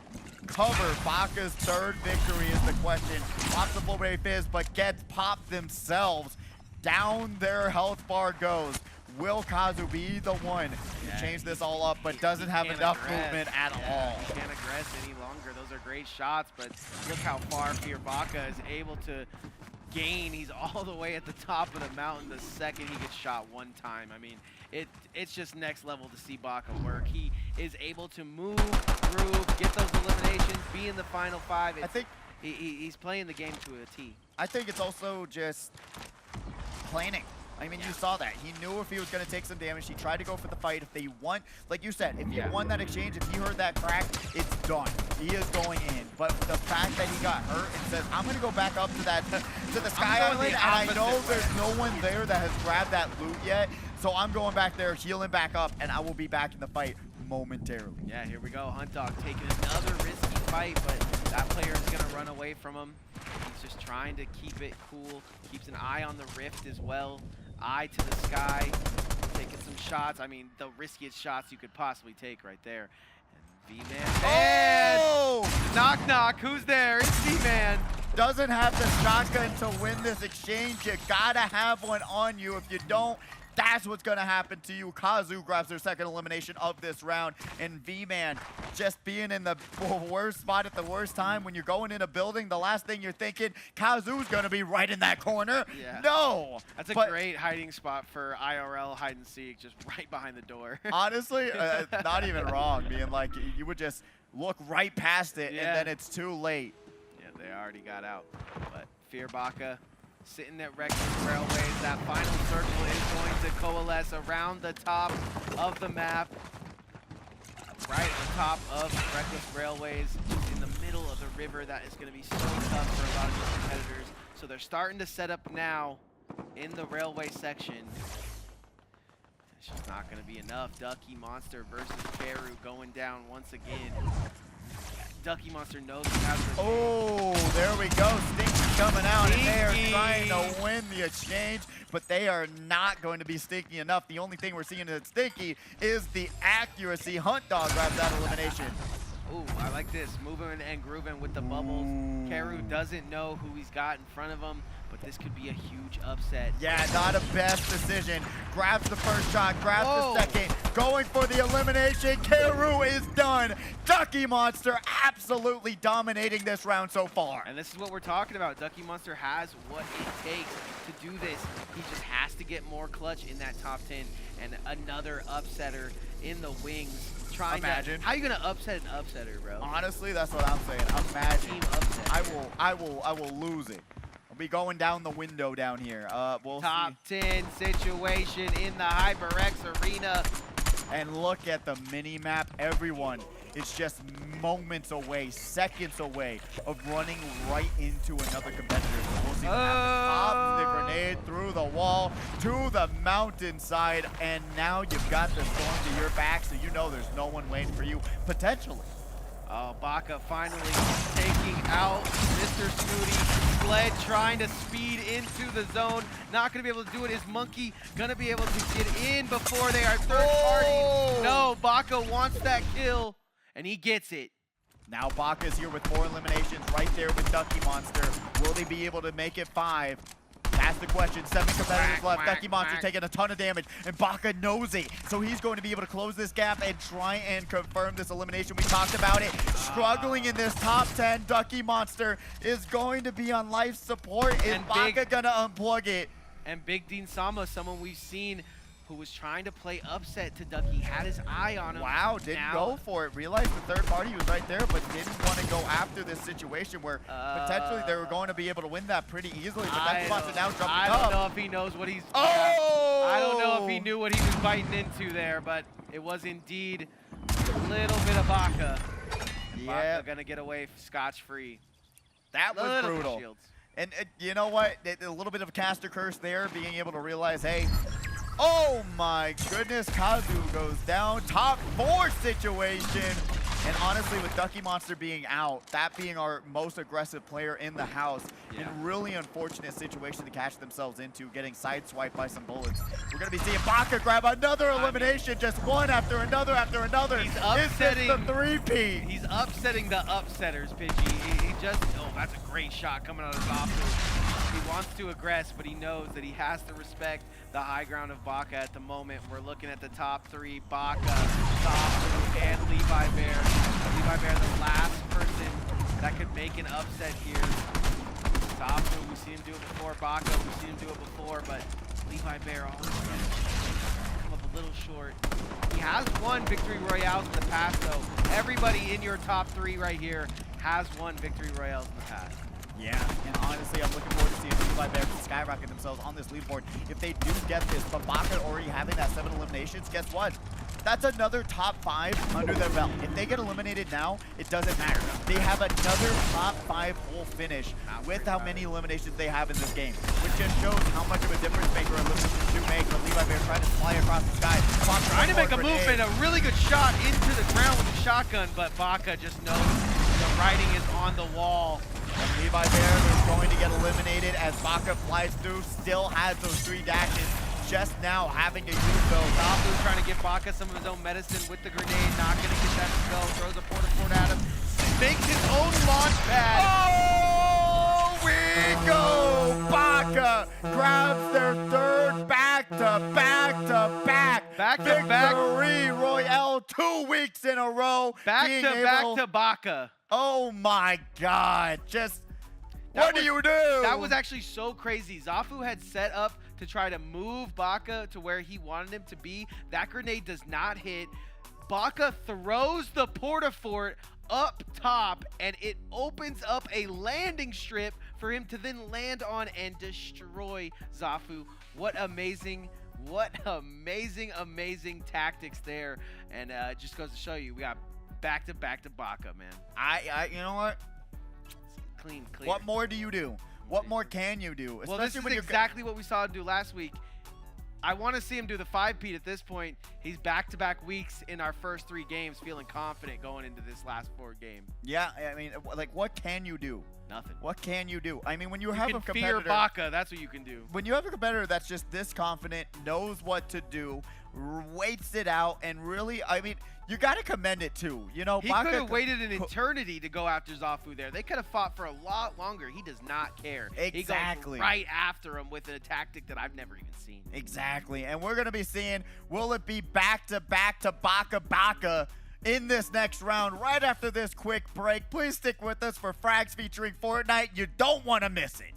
Speaker 1: cover Baka's third victory is the question. Possible Ray Fizz, but gets popped themselves. Down their health bar goes. Will Kazu be the one to change this all up, but doesn't have enough movement at all?
Speaker 2: He can't aggress any longer. Those are great shots, but look how far Fear Baka is able to gain. He's all the way at the top of the mountain the second he gets shot one time. I mean, it's just next level to see Baka work. He is able to move, groove, get those eliminations, be in the final 5. I think he's playing the game to a T.
Speaker 1: I think it's also just planning. I mean, you saw that. He knew if he was going to take some damage. He tried to go for the fight. If they won, like you said, if he won that exchange, if he heard that crack, it's done. He is going in. But the fact that he got hurt and says, I'm going to go back up to that to the Sky Island, and I know there's no one there that has grabbed that loot yet. So I'm going back there, healing back up, and I will be back in the fight momentarily.
Speaker 2: Yeah, here we go. Hunt Dog taking another risky fight, but that player is going to run away from him. He's just trying to keep it cool. Keeps an eye on the rift as well. Eye to the sky, taking some shots. I mean, the riskiest shots you could possibly take right there. And V-Man, knock knock, who's there? It's V-Man.
Speaker 1: Doesn't have the shotgun to win this exchange. You gotta have one on you. If you don't, that's what's gonna happen to you. Kazu grabs their second elimination of this round, and V-Man just being in the worst spot at the worst time. When you're going in a building, the last thing you're thinking, Kazu's gonna be right in that corner.
Speaker 2: Yeah.
Speaker 1: No!
Speaker 2: That's a great hiding spot for IRL hide and seek, just right behind the door.
Speaker 1: Honestly, not even wrong, being like, you would just look right past it, and then it's too late.
Speaker 2: Yeah, they already got out. But Fear Baka sitting at Reckless Railways. That final circle is going to coalesce around the top of the map. Right at the top of Reckless Railways, in the middle of the river. That is going to be so tough for a lot of these competitors. So they're starting to set up now in the railway section. It's just not going to be enough. Ducky Monster versus Karu going down once again. Ducky Monster knows he has the
Speaker 1: there we go. Stinky coming out, and they are trying to win the exchange, but they are not going to be stinky enough. The only thing we're seeing that's stinky is the accuracy. Hunt Dog grabs that elimination.
Speaker 2: Ooh, I like this. Moving and grooving with the bubbles. Karu doesn't know who he's got in front of him, but this could be a huge upset.
Speaker 1: Yeah, not a best decision. Grabs the first shot, grabs the second, going for the elimination. Karu is done. Ducky Monster absolutely dominating this round so far.
Speaker 2: And this is what we're talking about. Ducky Monster has what it takes to do this. He just has to get more clutch in that top 10, and another upsetter in the wings.
Speaker 1: Imagine.
Speaker 2: How are you gonna upset an upsetter, bro?
Speaker 1: Honestly, that's what I'm saying. Imagine.
Speaker 2: Team upset.
Speaker 1: I will lose it. I'll be going down the window down here. We'll
Speaker 2: top
Speaker 1: see.
Speaker 2: 10 situation in the HyperX arena.
Speaker 1: And look at the mini map, everyone. It's just moments away, seconds away of running right into another competitor. So we'll see what happens. Pops the grenade through the wall to the mountainside, and now you've got the storm to your back, so you know there's no one waiting for you, potentially.
Speaker 2: Oh, Baka finally taking out Mr. Snooty. Sled trying to speed into the zone. Not going to be able to do it. Is Monkey going to be able to get in before they are third party? No, Baka wants that kill, and he gets it.
Speaker 1: Now Baka's here with 4 eliminations right there with Ducky Monster. Will they be able to make it 5? That's the question. 7 competitors left. Ducky Monster taking a ton of damage, and Baka knows it. So he's going to be able to close this gap and try and confirm this elimination. We talked about it. Struggling in this top 10, Ducky Monster is going to be on life support. Is Baka going to unplug it?
Speaker 2: And Big Dean Sama, someone we've seen who was trying to play upset to Ducky, had his eye on him.
Speaker 1: Wow, didn't go for it. Realized the third party was right there, but didn't want to go after this situation where potentially they were going to be able to win that pretty easily. But Ducky Monster now jumping up.
Speaker 2: I don't know if he knows what he's... I don't know if he knew what he was biting into there, but it was indeed a little bit of Baka.
Speaker 1: Yeah.
Speaker 2: Baka gonna get away scotch-free.
Speaker 1: That was brutal. And you know what? A little bit of a caster curse there, being able to realize, hey, Oh my goodness, Kazu goes down. Top 4 situation. And honestly, with Ducky Monster being out, that being our most aggressive player in the house, in really unfortunate situation to catch themselves into, getting sideswiped by some bullets. We're going to be seeing Baka grab another elimination, just one after another after another.
Speaker 2: He's upsetting
Speaker 1: the three-peat.
Speaker 2: He's upsetting the upsetters, Pidgey. He just, oh, that's a great shot coming out of Zafu. He wants to aggress, but he knows that he has to respect the high ground of Baka at the moment. We're looking at the top 3, Baka, Zafu, and Levi Bear. Levi Bear, the last person that could make an upset here. Zafu, we've seen him do it before. Baka, we've seen him do it before, but Levi Bear always come up a little short. He has won Victory Royales in the past, though. Everybody in your top 3 right here has won Victory Royales in the past.
Speaker 1: Yeah, and honestly, I'm looking forward to seeing Levi Bear skyrocket themselves on this leaderboard. If they do get this, but Baka already having that 7 eliminations, guess what? That's another top 5 under their belt. If they get eliminated now, it doesn't matter. They have another top 5 full finish with how many eliminations they have in this game, which just shows how much of a difference maker eliminations do make. But Levi Bear trying to fly across the sky.
Speaker 2: Trying to make a move and a really good shot into the ground with the shotgun, but Baka just knows the writing is on the wall.
Speaker 1: And Levi Bear is going to get eliminated as Baka flies through, still has those 3 dashes, just now having to use those.
Speaker 2: Zafu trying to give Baka some of his own medicine with the grenade, not going to get that to go, throws a porta-fort at him, makes his own launch pad.
Speaker 1: Oh, we go! Baka grabs their 3rd back-to-back Victory Royale 2 weeks in a row.
Speaker 2: Back to Baka.
Speaker 1: Oh my God, what do you do?
Speaker 2: That was actually so crazy. Zafu had set up to try to move Baka to where he wanted him to be. That grenade does not hit. Baka throws the porta-fort up top, and it opens up a landing strip for him to then land on and destroy Zafu. What amazing tactics there. And it just goes to show you, we got back to Baka, man.
Speaker 1: You know what?
Speaker 2: Clean.
Speaker 1: What more do you do? What more can you do?
Speaker 2: Well, this is exactly what we saw him do last week. I want to see him do the 5-peat at this point. He's back-to-back weeks in our first 3 games, feeling confident going into this last 4 game.
Speaker 1: Yeah, I mean, like, what can you do?
Speaker 2: Nothing.
Speaker 1: What can you do? I mean, when you have a competitor,
Speaker 2: fear Baka, that's what you can do.
Speaker 1: When you have a competitor that's just this confident, knows what to do, waits it out, and really, I mean, you got to commend it too. You know,
Speaker 2: he could have waited an eternity to go after Zafu there. They could have fought for a lot longer. He does not care.
Speaker 1: Exactly.
Speaker 2: He goes right after him with a tactic that I've never even seen.
Speaker 1: Exactly. And we're going to be seeing, will it be back to Baka in this next round right after this quick break? Please stick with us for Frags featuring Fortnite. You don't want to miss it.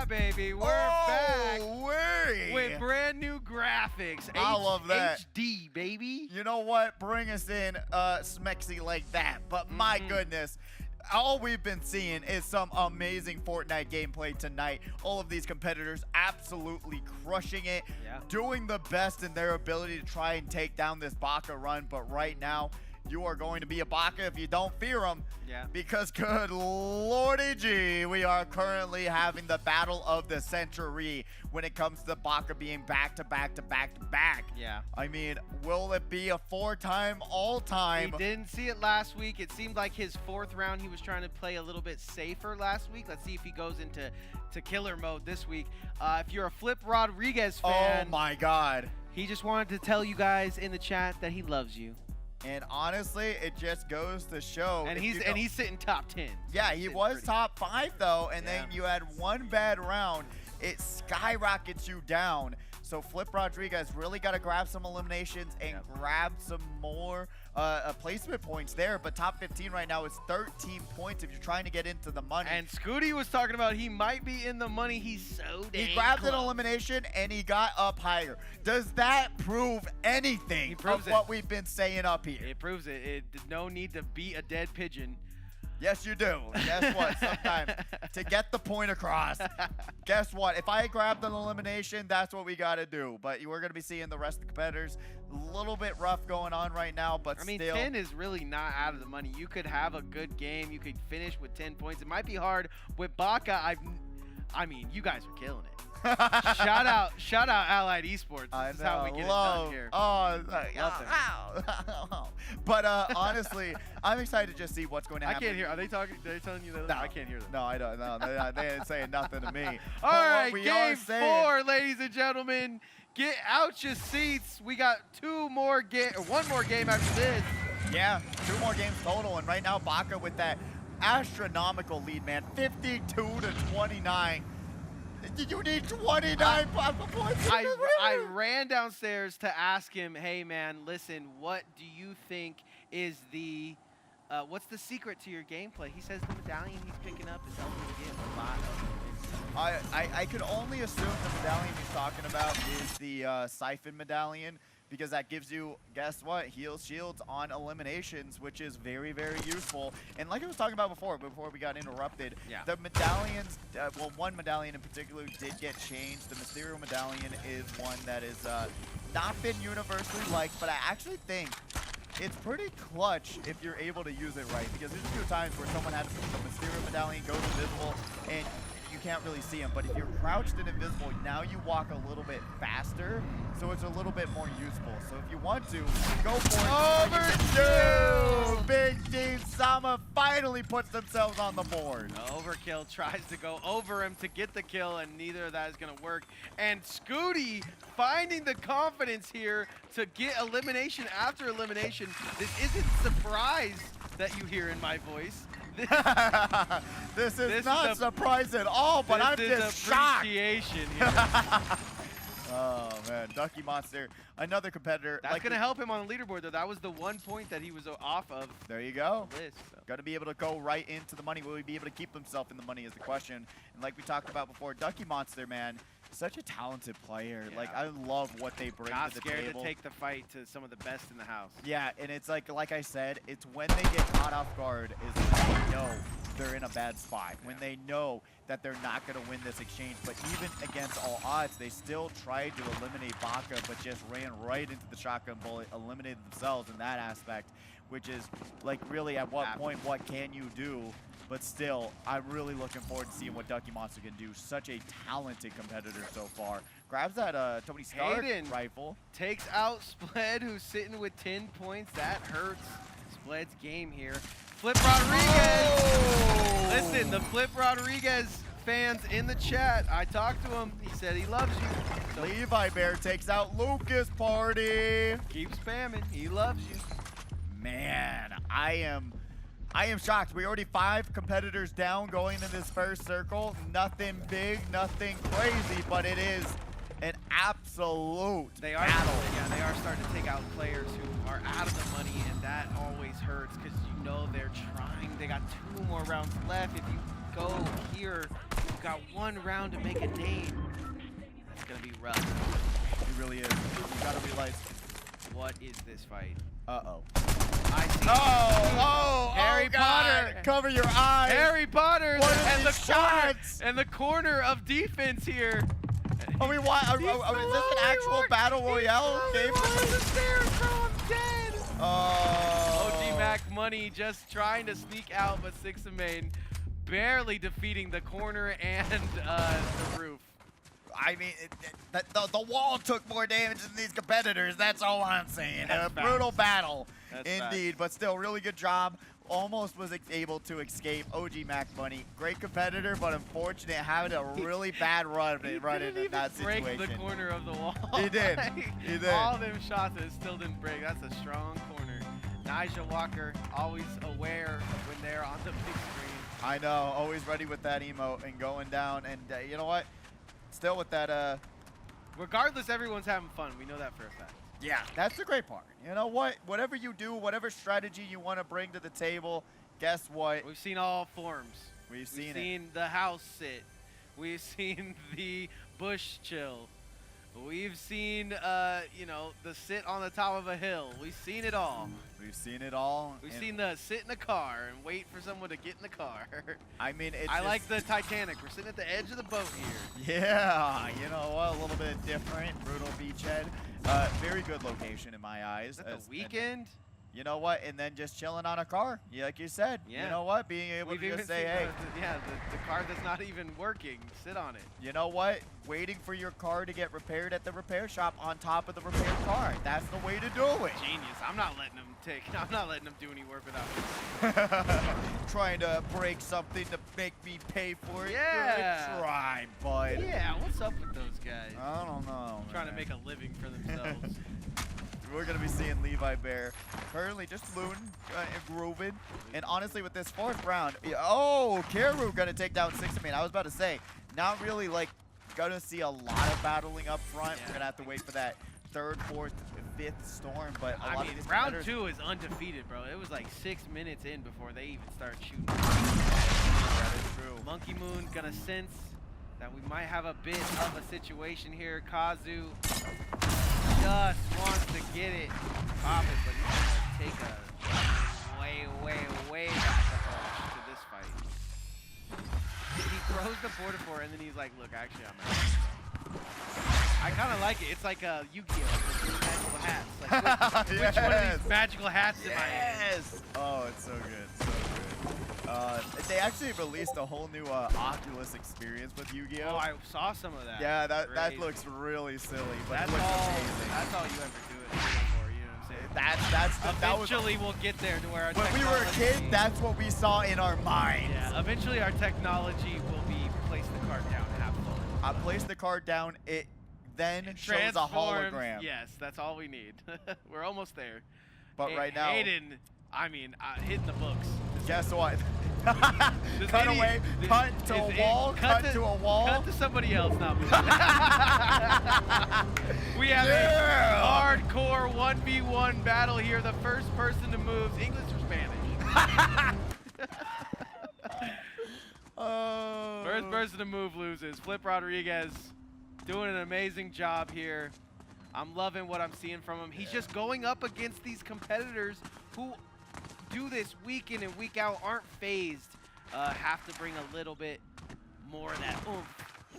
Speaker 2: baby. We're back
Speaker 1: Way.
Speaker 2: with brand new graphics.
Speaker 1: I love that.
Speaker 2: HD, baby.
Speaker 1: You know what? Bring us in smexy like that. But my goodness, all we've been seeing is some amazing Fortnite gameplay tonight. All of these competitors absolutely crushing it, doing the best in their ability to try and take down this Baka run. But right now, you are going to be a Baka if you don't fear him.
Speaker 2: Yeah.
Speaker 1: Because good lordy gee, we are currently having the battle of the century when it comes to Baka being back to back to back to back.
Speaker 2: Yeah.
Speaker 1: I mean, will it be a 4-time all-time?
Speaker 2: We didn't see it last week. It seemed like his 4th round, he was trying to play a little bit safer last week. Let's see if he goes into killer mode this week. If you're a Flip Rodriguez fan,
Speaker 1: oh my God.
Speaker 2: he just wanted to tell you guys in the chat that he loves you.
Speaker 1: And honestly, it just goes to show.
Speaker 2: And he's sitting top 10.
Speaker 1: Yeah, he was top 5 though, and then you had one bad round, it skyrockets you down. So Flip Rodriguez really got to grab some eliminations and grab some more placement points there. But top 15 right now is 13 points if you're trying to get into the money.
Speaker 2: And Scooty was talking about he might be in the money. He's so damn
Speaker 1: He grabbed
Speaker 2: close.
Speaker 1: an elimination and he got up higher. Does that prove anything of what we've been saying up here?
Speaker 2: It proves it. No need to beat a dead pigeon.
Speaker 1: Yes, you do. Guess what? Sometimes to get the point across, guess what? If I grabbed an elimination, that's what we got to do. But we're going to be seeing the rest of the competitors. A little bit rough going on right now, but
Speaker 2: I mean,
Speaker 1: still.
Speaker 2: 10 is really not out of the money. You could have a good game. You could finish with 10 points. It might be hard. With Baka, I mean, you guys are killing it. shout out Allied Esports. This is how we get it done here.
Speaker 1: But honestly, I'm excited to just see what's going to happen.
Speaker 2: I can't hear. Are they talking? They're telling you that?
Speaker 1: No.
Speaker 2: I can't hear them.
Speaker 1: No, I don't. No, they ain't saying nothing to me.
Speaker 2: All right, game 4, ladies and gentlemen. Get out your seats. We got one more game after this.
Speaker 1: Yeah, 2 more games total, and right now Baka with that astronomical lead, man, 52-29. You need 29 points.
Speaker 2: I ran downstairs to ask him, hey man, listen, what do you think is what's the secret to your gameplay? He says the medallion he's picking up is helping him get a lot of wins.
Speaker 1: I could only assume the medallion he's talking about is the Siphon medallion, because that gives you, guess what, heals shields on eliminations, which is very, very useful. And like I was talking about before we got interrupted, the medallions, well, one medallion in particular did get changed. The Mysterio medallion is one that is not been universally liked, but I actually think it's pretty clutch if you're able to use it right, because there's a few times where someone had the Mysterio medallion goes invisible and you can't really see him, but if you're crouched and invisible, now you walk a little bit faster, so it's a little bit more useful. So if you want to, go for it. Overkill! Big Team Sama finally puts themselves on the board.
Speaker 2: Overkill tries to go over him to get the kill, and neither of that is going to work. And Scooty finding the confidence here to get elimination after elimination. This isn't surprise that you hear in my voice.
Speaker 1: This is not a surprise at all, but I'm just shocked. Oh man, Ducky Monster, another competitor.
Speaker 2: That's gonna help him on the leaderboard though. That was the 1 point that he was off of.
Speaker 1: There you go.
Speaker 2: The list, so.
Speaker 1: Got to be able to go right into the money. Will he be able to keep himself in the money is the question. And like we talked about before, Ducky Monster, man, such a talented player. Yeah. Like, I love what they bring to the table.
Speaker 2: Not scared to take the fight to some of the best in the house.
Speaker 1: Yeah, and it's like I said, it's when they get caught off guard is when they know they're in a bad spot. When they know that they're not going to win this exchange. But even against all odds, they still tried to eliminate Baka, but just ran right into the shotgun bullet, eliminated themselves in that aspect, which is like really at what point, what can you do? But still, I'm really looking forward to seeing what Ducky Monster can do. Such a talented competitor so far. Grabs that Tony Stark rifle.
Speaker 2: Takes out Spled, who's sitting with 10 points. That hurts Spled's game here. Flip Rodriguez!
Speaker 1: Oh!
Speaker 2: Listen, the Flip Rodriguez fans in the chat, I talked to him. He said he loves you.
Speaker 1: So Levi Bear takes out Lucas Party.
Speaker 2: Keep spamming. He loves you.
Speaker 1: Man, I am shocked. We already 5 competitors down going in this first circle. Nothing big, nothing crazy, but it is an absolute battle.
Speaker 2: Yeah, they are starting to take out players who are out of the money, and that always hurts because you know they're trying. They got 2 more rounds left. If you go here. We've got one round to make a name. That's gonna be rough.
Speaker 1: It really is. You gotta realize.
Speaker 2: What is this fight?
Speaker 1: Uh-oh.
Speaker 2: I see.
Speaker 1: Harry
Speaker 2: Potter.
Speaker 1: Cover your eyes.
Speaker 2: Harry Potter
Speaker 1: What are
Speaker 2: and the
Speaker 1: these
Speaker 2: corner
Speaker 1: shots?
Speaker 2: and the corner of defense here.
Speaker 1: Are we is this an actual battle royale game?
Speaker 2: I'm dead.
Speaker 1: Oh.
Speaker 2: OG Mac Money just trying to sneak out, but Six of Main barely defeating the corner and the roof.
Speaker 1: I mean, the wall took more damage than these competitors. That's all I'm saying.
Speaker 2: That's
Speaker 1: A brutal battle,
Speaker 2: That's
Speaker 1: indeed. But still, really good job. Almost was able to escape. OG Mac Money, great competitor, but unfortunate having a really bad run in that situation.
Speaker 2: Break the corner of the wall.
Speaker 1: He did. He did.
Speaker 2: All them shots and it still didn't break. That's a strong corner. Nigel Walker always aware when they're on the big screen.
Speaker 1: I know, always ready with that emote and going down. And you know what? Still with that.
Speaker 2: Regardless, everyone's having fun. We know that for a fact.
Speaker 1: Yeah, that's the great part. You know what? Whatever you do, whatever strategy you want to bring to the table, guess what?
Speaker 2: We've seen all forms.
Speaker 1: We've
Speaker 2: seen
Speaker 1: it.
Speaker 2: The house sit. We've seen the bush chill. We've seen, you know, the sit on the top of a hill. We've seen it all.
Speaker 1: We've seen it all.
Speaker 2: We've seen the sit in a car and wait for someone to get in the car.
Speaker 1: I mean, it's
Speaker 2: I like the Titanic. We're sitting at the edge of the boat here.
Speaker 1: Yeah, you know what? A little bit different. Brutal beachhead. Very good location in my eyes.
Speaker 2: Is that the weekend?
Speaker 1: You know what? And then just chilling on a car. Yeah, like you said.
Speaker 2: Yeah.
Speaker 1: You know what? Being able to just say, hey.
Speaker 2: The car that's not even working. Sit on it.
Speaker 1: You know what? Waiting for your car to get repaired at the repair shop on top of the repaired car. That's the way to do it.
Speaker 2: Genius. I'm not letting them do any work without me.
Speaker 1: Trying to break something to make me pay for it.
Speaker 2: Yeah.
Speaker 1: Good try, bud.
Speaker 2: Yeah, what's up with those guys?
Speaker 1: I don't know.
Speaker 2: Trying to make a living for themselves.
Speaker 1: We're going to be seeing Levi Bear currently just looting and grooving. And honestly, with this fourth round, oh, Karu going to take down Six of Main. I was about to say, not really like going to see a lot of battling up front.
Speaker 2: Yeah.
Speaker 1: We're going to have to wait for that third, fourth, fifth storm. But a lot
Speaker 2: I mean,
Speaker 1: of these
Speaker 2: round 2 is undefeated, bro. It was like 6 minutes in before they even started shooting.
Speaker 1: That is true.
Speaker 2: Monkey Moon gonna sense that we might have a bit of a situation here. Kazu just wants to get it popping, but he's gonna take a way back approach to this fight. He throws the border for it, and then he's like, look, actually, I'm out. I kind of like it. It's like a Yu-Gi-Oh! Magical hats. Like, which one of these magical hats am I in?
Speaker 1: Oh, it's so good. So good. They actually released a whole new Oculus experience with Yu-Gi-Oh!
Speaker 2: Oh, I saw some of that.
Speaker 1: Yeah, that looks really silly, but
Speaker 2: That's
Speaker 1: it looks
Speaker 2: all.
Speaker 1: amazing.
Speaker 2: That's all you ever do it for. You know what I'm saying? Eventually, we'll get there to where our
Speaker 1: when we were a kid, that's what we saw in our minds.
Speaker 2: Yeah. Eventually, our technology will be place the card down and have fun.
Speaker 1: I place the card down. It then shows a
Speaker 2: Transforms.
Speaker 1: hologram.
Speaker 2: Yes, that's all we need. We're almost there.
Speaker 1: But right now,
Speaker 2: Hayden, I mean, hitting the books.
Speaker 1: Guess what? Cut away, cut to a wall, cut to a wall.
Speaker 2: Cut to somebody else, not me. We have a hardcore 1v1 battle here. The first person to move, English or Spanish? First person to move loses. Flip Rodriguez doing an amazing job here. I'm loving what I'm seeing from him. He's just going up against these competitors who do this week in and week out, aren't phased, have to bring a little bit more of that oomph.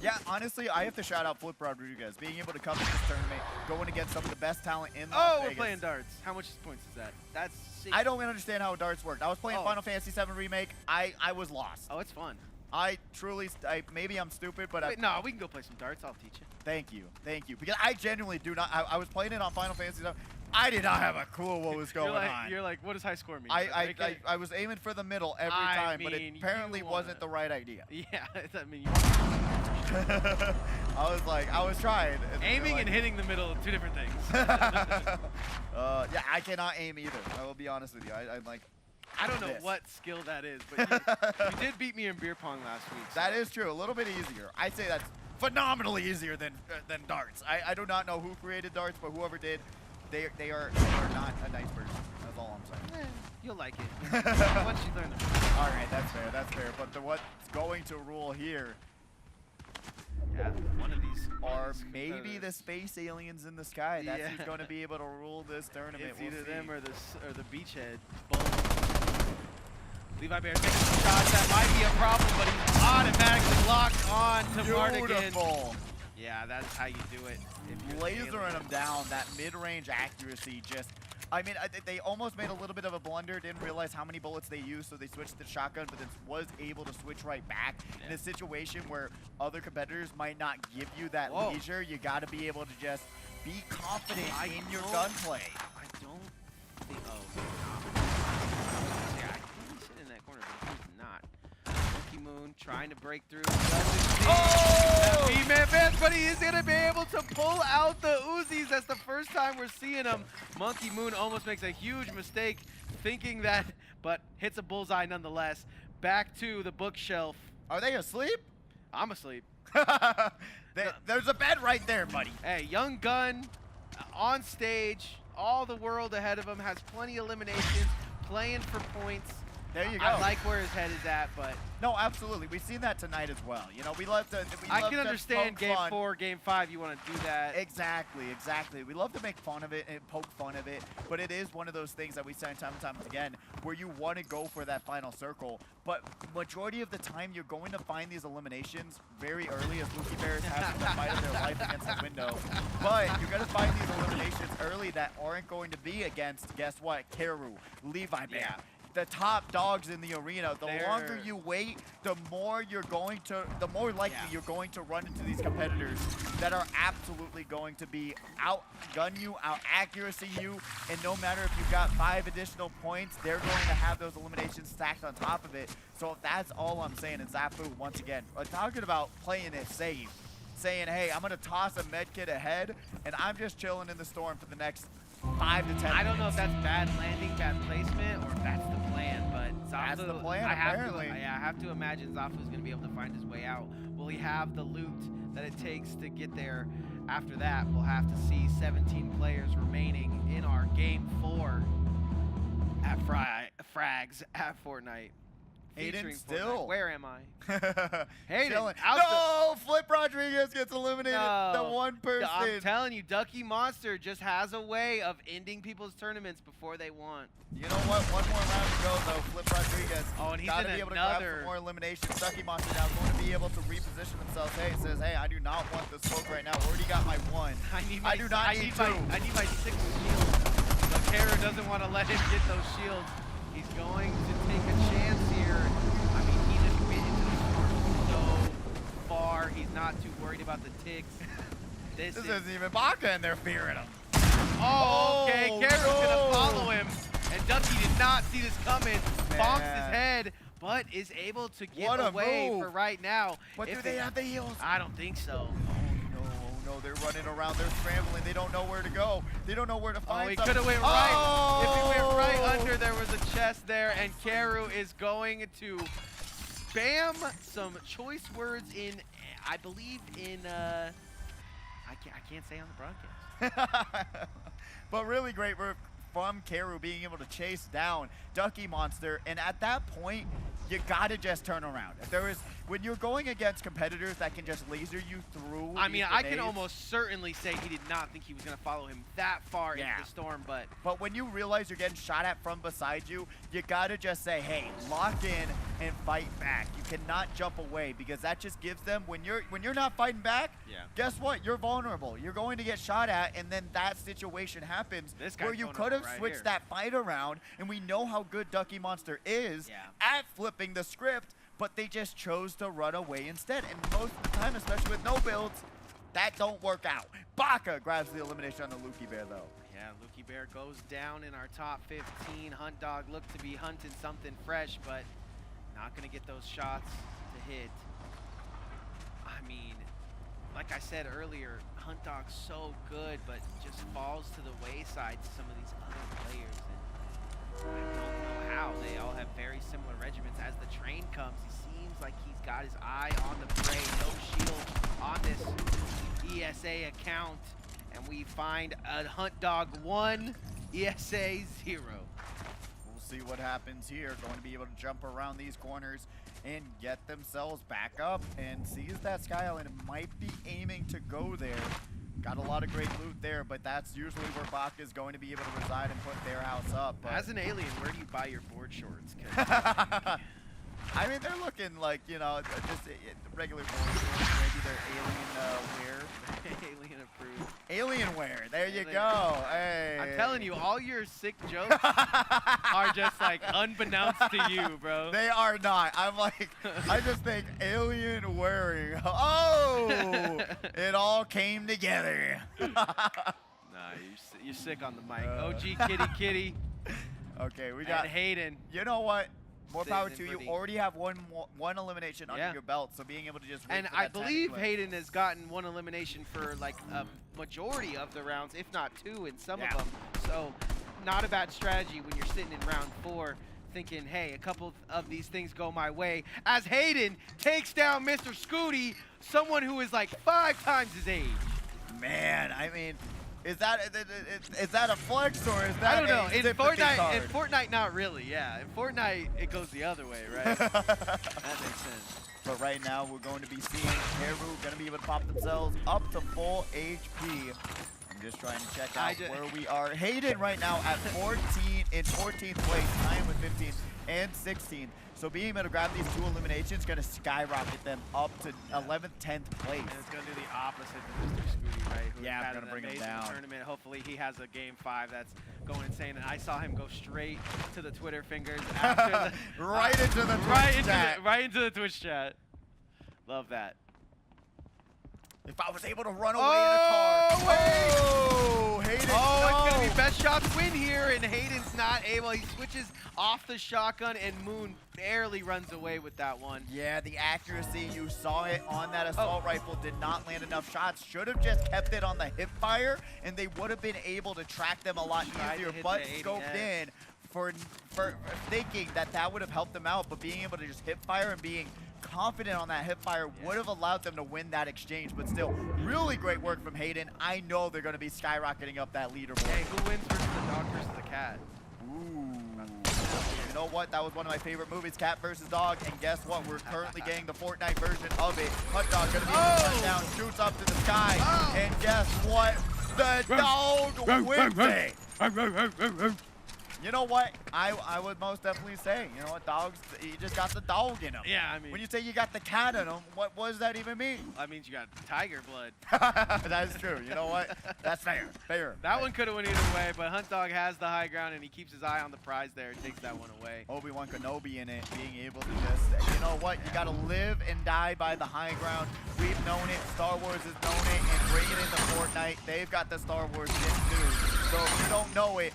Speaker 1: Yeah, honestly, I have to shout out Flip Rodriguez. Being able to come to this tournament, going against some of the best talent in Las Vegas.
Speaker 2: We're playing darts. How much points is that? That's 6.
Speaker 1: I don't understand how darts worked. I was playing Final Fantasy VII Remake. I was lost.
Speaker 2: Oh, it's fun.
Speaker 1: I truly, maybe I'm stupid, but
Speaker 2: Wait, no, we can go play some darts. I'll teach you.
Speaker 1: Thank you. Because I genuinely do not, I was playing it on Final Fantasy VII. I did not have a clue what was going on.
Speaker 2: You're like, what does high score mean?
Speaker 1: I was aiming for the middle every time, but it apparently wasn't the right idea.
Speaker 2: Yeah, I mean,
Speaker 1: I was trying.
Speaker 2: Aiming and hitting the middle, 2 different things.
Speaker 1: Yeah, I cannot aim either. I will be honest with you. I'm like,
Speaker 2: I don't know what skill that is, but you did beat me in beer pong last week. So.
Speaker 1: That is true. A little bit easier. I'd say that's phenomenally easier than darts. I do not know who created darts, but whoever did they are not a nice person. That's all I'm saying.
Speaker 2: You'll like it once you learn them.
Speaker 1: All right, that's fair. That's fair. But what's going to rule here
Speaker 2: Yeah, one of these
Speaker 1: are maybe the space aliens in the sky. That's who's
Speaker 2: Yeah.
Speaker 1: going to be able to rule this tournament.
Speaker 2: It's
Speaker 1: We'll
Speaker 2: either
Speaker 1: see.
Speaker 2: them or the beachhead. Boom. Levi Bear taking some shots. That might be a problem, but he's automatically locked on to Mardigan.
Speaker 1: Beautiful.
Speaker 2: Yeah, that's how you do it. If you're the
Speaker 1: Lasering
Speaker 2: alien.
Speaker 1: them down. That mid-range accuracy just. I mean, they almost made a little bit of a blunder, didn't realize how many bullets they used, so they switched to the shotgun, but then was able to switch right back. In a situation where other competitors might not give you that leisure, you got to be able to just be confident in your gunplay.
Speaker 2: I don't think. Oh, yeah, I think he's sitting in that corner, but he's not. Monkey Moon trying to break through.
Speaker 1: Oh!
Speaker 2: B-man advance, but he is going to be able to pull out the Uzis. That's the first time we're seeing him. Monkey Moon almost makes a huge mistake thinking that, but hits a bullseye nonetheless. Back to the bookshelf.
Speaker 1: Are they asleep?
Speaker 2: I'm asleep.
Speaker 1: There's a bed right there, buddy.
Speaker 2: Hey, young gun on stage, all the world ahead of him, has plenty of eliminations, playing for points.
Speaker 1: There you go.
Speaker 2: I like where his head is at, but
Speaker 1: No, absolutely. We've seen that tonight as well. You know, we love to.
Speaker 2: I can understand game 4, game 5, you want to do that.
Speaker 1: Exactly, exactly. We love to make fun of it and poke fun of it, but it is one of those things that we say time and time again, where you want to go for that final circle, but majority of the time you're going to find these eliminations very early, as Lucky Bears having the fight of their life against the window. But you're going to find these eliminations early that aren't going to be against, guess what, Karu, Levi Bear.
Speaker 2: Yeah.
Speaker 1: The top dogs in the arena. The longer you wait, the more likely you're going to run into these competitors that are absolutely going to be outgun you, out accuracy you, and no matter if you've got 5 additional points, they're going to have those eliminations stacked on top of it. So that's all I'm saying. And Zafu, once again, talking about playing it safe, saying, hey, I'm going to toss a med kit ahead, and I'm just chilling in the storm for the next 5 to 10 minutes.
Speaker 2: I don't know if that's bad landing, bad placement, or if that's the plan, but Zafu,
Speaker 1: That's the plan,
Speaker 2: I
Speaker 1: apparently.
Speaker 2: have to imagine Zafu's going to be able to find his way out. Will he have the loot that it takes to get there? After that, we'll have to see 17 players remaining in our game 4 at Frags at FORTNITE.
Speaker 1: Aiden
Speaker 2: Featuring
Speaker 1: still.
Speaker 2: FORTNITE. Where am I? Hayden,
Speaker 1: Chilling.
Speaker 2: out
Speaker 1: No, Flip Rodriguez gets eliminated.
Speaker 2: No.
Speaker 1: The one person.
Speaker 2: I'm telling you, Ducky Monster just has a way of ending people's tournaments before they want.
Speaker 1: You know what? One more round to go, though. Flip Rodriguez.
Speaker 2: Oh, and he's
Speaker 1: gotta
Speaker 2: in
Speaker 1: be able to grab
Speaker 2: another.
Speaker 1: some more eliminations. Ducky Monster now going to be able to reposition themselves. Hey, it says, hey, I do not want this smoke right now. Already got my 1. I do not need 2.
Speaker 2: I need my 6 shields. But Kara doesn't want to let him get those shields. He's going to take a chance here. I mean, he just went into the storm so far. He's not too worried about the ticks. This
Speaker 1: isn't even Baka, and they're fearing him.
Speaker 2: Oh, okay.
Speaker 1: Oh,
Speaker 2: Kara's
Speaker 1: no.
Speaker 2: going to follow him. And Ducky did not see this coming. Bonks his
Speaker 1: Man.
Speaker 2: head, but is able to get
Speaker 1: What a
Speaker 2: away
Speaker 1: move.
Speaker 2: for right now.
Speaker 1: But
Speaker 2: If
Speaker 1: do they have the heals?
Speaker 2: I don't think so.
Speaker 1: Oh, no, they're running around. They're scrambling. They don't know where to go. They don't know where to find
Speaker 2: Oh, he
Speaker 1: something.
Speaker 2: could have went right.
Speaker 1: Oh!
Speaker 2: If he went right under, there was a chest there, and Karu is going to spam some choice words in, I believe in, I can't say on the broadcast.
Speaker 1: But really great work from Karu being able to chase down Ducky Monster, and at that point, you gotta just turn around. If there is, when you're going against competitors that can just laser you through.
Speaker 2: I mean,
Speaker 1: these
Speaker 2: I can
Speaker 1: grenades,
Speaker 2: almost certainly say he did not think he was going to follow him that far into the storm, but
Speaker 1: But when you realize you're getting shot at from beside you, you gotta just say, hey, lock in and fight back. You cannot jump away, because that just gives them, when you're not fighting back, guess what? You're vulnerable. You're going to get shot at, and then that situation happens
Speaker 2: This guy's
Speaker 1: where you
Speaker 2: vulnerable
Speaker 1: could have
Speaker 2: right
Speaker 1: switched
Speaker 2: here.
Speaker 1: that fight around, and we know how good Ducky Monster is at flipping the script, but they just chose to run away instead. And most of the time, especially with no builds, that don't work out. Baka grabs the elimination on the Lukey Bear, though.
Speaker 2: yeah, Lukey Bear goes down in our top 15. Hunt Dog looked to be hunting something fresh, but not going to get those shots to hit. I mean, like I said earlier, Hunt Dog's so good, but just falls to the wayside to some of these other players. And I don't know how. They all have very similar regiments. As the train comes, he seems like he's got his eye on the prey. No shield on this ESA account. and we find a Hunt Dog 1, ESA 0.
Speaker 1: We'll see what happens here. Going to be able to jump around these corners and get themselves back up and seize that Sky Island. Might be aiming to go there. Got a lot of great loot there, but that's usually where Bach is going to be able to reside and put their house up. But
Speaker 2: as an alien, where do you buy your board shorts? 'Cause
Speaker 1: I mean, they're looking like, you know, just regular board shorts. Maybe they're alien wear.
Speaker 2: Alien approved.
Speaker 1: Alien wear. There you
Speaker 2: Alien.
Speaker 1: go. Hey.
Speaker 2: I'm telling you, all your sick jokes are just like unbeknownst to you, bro.
Speaker 1: They are not. I'm like, I just think alien wearing. Oh, it all came together.
Speaker 2: Nah, you're sick on the mic. OG Kitty.
Speaker 1: Okay, we got
Speaker 2: And Hayden.
Speaker 1: You know what? More
Speaker 2: Sitting
Speaker 1: power
Speaker 2: in
Speaker 1: to you.
Speaker 2: pretty.
Speaker 1: Already have one elimination under
Speaker 2: Yeah.
Speaker 1: your belt, so being able to just wait
Speaker 2: And
Speaker 1: for
Speaker 2: I
Speaker 1: that tiny
Speaker 2: believe
Speaker 1: clip.
Speaker 2: Hayden has gotten one elimination for like a majority of the rounds, if not two in some
Speaker 1: Yeah.
Speaker 2: of them. So not a bad strategy when you're sitting in round 4 thinking, hey, a couple of these things go my way. As Hayden takes down Mr. Scooty, someone who is like 5 times his age.
Speaker 1: Man, I mean, is that a flex or is that
Speaker 2: I don't know.
Speaker 1: a
Speaker 2: In
Speaker 1: sympathy card?
Speaker 2: Fortnite, not really. Yeah. In Fortnite, it goes the other way, right? That makes sense.
Speaker 1: But right now, we're going to be seeing Heru going to be able to pop themselves up to full HP. I'm just trying to check out where we are. Hayden right now at 14th place, tying with 15th and 16th. So being able to grab these 2 eliminations is going to skyrocket them up to 11th, 10th place.
Speaker 2: And it's going to do the opposite to Mr. Scooty, right? Who
Speaker 1: Yeah,
Speaker 2: had
Speaker 1: it's gonna
Speaker 2: an
Speaker 1: bring him
Speaker 2: amazing
Speaker 1: down.
Speaker 2: tournament. Hopefully he has a game 5 that's going insane. And I saw him go straight to the Twitter fingers after the,
Speaker 1: right into the Twitch chat.
Speaker 2: right into the Twitch chat. Love that.
Speaker 1: If I was able to run away in a car. Oh, Hayden.
Speaker 2: Oh, it's going to be best shots win here, and Hayden's not able. He switches off the shotgun, and Moon barely runs away with that one.
Speaker 1: Yeah, the accuracy, you saw it on that assault rifle, did not land enough shots. Should have just kept it on the hip fire, and they would have been able to track them a lot easier,
Speaker 2: the
Speaker 1: but
Speaker 2: 80,
Speaker 1: scoped
Speaker 2: yeah.
Speaker 1: in for thinking that would have helped them out, but being able to just hip fire and being confident on that hip fire would have allowed them to win that exchange, but still, really great work from Hayden. I know they're going to be skyrocketing up that leaderboard.
Speaker 2: Hey, who wins versus the dog versus the cat?
Speaker 1: Ooh. You know what? That was one of my favorite movies, Cat vs. Dog, and guess what? We're currently getting the Fortnite version of it. Hot Dog gonna be shut down, shoots up to the sky, and guess what? The dog wins it. You know what? I would most definitely say, you know what, dogs, you just got the dog in them.
Speaker 2: Yeah, I mean,
Speaker 1: When you say you got the cat in them, what does that even mean?
Speaker 2: that means you got tiger blood.
Speaker 1: That is true. You know what? That's fair. Fair.
Speaker 2: That one could have went either way, but Hunt Dog has the high ground, and he keeps his eye on the prize there and takes that one away.
Speaker 1: Obi-Wan Kenobi in it, being able to just, you know what, you gotta live and die by the high ground. We've known it, Star Wars has known it, and bringing it into Fortnite, they've got the Star Wars shit too. So if you don't know it,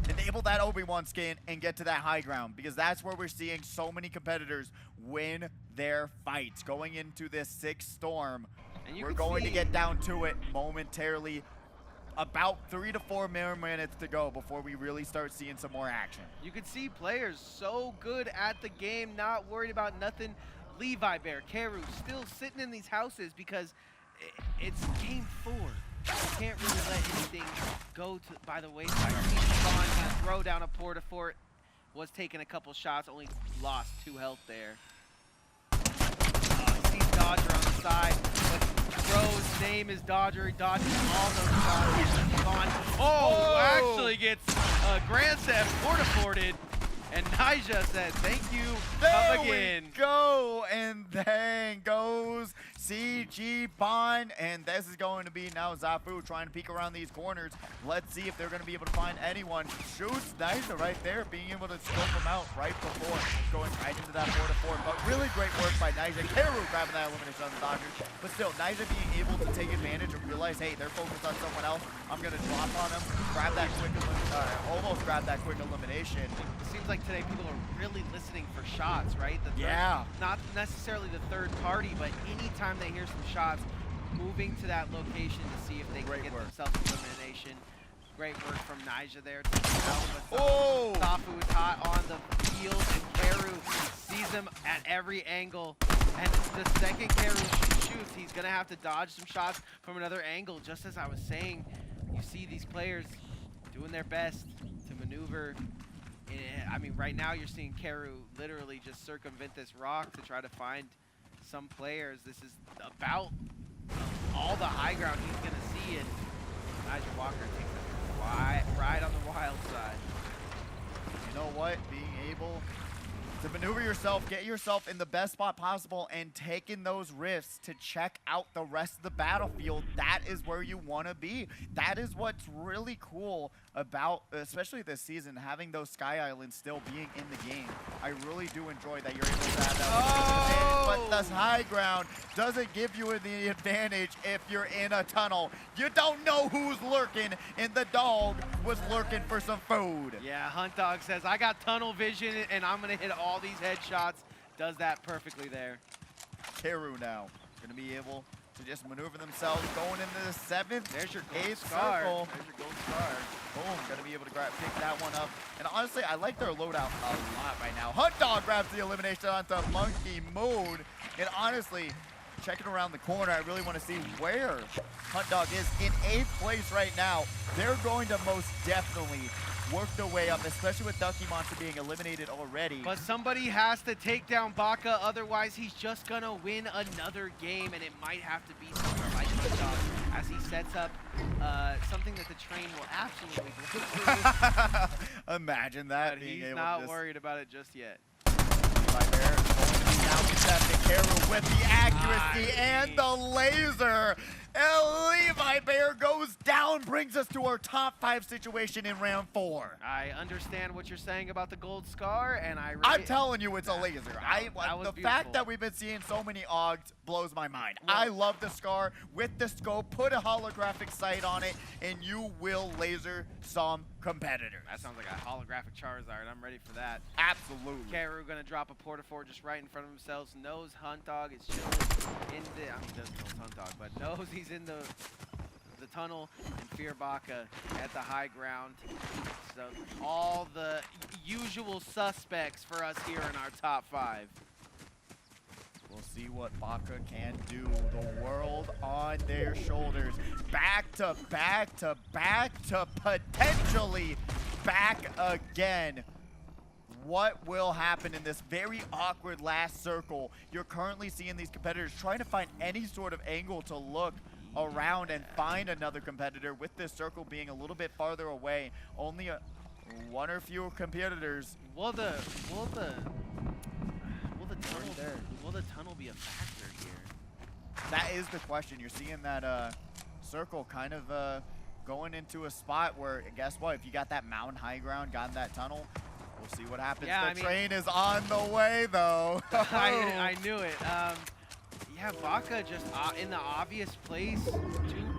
Speaker 1: enable that Obi-Wan skin and get to that high ground, because that's where we're seeing so many competitors win their fights. Going into this 6th storm,
Speaker 2: And
Speaker 1: we're going to get down to it momentarily. About 3 to 4 more minutes to go before we really start seeing some more action.
Speaker 2: You can see players so good at the game, not worried about nothing. Levi Bear, Karu, still sitting in these houses because it's game 4. You can't really let anything go by the wayside. Sean gonna throw down a Portafort, was taking a couple shots, only lost 2 health there. Sees Dodger on the side, but Bro's name is Dodger. He dodges all those shots. Sean, actually gets Grand Theft Portaforted. And Nyjah said, thank you, come again.
Speaker 1: We go, and then goes CG Bond, and this is going to be now Zafu trying to peek around these corners. Let's see if they're going to be able to find anyone. Shoots Nyjah right there, being able to scope him out right before going right into that 4-4. But really great work by Nyjah. Karu grabbing that elimination on the Dodgers. But still, Nyjah being able to take advantage and realize, hey, they're focused on someone else. I'm going to drop on them, grab that quick, almost grab that quick elimination.
Speaker 2: It seems like today people are really listening for shots, right? Not necessarily the third party, but anytime they hear some shots, moving to that location to see if they can get themselves elimination. Great work from Nyjah there. Safu is hot on the field, and Karu sees him at every angle. And the second Keru shoots, he's gonna have to dodge some shots from another angle. Just as I was saying, you see these players doing their best to maneuver. I mean, right now you're seeing Keru literally just circumvent this rock to try to find some players. This is about all the high ground he's gonna see, and Nigel Walker takes it right on the wild side.
Speaker 1: You know what? Being able to maneuver yourself, get yourself in the best spot possible, and taking those risks to check out the rest of the battlefield, that is where you want to be. That is what's really cool about, especially this season, having those Sky Islands still being in the game. I really do enjoy that you're able to have that. But the high ground doesn't give you the advantage if you're in a tunnel. You don't know who's lurking, and the dog was lurking for some food.
Speaker 2: Yeah, Hunt Dog says, I got tunnel vision, and I'm going to hit all these headshots. Does that perfectly there.
Speaker 1: Keru now going to be able to just maneuver themselves going into the 7th,
Speaker 2: There's your
Speaker 1: 8th
Speaker 2: scar.
Speaker 1: circle.
Speaker 2: There's your gold scar.
Speaker 1: Boom, going to be able to pick that one up. And honestly, I like their loadout a lot right now. Hunt Dog grabs the elimination onto Monkey Moon. And honestly, checking around the corner, I really want to see where Hunt Dog is. In 8th place right now, they're going to most definitely work their way up, especially with Ducky Monster being eliminated already.
Speaker 2: But somebody has to take down Baka, otherwise he's just gonna win another game, and it might have to be someone like Hunt Dog as he sets up something that the train will absolutely blow through.
Speaker 1: Imagine that.
Speaker 2: But
Speaker 1: being
Speaker 2: he's
Speaker 1: able
Speaker 2: not
Speaker 1: to
Speaker 2: worried about it just yet.
Speaker 1: Levi Bear going to be down contesting Keru with the accuracy
Speaker 2: Nice.
Speaker 1: and the laser. And Levi Bear goes down, brings us to our top 5 situation in round 4.
Speaker 2: I understand what you're saying about the gold scar, and
Speaker 1: I'm telling you, it's a laser.
Speaker 2: that was
Speaker 1: The
Speaker 2: beautiful.
Speaker 1: fact that we've been seeing so many Augs blows my mind.
Speaker 2: Well-
Speaker 1: I love the scar. With the scope, put a holographic sight on it, and you will laser some competitors.
Speaker 2: That sounds like a holographic Charizard. I'm ready for that.
Speaker 1: Absolutely.
Speaker 2: Keru gonna drop a Porta-Fort just right in front of himself. Knows Hunt Dog is chilling in the. I mean, he doesn't know it's Hunt Dog, but knows he's in the tunnel, and Fear Baka at the high ground. So all the usual suspects for us here in our top 5.
Speaker 1: We'll see what Baka can do. The world on their shoulders. Back to back to back to potentially back again. What will happen in this very awkward last circle? You're currently seeing these competitors trying to find any sort of angle to look around and find another competitor, with this circle being a little bit farther away. Only one or fewer competitors.
Speaker 2: Will the tunnel be a factor here?
Speaker 1: That is the question. You're seeing that circle kind of going into a spot where, guess what? If you got that mountain high ground, got in that tunnel, we'll see what happens.
Speaker 2: Yeah,
Speaker 1: the train is on the way, though.
Speaker 2: I knew it. Yeah, Baka just in the obvious place. 2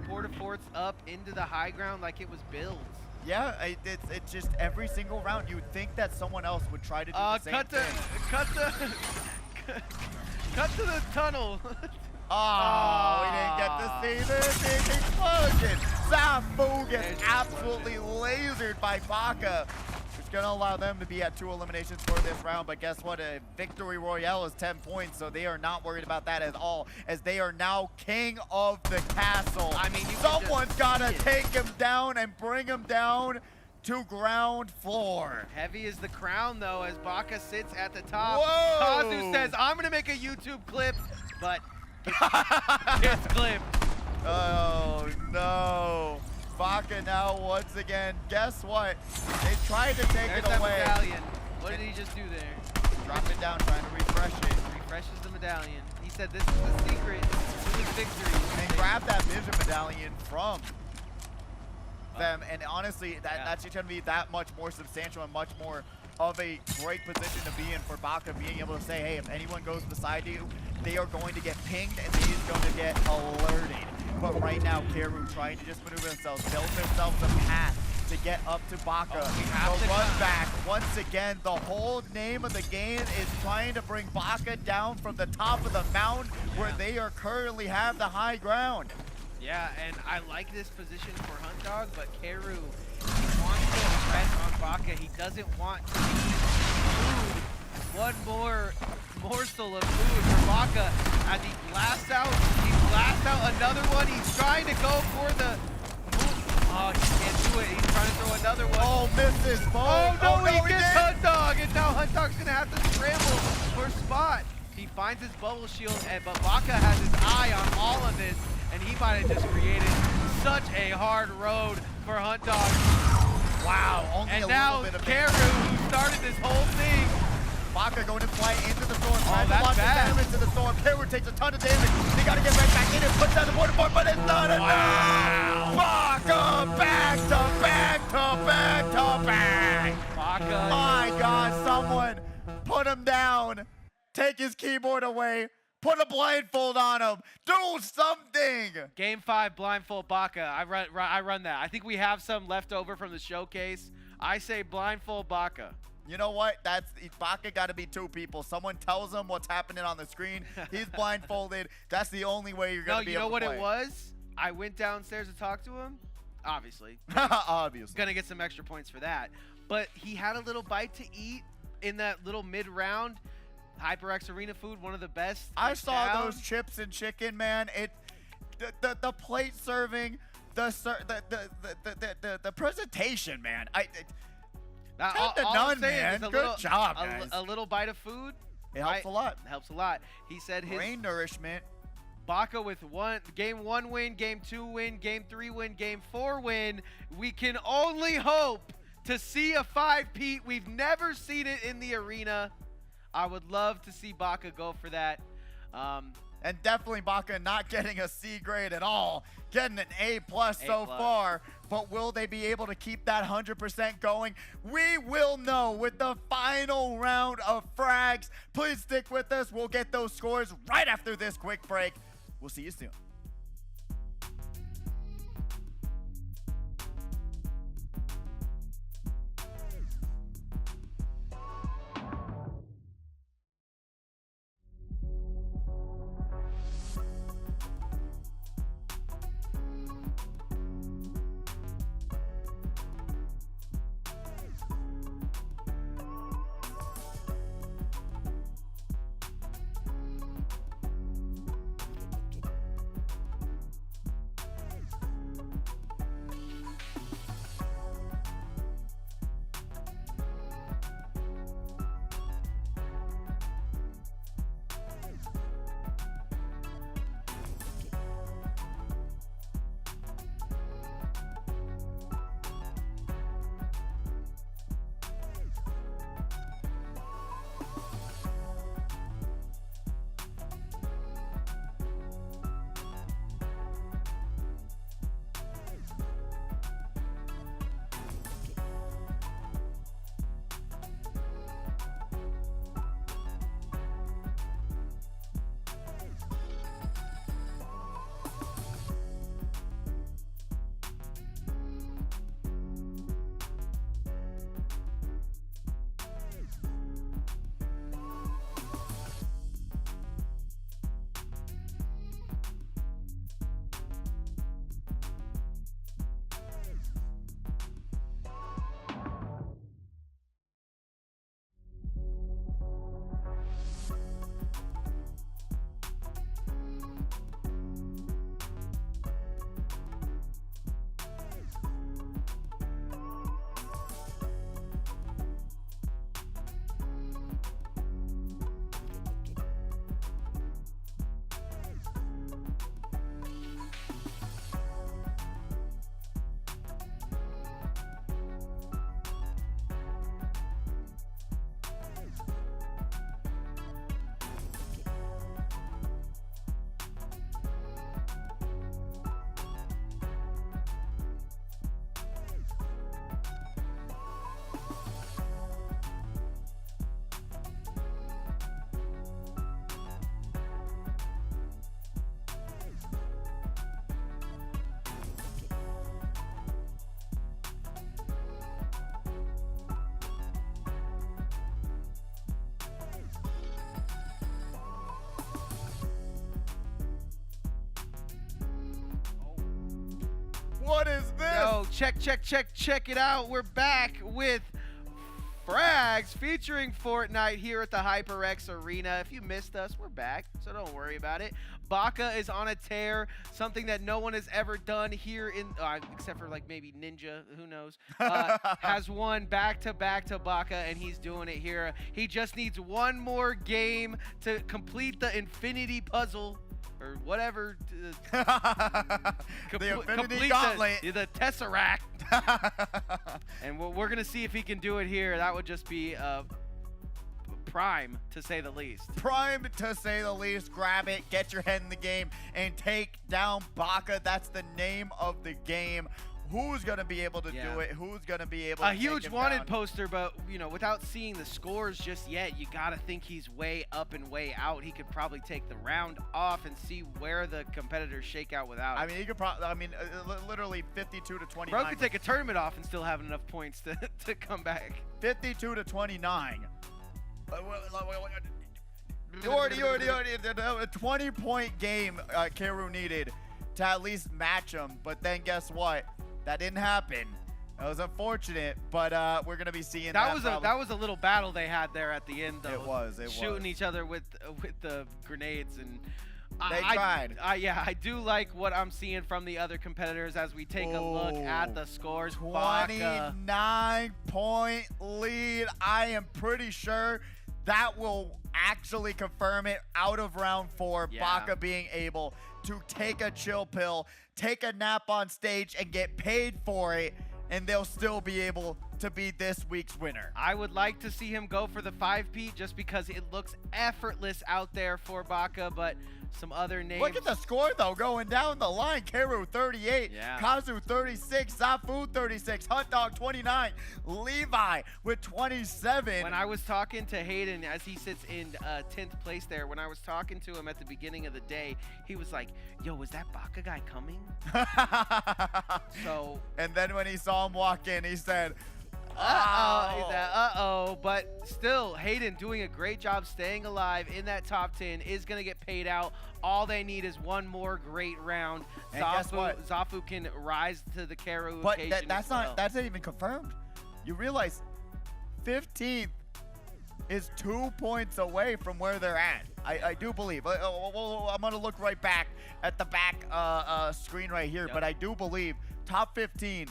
Speaker 2: Porta-Forts up into the high ground like it was Bill's.
Speaker 1: Yeah, it's just every single round. You would think that someone else would try to do the same thing.
Speaker 2: Cut to the tunnel.
Speaker 1: Oh, we didn't get to see this big explosion. Zafu gets absolutely lasered by Baka. It's going to allow them to be at 2 eliminations for this round, but guess what? A victory royale is 10 points, so they are not worried about that at all, as they are now king of the castle.
Speaker 2: I mean,
Speaker 1: someone's got to take him down and bring him down to ground floor.
Speaker 2: Heavy is the crown, though, as Baka sits at the top.
Speaker 1: Whoa!
Speaker 2: Kazu says, I'm going to make a YouTube clip, but gets clipped.
Speaker 1: Oh, no. Baka now once again, guess what? They tried to take
Speaker 2: There's
Speaker 1: it
Speaker 2: that
Speaker 1: away.
Speaker 2: medallion. What did he just do there?
Speaker 1: Drop it down, trying to refresh it.
Speaker 2: Refreshes the medallion. He said this is the secret to his victory.
Speaker 1: And grab that vision medallion from them. And honestly, that's just going to be that much more substantial and much more of a great position to be in for Baka, being able to say, hey, if anyone goes beside you, they are going to get pinged and they is going to get alerted. But right now, Keru trying to just maneuver themselves, build themselves a path to get up to Baka. The run back, once again, the whole name of the game is trying to bring Baka down from the top of the mountain where they are currently have the high ground.
Speaker 2: Yeah, and I like this position for Hunt Dog, but Keru wants to press on Baka. He doesn't want to be moved one more morsel of food for Baka as he blasts out. He blasts out another one. He's trying to go for the move. Oh, he can't do it. He's trying to throw another one.
Speaker 1: Oh, misses.
Speaker 2: Oh, no, he
Speaker 1: did.
Speaker 2: gets Hunt Dog, and now Hunt Dog's gonna have to scramble for spot. He finds his bubble shield, but Baka has his eye on all of this, and he might have just created such a hard road for Hunt Dog.
Speaker 1: Wow, only
Speaker 2: And
Speaker 1: a
Speaker 2: now
Speaker 1: little bit of
Speaker 2: Karu, who started this whole thing.
Speaker 1: Baka going to fly into the storm, trying to
Speaker 2: that's
Speaker 1: launch
Speaker 2: bad.
Speaker 1: damage to the storm. Karu takes a ton of damage. They got to get right back in and put down the border board, but it's not enough. Baka back to back to back to back.
Speaker 2: Baka.
Speaker 1: My God, someone put him down. Take his keyboard away. Put a blindfold on him. Do something.
Speaker 2: Game 5, blindfold Baka. I run that. I think we have some left over from the showcase. I say blindfold Baka.
Speaker 1: You know what? Baka got to be two people. Someone tells him what's happening on the screen. He's blindfolded. That's the only way you're going to be able to play.
Speaker 2: No, you know what it was? I went downstairs to talk to him. Obviously.
Speaker 1: Obviously.
Speaker 2: Gonna get some extra points for that. But he had a little bite to eat in that little mid-round. HyperX Arena food, one of the best.
Speaker 1: I saw those chips and chicken, man. The plate serving, the presentation, man. 10 to none, man. Good job, guys.
Speaker 2: A little bite of food.
Speaker 1: It helps a lot.
Speaker 2: Helps a lot. He said his
Speaker 1: brain nourishment.
Speaker 2: Baka with game 1 win, game 2 win, game 3 win, game 4 win. We can only hope to see a 5-peat. We've never seen it in the arena. I would love to see Baka go for that.
Speaker 1: And definitely Baka not getting a C grade at all. Getting an A+ so far. But will they be able to keep that 100% going? We will know with the final round of Frags. Please stick with us. We'll get those scores right after this quick break. We'll see you soon. What is this?
Speaker 2: Yo, check it out. We're back with Frags featuring Fortnite here at the HyperX Arena. If you missed us, we're back, so don't worry about it. Baka is on a tear, something that no one has ever done here in, except for like maybe Ninja, who knows, has won back-to-back to Baka, and he's doing it here. He just needs one more game to complete the Infinity Puzzle, or whatever.
Speaker 1: The Infinity Gauntlet.
Speaker 2: The Tesseract. And we're going to see if he can do it here. That would just be prime, to say the least.
Speaker 1: Prime, to say the least. Grab it, get your head in the game, and take down Baka. That's the name of the game. Who's going to be able to do it? Who's going to be able to take him
Speaker 2: huge wanted
Speaker 1: down?
Speaker 2: poster, but, you know, without seeing the scores just yet, you got to think he's way up and way out. He could probably take the round off and see where the competitors shake out without him.
Speaker 1: I mean, he could probably, literally 52 to 29.
Speaker 2: Bro could take a tournament off and still have enough points to come back.
Speaker 1: 52 to 29. You already, a 20-point game Keru needed to at least match him, but then guess what? That didn't happen. That was unfortunate, but we're gonna be seeing
Speaker 2: that was a little battle they had there at the end, though.
Speaker 1: It was
Speaker 2: shooting each other with the grenades, and
Speaker 1: they tried.
Speaker 2: Yeah, I do like what I'm seeing from the other competitors as we take a look at the scores.
Speaker 1: 29-point lead. I am pretty sure that will actually confirm it out of round 4.
Speaker 2: Yeah.
Speaker 1: Baka being able to take a chill pill, take a nap on stage, and get paid for it, and they'll still be able to be this week's winner.
Speaker 2: I would like to see him go for the 5P just because it looks effortless out there for Baka, but some other names.
Speaker 1: Look at the score, though, going down the line. Keru, 38.
Speaker 2: Yeah.
Speaker 1: Kazu, 36. Zafu, 36. Hunt Dog, 29. Levi with 27.
Speaker 2: When I was talking to Hayden, as he sits in 10th place there, when I was talking to him at the beginning of the day, he was like, yo, is that Baka guy coming? So.
Speaker 1: And then when he saw him walk in, he said,
Speaker 2: uh-oh. But still, Hayden doing a great job staying alive in that top 10, is going to get paid out. All they need is one more great round.
Speaker 1: And guess what?
Speaker 2: Zafu can rise to the Keru
Speaker 1: but
Speaker 2: occasion
Speaker 1: that's
Speaker 2: as well.
Speaker 1: that's not even confirmed. You realize 15th is 2 points away from where they're at. I do believe. I'm going to look right back at the back screen right here, but I do believe top 15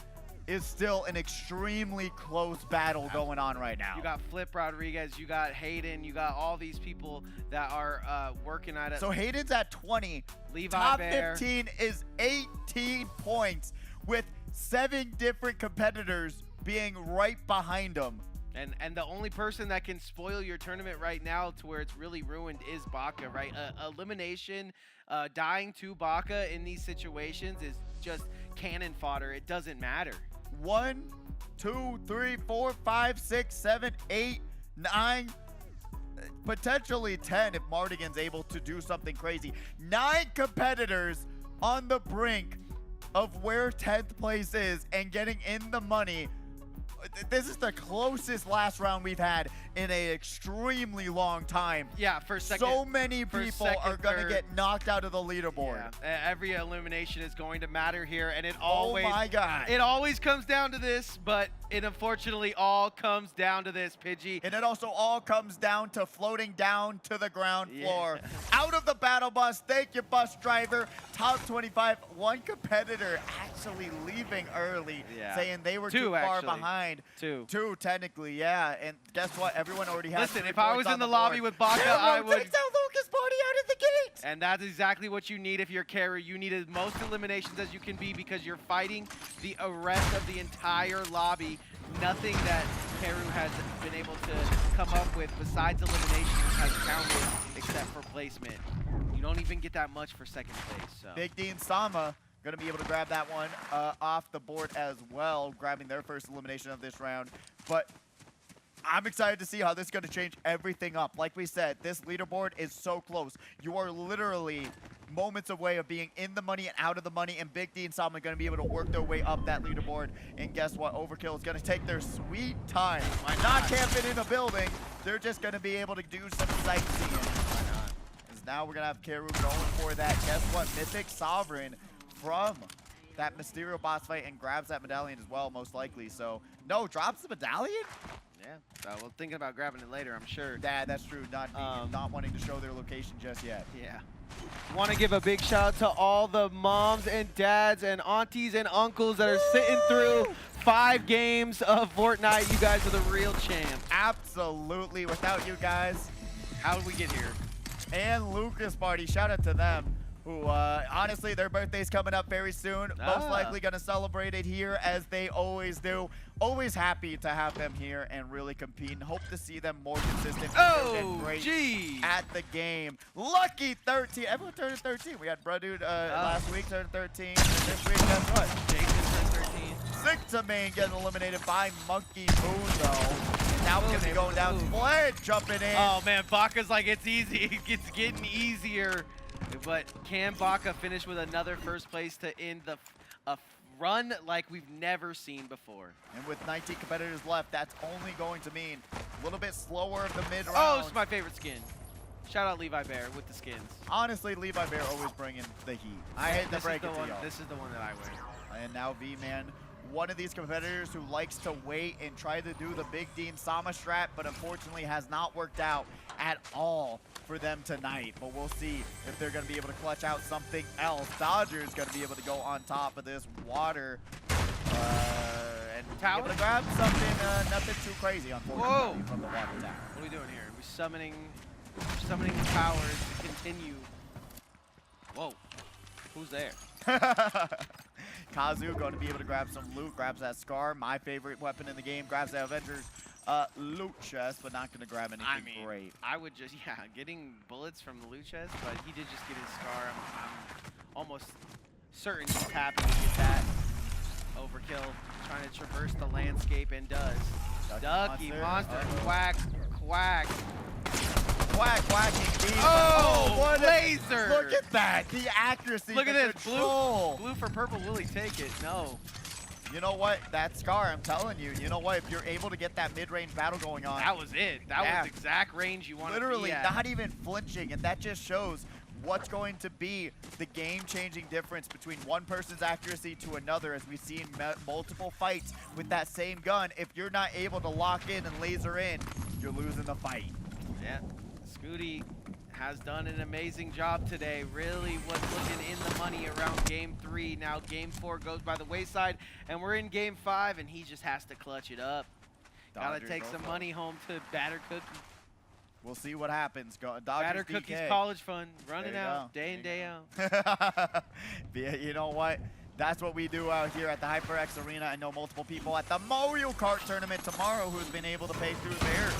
Speaker 1: is still an extremely close battle going on right now.
Speaker 2: You got Flip Rodriguez, you got Hayden, you got all these people that are working at it.
Speaker 1: So Hayden's at 20.
Speaker 2: Levi
Speaker 1: Top
Speaker 2: Bear.
Speaker 1: 15 is 18 points with 7 different competitors being right behind him.
Speaker 2: And the only person that can spoil your tournament right now to where it's really ruined is Baka, right? Elimination, dying to Baka in these situations is just cannon fodder. It doesn't matter.
Speaker 1: 1, 2, 3, 4, 5, 6, 7, 8, 9, potentially 10 if Mardigan's able to do something crazy. 9 competitors on the brink of where 10th place is and getting in the money. This is the closest last round we've had in an extremely long time.
Speaker 2: Yeah, for second.
Speaker 1: So many people are going to get knocked out of the leaderboard.
Speaker 2: Yeah. Every elimination is going to matter here, and it
Speaker 1: Oh
Speaker 2: always
Speaker 1: my God.
Speaker 2: It always comes down to this, but it unfortunately all comes down to this, Pidgey.
Speaker 1: And it also all comes down to floating down to the ground floor. Out of the battle bus. Thank you, bus driver. Top 25. One competitor actually leaving early, saying they were too far behind. Two, technically, yeah. And guess what? Everyone already has.
Speaker 2: Listen, if I was in the lobby with Baka, I would
Speaker 1: take down Lucas Party out of the gate.
Speaker 2: And that's exactly what you need if you're Keru. You need as most eliminations as you can be because you're fighting the rest of the entire lobby. Nothing that Keru has been able to come up with besides eliminations has counted except for placement. You don't even get that much for second place. So.
Speaker 1: Big D and Sama going to be able to grab that one off the board as well, grabbing their first elimination of this round. But I'm excited to see how this is going to change everything up. Like we said, this leaderboard is so close. You are literally moments away of being in the money and out of the money, and Big D and Sam are going to be able to work their way up that leaderboard. And guess what? Overkill is going to take their sweet time. Not camping in a building. They're just going to be able to do some sightseeing. Because now we're going to have Keru going for that. Guess what? Mythic Sovereign from that Mysterio boss fight and grabs that medallion as well, most likely. So, no, drops the medallion?
Speaker 2: Yeah. Well, thinking about grabbing it later, I'm sure.
Speaker 1: That's true. Not wanting to show their location just yet.
Speaker 2: Yeah. Want to give a big shout out to all the moms and dads and aunties and uncles that are sitting through 5 games of Fortnite. You guys are the real champs.
Speaker 1: Absolutely. Without you guys.
Speaker 2: How did we get here?
Speaker 1: And Lucas Party, shout out to them. Who, honestly, their birthday's coming up very soon. Most likely going to celebrate it here as they always do. Always happy to have them here and really compete and hope to see them more consistent and great at the game. Lucky 13. Everyone turned 13. We had Brudude last week turn 13. And this week, guess what?
Speaker 2: Jason turned 13.
Speaker 1: Sick to main getting eliminated by Monkey Moon, though. And now we're going to be going down. Fled jumping in.
Speaker 2: Oh, man. Baka's like, it's easy. It's getting easier. But can Baka finish with another first place to end a run like we've never seen before?
Speaker 1: And with 19 competitors left, that's only going to mean a little bit slower of the mid-round.
Speaker 2: Oh, it's my favorite skin. Shout out Levi Bear with the skins.
Speaker 1: Honestly, Levi Bear always bringing the heat. I hate to break it to y'all.
Speaker 2: This is the one that I wear.
Speaker 1: And now V-Man, one of these competitors who likes to wait and try to do the Big Dean Sama strat, but unfortunately has not worked out at all for them tonight. But we'll see if they're going to be able to clutch out something else. Dodger's going to be able to go on top of this water and be able to grab something, nothing too crazy, unfortunately, from the water tower.
Speaker 2: What are we doing here? We're summoning the powers to continue. Whoa. Who's there?
Speaker 1: Kazu going to be able to grab some loot, grabs that Scar, my favorite weapon in the game, grabs that Avengers loot chest, but not going to grab anything great.
Speaker 2: I would just, getting bullets from the loot chest, but he did just get his Scar. I'm almost certain he's happy to get that overkill, trying to traverse the landscape, and does. Ducky monster, quack, quack.
Speaker 1: Quacking beam.
Speaker 2: Oh,
Speaker 1: what
Speaker 2: laser!
Speaker 1: Look at that, the accuracy.
Speaker 2: Look at this,
Speaker 1: control.
Speaker 2: Blue for purple. Will he take it? No.
Speaker 1: You know what? That Scar, I'm telling you. You know what? If you're able to get that mid-range battle going on.
Speaker 2: That was it. That was exact range you wanted to be at.
Speaker 1: Literally, not even flinching, and that just shows what's going to be the game-changing difference between one person's accuracy to another, as we've seen multiple fights with that same gun. If you're not able to lock in and laser in, you're losing the fight.
Speaker 2: Yeah. Scooty has done an amazing job today. Really was looking in the money around Game 3. Now Game 4 goes by the wayside, and we're in Game 5, and he just has to clutch it up. Gotta take some money home to Batter Cookie.
Speaker 1: We'll see what happens.
Speaker 2: Batter Cookie's college fund, running out day in, day out.
Speaker 1: You know what? That's what we do out here at the HyperX Arena. I know multiple people at the Mario Kart tournament tomorrow who's been able to pay through their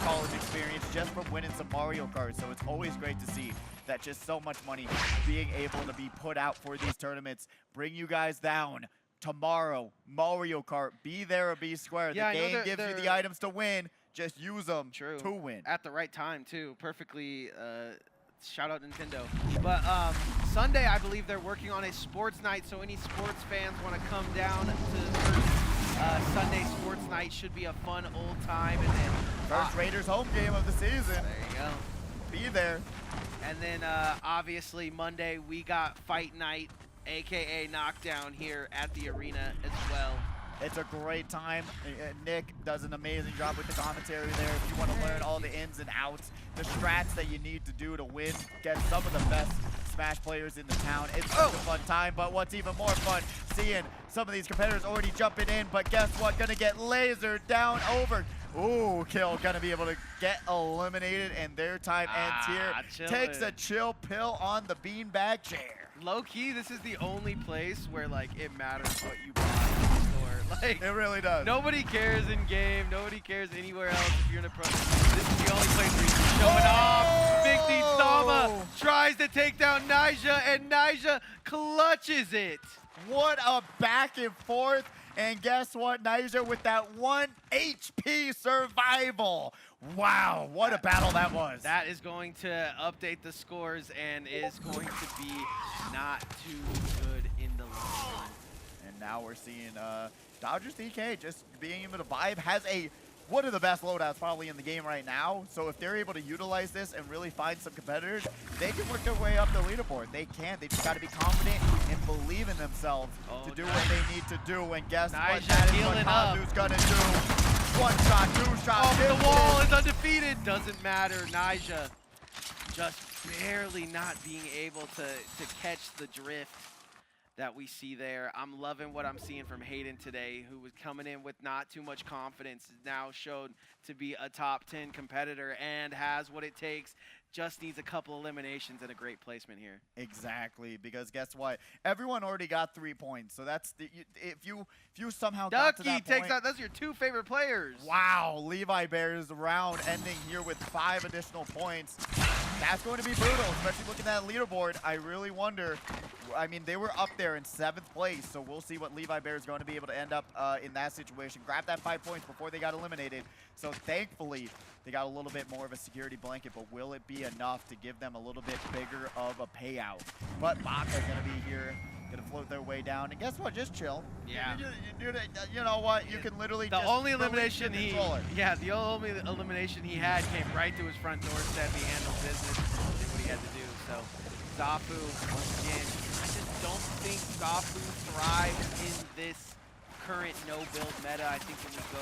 Speaker 1: college experience just from winning some Mario Kart. So it's always great to see that just so much money being able to be put out for these tournaments. Bring you guys down tomorrow. Mario Kart, be there or be square.
Speaker 2: Yeah,
Speaker 1: the game gives you the items to win. Just use them to win.
Speaker 2: At the right time, too. Perfectly. Shout out Nintendo. But Sunday, I believe they're working on a sports night, so any sports fans want to come down to the first Sunday sports night. Should be a fun old time. And then
Speaker 1: first Raiders home game of the season.
Speaker 2: There you go.
Speaker 1: Be there.
Speaker 2: And then obviously Monday we got Fight Night, aka Knockdown, here at the arena as well.
Speaker 1: It's a great time. Nick does an amazing job with the commentary there. If you want to learn all the ins and outs, the strats that you need to do to win, get some of the best Smash players in the town. It's such a fun time, but what's even more fun, seeing some of these competitors already jumping in, but guess what? Gonna get lasered down over. Ooh, Kill gonna be able to get eliminated, and their time ends here. Takes a chill pill on the beanbag chair.
Speaker 2: Low key, this is the only place where like it matters what you buy in the store. Like,
Speaker 1: it really does.
Speaker 2: Nobody cares in game. Nobody cares anywhere else if you're in a pro. This is the only place where you're showing off. Big D Sama tries to take down Nyjah, and Nyjah clutches it.
Speaker 1: What a back and forth. And guess what? Nyjah with that 1 HP survival. Wow, what a battle that was.
Speaker 2: That is going to update the scores and is going to be not too good in the long run.
Speaker 1: And now we're seeing Dodgers DK just being able to vibe, has one of the best loadouts probably in the game right now. So if they're able to utilize this and really find some competitors, they can work their way up the leaderboard. They can. They just got to be confident and believe in themselves to do what they need to do. And guess what? That is what Kazu's going to do. One shot, two shot.
Speaker 2: Off the wall is undefeated. Doesn't matter. Nyjah just barely not being able to catch the drift that we see there. I'm loving what I'm seeing from Hayden today, who was coming in with not too much confidence, now shown to be a top 10 competitor and has what it takes. Just needs a couple eliminations and a great placement here.
Speaker 1: Exactly, because guess what? Everyone already got 3 points, so that's the, if you somehow got to
Speaker 2: Ducky
Speaker 1: that
Speaker 2: takes
Speaker 1: point,
Speaker 2: out. Those are your 2 favorite players.
Speaker 1: Wow, Levi Bears the round ending here with 5 additional points. That's going to be brutal, especially looking at the leaderboard. I really wonder. I mean, they were up there in 7th place, so we'll see what Levi Bears is going to be able to end up in that situation. Grab that 5 points before they got eliminated. So thankfully, they got a little bit more of a security blanket, but will it be enough to give them a little bit bigger of a payout? But Baka going to be here, going to float their way down. And guess what? Just chill.
Speaker 2: Yeah.
Speaker 1: You know what? You can literally
Speaker 2: the
Speaker 1: just
Speaker 2: only elimination
Speaker 1: the controller.
Speaker 2: the only elimination he had came right to his front doorstep. He handled business, did what he had to do. So Zafu, once again, I just don't think Zafu thrives in this current no-build meta. I think when we go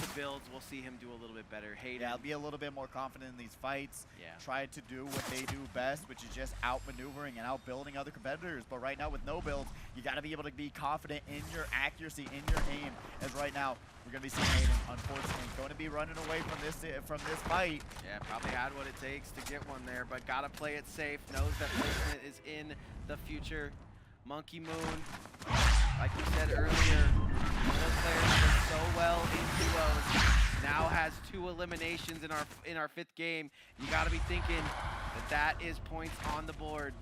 Speaker 2: to builds, we'll see him do a little bit better. Hayden.
Speaker 1: Yeah, be a little bit more confident in these fights.
Speaker 2: Yeah.
Speaker 1: Try to do what they do best, which is just outmaneuvering and outbuilding other competitors. But right now with no builds, you got to be able to be confident in your accuracy, in your aim. As right now, we're going to be seeing Hayden, unfortunately, going to be running away from this fight.
Speaker 2: Yeah, probably had what it takes to get one there, but got to play it safe. Knows that placement is in the future. Monkey Moon, like we said earlier, one of those players did so well in duos. Now has 2 eliminations in our 5th game. You got to be thinking that is points on the board.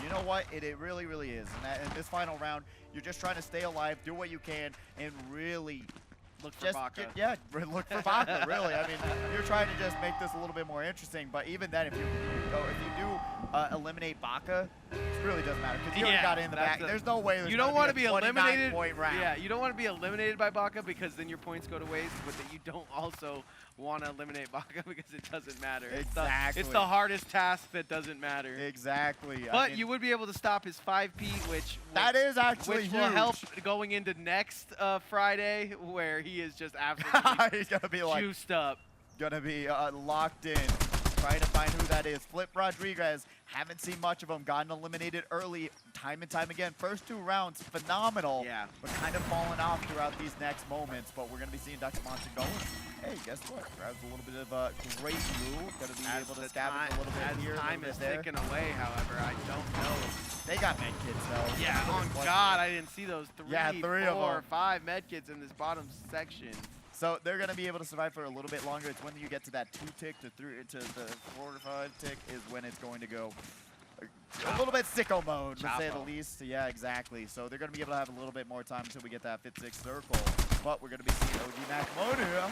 Speaker 1: You know what? It really, really is. And in this final round, you're just trying to stay alive, do what you can, and really
Speaker 2: look for Baka.
Speaker 1: Look for Baka, really. I mean, you're trying to just make this a little bit more interesting, but even then, if you do eliminate Baka, it really doesn't matter, because you already got in the back. There's no way there's
Speaker 2: you don't want to be eliminated.
Speaker 1: Point round.
Speaker 2: Yeah, you don't want to be eliminated by Baka, because then your points go to waste, but then you don't also want to eliminate Baka because it doesn't matter.
Speaker 1: Exactly.
Speaker 2: It's the hardest task that doesn't matter.
Speaker 1: Exactly.
Speaker 2: But I mean, you would be able to stop his 5P, which
Speaker 1: will
Speaker 2: help going into next Friday, where he is just absolutely
Speaker 1: he's gonna be like
Speaker 2: juiced up.
Speaker 1: Gonna be locked in, trying to find who that is. Flip Rodriguez, haven't seen much of him, gotten eliminated early time and time again. First 2 rounds, phenomenal, but kind of falling off throughout these next moments. But we're gonna be seeing Dr. Monster going. Hey, guess what? Grabs a little bit of a great move. Gonna be able to scavenge a little bit here.
Speaker 2: Time is ticking away, however, I don't know.
Speaker 1: They got medkits though.
Speaker 2: Yeah, on God, I didn't see those 3, 4,
Speaker 1: or
Speaker 2: 5 medkits in this bottom section.
Speaker 1: So they're going to be able to survive for a little bit longer. It's when you get to that 2 tick to the 4 to 5 tick is when it's going to go a little bit sicko mode, to say the least. Yeah, exactly. So they're going to be able to have a little bit more time until we get that 5th, 6th circle. But we're going to be seeing OG Macmonia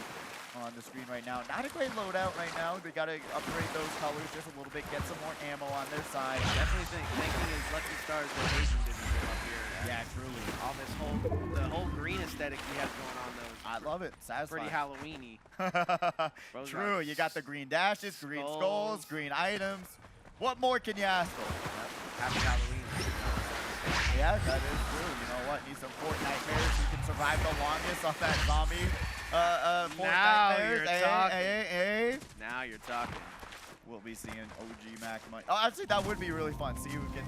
Speaker 1: on the screen right now. Not a great loadout right now. They got to upgrade those colors just a little bit, get some more ammo on their side.
Speaker 2: Definitely thanking his lucky stars that Asian didn't get up here.
Speaker 1: Yeah, truly.
Speaker 2: On this the whole green aesthetic he has going on, though.
Speaker 1: I love it. Satisfying.
Speaker 2: Pretty Halloween-y.
Speaker 1: True. You got the green dashes, green skulls, green items. What more can you ask for?
Speaker 2: Happy Halloween.
Speaker 1: Yeah, that is true. You know what? Need some FORTNITE bears who can survive the longest on that zombie.
Speaker 2: Now
Speaker 1: you're
Speaker 2: talking. Now you're talking.
Speaker 1: We'll be seeing OG Mac. Oh, actually, that would be really fun. See who can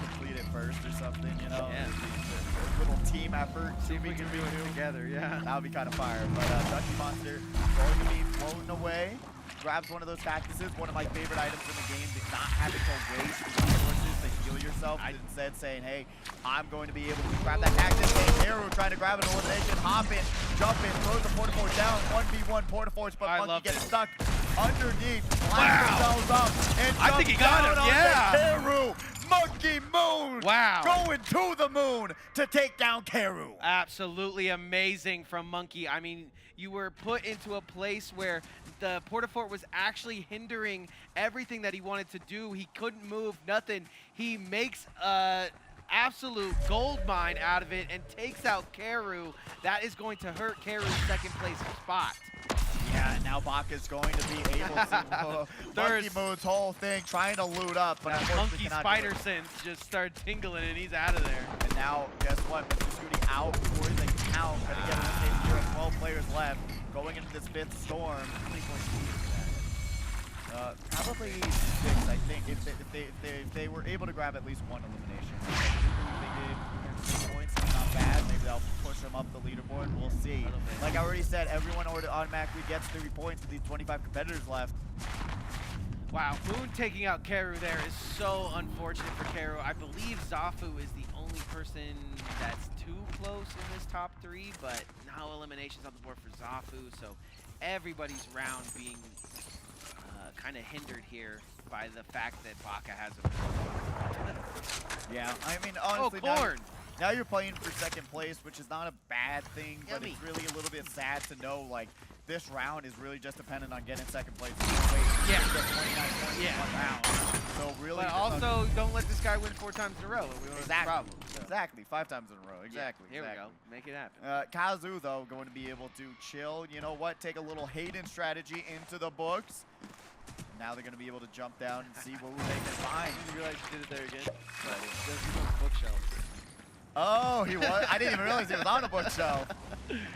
Speaker 1: complete it first or something, you know?
Speaker 2: Yeah.
Speaker 1: A little team effort.
Speaker 2: See if we can do it together, yeah.
Speaker 1: That would be kind of fire. But Ducky Monster going to be floating away. Grabs one of those cactuses, one of my favorite items in the game, not having to waste resources to heal yourself. Instead saying, hey, I'm going to be able to grab that cactus. Hey, Hero trying to grab an elimination, hop in, jump in, throws the Portaforce down, 1v1 Portaforce, but Monkey gets stuck underneath, blinds themselves up, and
Speaker 2: I think he got him, yeah!
Speaker 1: Keru. Monkey Moon going to the moon to take down Keru.
Speaker 2: Absolutely amazing from Monkey. I mean, you were put into a place where the Portafort was actually hindering everything that he wanted to do. He couldn't move, nothing. He makes a absolute gold mine out of it and takes out Keru. That is going to hurt Keru's 2nd place spot.
Speaker 1: Yeah, now Baka's going to be able to Monkey Moon's whole thing, trying to loot up, but
Speaker 2: Monkey spider sense just started tingling and he's out of there.
Speaker 1: And now, guess what? Mr. Scooty out for the count. Gonna get eliminated here at 12 players left. going into this 5th storm. How many points do you need for that? Probably 6, I think, if they were able to grab at least 1 elimination. They did 2 points, that's not bad. Maybe they'll push them up the leaderboard. We'll see. Like I already said, everyone automatically gets 3 points with these 25 competitors left.
Speaker 2: Wow, Moon taking out Keru there is so unfortunate for Keru. I believe Zafu is the only person that's too close in this top 3, but now eliminations on the board for Zafu, so everybody's round being kind of hindered here by the fact that Baka has a
Speaker 1: Yeah, I mean, honestly,
Speaker 2: Corn!
Speaker 1: Now you're playing for 2nd place, which is not a bad thing, but
Speaker 2: Yummy.
Speaker 1: it's really a little bit sad to know, like, this round is really just dependent on getting 2nd place.
Speaker 2: Yeah.
Speaker 1: Get 29 points in 1 round. So really,
Speaker 2: But also, don't let this guy win 4 times in a row. We don't have a problem. So.
Speaker 1: Exactly, 5 times in a row. Exactly.
Speaker 2: Yeah, here
Speaker 1: exactly.
Speaker 2: we go. Make it happen.
Speaker 1: Kazu, though, going to be able to chill. You know what? Take a little Hayden strategy into the books. Now they're going to be able to jump down and see what they can find.
Speaker 2: You realize you did it there again? But it doesn't on the bookshelf.
Speaker 1: Oh, he was? I didn't even realize he was on the bookshelf.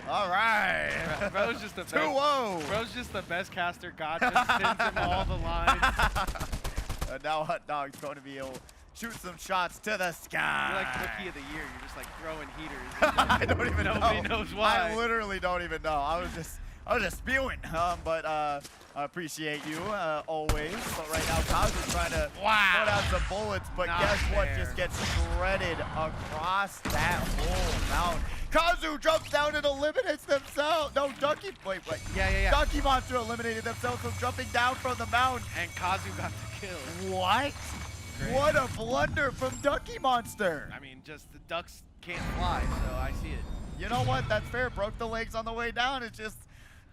Speaker 1: All right.
Speaker 3: Bro's just the best.
Speaker 1: 2-0.
Speaker 3: Bro's just the best caster. God just sends him all the lines.
Speaker 1: Now Hot Dog's going to be able to shoot some shots to the sky.
Speaker 3: You're like Rookie of the Year. You're just like throwing heaters.
Speaker 1: I don't even know.
Speaker 3: Nobody knows why.
Speaker 1: I literally don't even know. I was just spewing. But I appreciate you always. But right now, Kazu's trying to put out some bullets. But
Speaker 2: Not
Speaker 1: guess what?
Speaker 2: fair.
Speaker 1: Just gets shredded across that whole mountain. Kazu jumps down and eliminates themselves. No, Ducky. Wait.
Speaker 2: Yeah.
Speaker 1: Ducky Monster eliminated themselves from jumping down from the mountain.
Speaker 2: And Kazu got the kill.
Speaker 1: What?
Speaker 2: Great.
Speaker 1: What a blunder from Ducky Monster.
Speaker 2: I mean, just the ducks can't fly, so I see it.
Speaker 1: You know what? That's fair. Broke the legs on the way down. It's just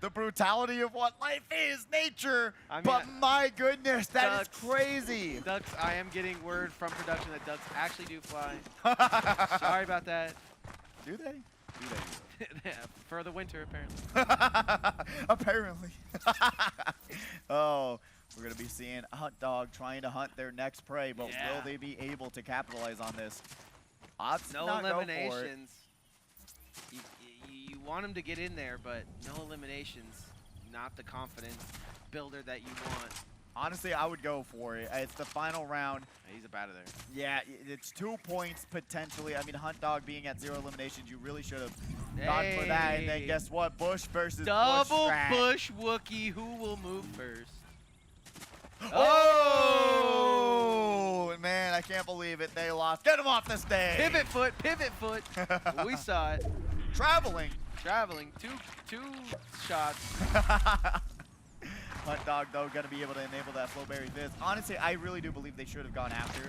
Speaker 1: the brutality of what life is, nature.
Speaker 3: I mean,
Speaker 1: but my goodness, that is
Speaker 3: ducks.
Speaker 1: crazy.
Speaker 3: Ducks, I am getting word from production that ducks actually do fly. Sorry about that.
Speaker 1: Do they? Do they?
Speaker 3: For the winter, apparently.
Speaker 1: Apparently. Oh, we're going to be seeing Hunt Dog trying to hunt their next prey, but will they be able to capitalize on this? Opts
Speaker 2: No
Speaker 1: not go for it.
Speaker 2: eliminations. You want him to get in there, but no eliminations. Not the confidence builder that you want.
Speaker 1: Honestly, I would go for it. It's the final round.
Speaker 2: He's up out of there.
Speaker 1: Yeah, it's 2 points potentially. I mean, Hunt Dog being at 0 eliminations, you really should have gone for that. And then
Speaker 2: Hey.
Speaker 1: guess what? Bush versus
Speaker 2: Double
Speaker 1: Bush.
Speaker 2: Bush Wookie. Who will move first?
Speaker 1: Oh, man, I can't believe it. They lost. Get him off the stage.
Speaker 2: Pivot foot. We saw it.
Speaker 1: Traveling.
Speaker 2: Traveling. Two shots.
Speaker 1: Hunt Dog, though, going to be able to enable that Flowberry Fizz. Honestly, I really do believe they should have gone after.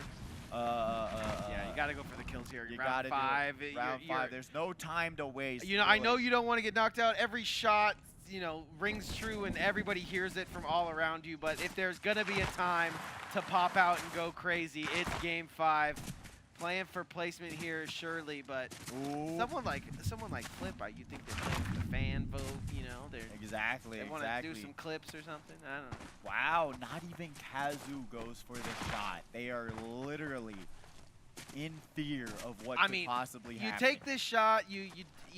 Speaker 2: Yeah, you got to go for the kills here.
Speaker 1: You
Speaker 2: Round
Speaker 1: got to
Speaker 2: 5.
Speaker 1: Round 5. There's no time to waste.
Speaker 2: You know, I know
Speaker 1: really.
Speaker 2: you don't want to get knocked out. Every shot, you know, rings true and everybody hears it from all around you. But if there's going to be a time to pop out and go crazy, it's game 5. Playing for placement here, surely, but someone like Flip, you think they're playing for the fan vote, you know?
Speaker 1: Exactly.
Speaker 2: They want to do some clips or something. I don't know.
Speaker 1: Wow, not even Kazu goes for the shot. They are literally in fear of what could possibly happen.
Speaker 2: You take this shot, you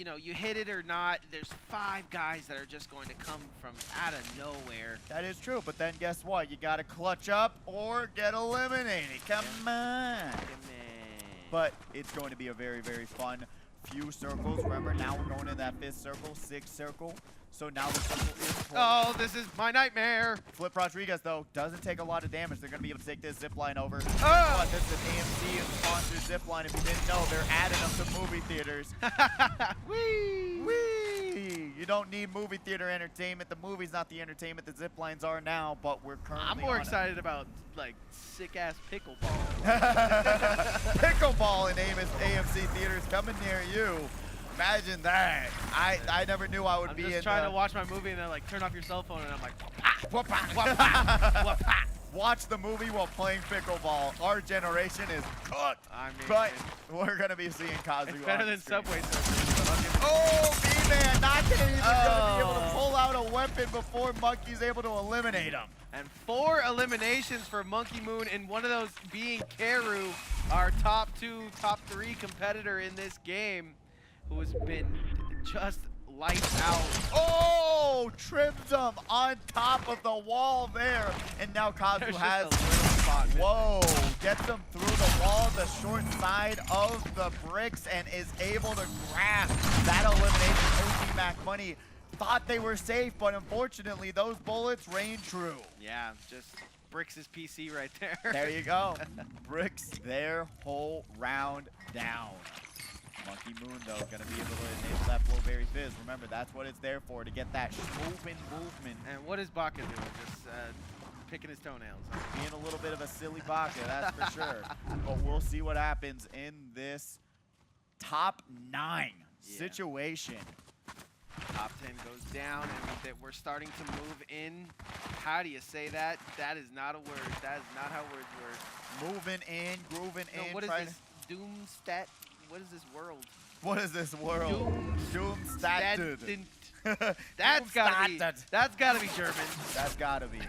Speaker 2: know, you hit it or not. There's 5 guys that are just going to come from out of nowhere.
Speaker 1: That is true, but then guess what? You got to clutch up or get eliminated. Come on. But it's going to be a very, very fun few circles. Remember, now we're going in that 5th circle, 6th circle. So now the circle is full.
Speaker 2: Oh, this is my nightmare.
Speaker 1: Flip Rodriguez, though, doesn't take a lot of damage. They're going to be able to take this zip line over.
Speaker 2: Oh!
Speaker 1: But this is an AMC sponsored zip line. If you didn't know, they're adding them to movie theaters.
Speaker 2: Whee!
Speaker 1: Whee! You don't need movie theater entertainment. The movie's not the entertainment the zip lines are now, but we're currently
Speaker 2: I'm more
Speaker 1: on
Speaker 2: excited about, like, sick-ass pickleball.
Speaker 1: Pickleball in AMC theaters coming near you. Imagine that. I never knew I would
Speaker 3: I'm
Speaker 1: be
Speaker 3: just
Speaker 1: in
Speaker 3: trying to watch my movie and then like turn off your cell phone and I'm like,
Speaker 1: watch the movie while playing pickleball. Our generation is cooked.
Speaker 3: I mean,
Speaker 1: But we're going to be seeing Kazu
Speaker 3: it's better
Speaker 1: on
Speaker 3: than
Speaker 1: the screen.
Speaker 3: Subway Surfers.
Speaker 1: Oh, B-Man not even going to be able to pull out a weapon before Monkey's able to eliminate him.
Speaker 2: And 4 eliminations for Monkey Moon, and one of those being Keru, our top 2, top 3 competitor in this game, who has been just lights out.
Speaker 1: Oh, trims him on top of the wall there. And now Kazu
Speaker 2: There's
Speaker 1: has,
Speaker 2: just a little spot missing.
Speaker 1: whoa, gets him through the wall, the short side of the bricks, and is able to grab that elimination. OG Mac Money thought they were safe, but unfortunately, those bullets rain true.
Speaker 2: Yeah, just Bricks' PC right there.
Speaker 1: There you go. Bricks their whole round down. Monkey Moon, though, going to be able to enable that Blowberry Fizz. Remember, that's what it's there for, to get that movement.
Speaker 2: And what is Baka doing? Just picking his toenails. Huh?
Speaker 1: Being a little bit of a silly Baka, that's for sure. But we'll see what happens in this top 9 situation.
Speaker 2: Top 10 goes down, and we're starting to move in. How do you say that? That is not a word. That is not how words work.
Speaker 1: Moving in, grooving
Speaker 2: No,
Speaker 1: in.
Speaker 2: what is this? Doomstat? What is this world?
Speaker 1: What is this world? Doomstatted.
Speaker 2: That's gotta be.
Speaker 1: Doomstatted.
Speaker 2: That's gotta be German.
Speaker 1: That's gotta be.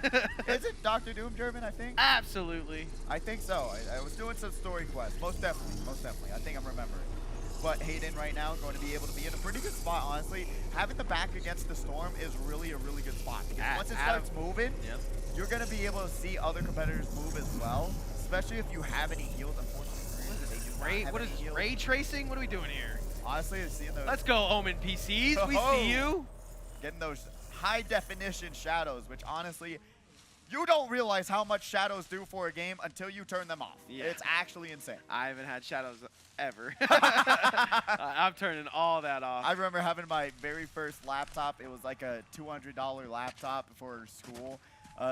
Speaker 1: Is it Dr. Doom German, I think?
Speaker 2: Absolutely.
Speaker 1: I think so. I was doing some story quests. Most definitely. Most definitely. I think I'm remembering. But Hayden right now going to be able to be in a pretty good spot, honestly. Having the back against the storm is really a really good spot. Because once it starts moving, you're going to be able to see other competitors move as well. Especially if you have any heals. Unfortunately,
Speaker 2: What is ray tracing? What are we doing here?
Speaker 1: Honestly, seeing those.
Speaker 2: Let's go, Omen PCs. We see you.
Speaker 1: Getting those high definition shadows, which honestly, you don't realize how much shadows do for a game until you turn them off.
Speaker 2: Yeah.
Speaker 1: It's actually insane.
Speaker 2: I haven't had shadows ever. I'm turning all that off.
Speaker 1: I remember having my very first laptop. It was like a $200 laptop for school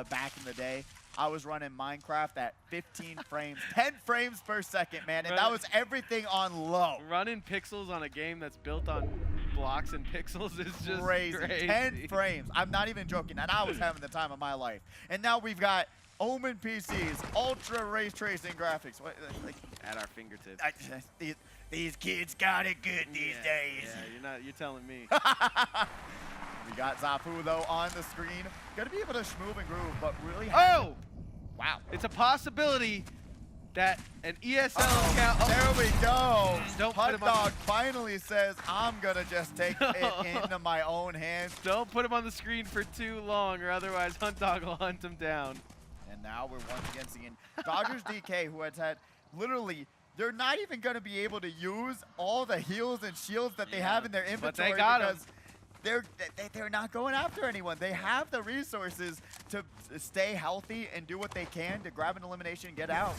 Speaker 1: back in the day. I was running Minecraft at 15 frames, 10 frames per second, man, and that was everything on low.
Speaker 2: Running pixels on a game that's built on blocks and pixels is just crazy.
Speaker 1: 10 frames. I'm not even joking, and I was having the time of my life. And now we've got Omen PCs, ultra ray tracing graphics. What, like,
Speaker 2: at our fingertips.
Speaker 1: These kids got it good these days.
Speaker 2: Yeah, you're telling me.
Speaker 1: We got Zafu though on the screen. Gonna be able to schmoove and groove, but really.
Speaker 2: Oh!
Speaker 1: Wow.
Speaker 2: It's a possibility that an ESL account.
Speaker 1: There we go.
Speaker 2: Don't put
Speaker 1: Hot
Speaker 2: him
Speaker 1: Dog finally says, I'm gonna just take it into my own hands.
Speaker 2: Don't put him on the screen for too long, or otherwise Hunt Dog will hunt him down.
Speaker 1: And now we're once again seeing Dodgers DK, who has had literally. They're not even going to be able to use all the heals and shields that they have in their inventory
Speaker 2: but they got
Speaker 1: because they're not going after anyone. They have the resources to stay healthy and do what they can to grab an elimination and get out.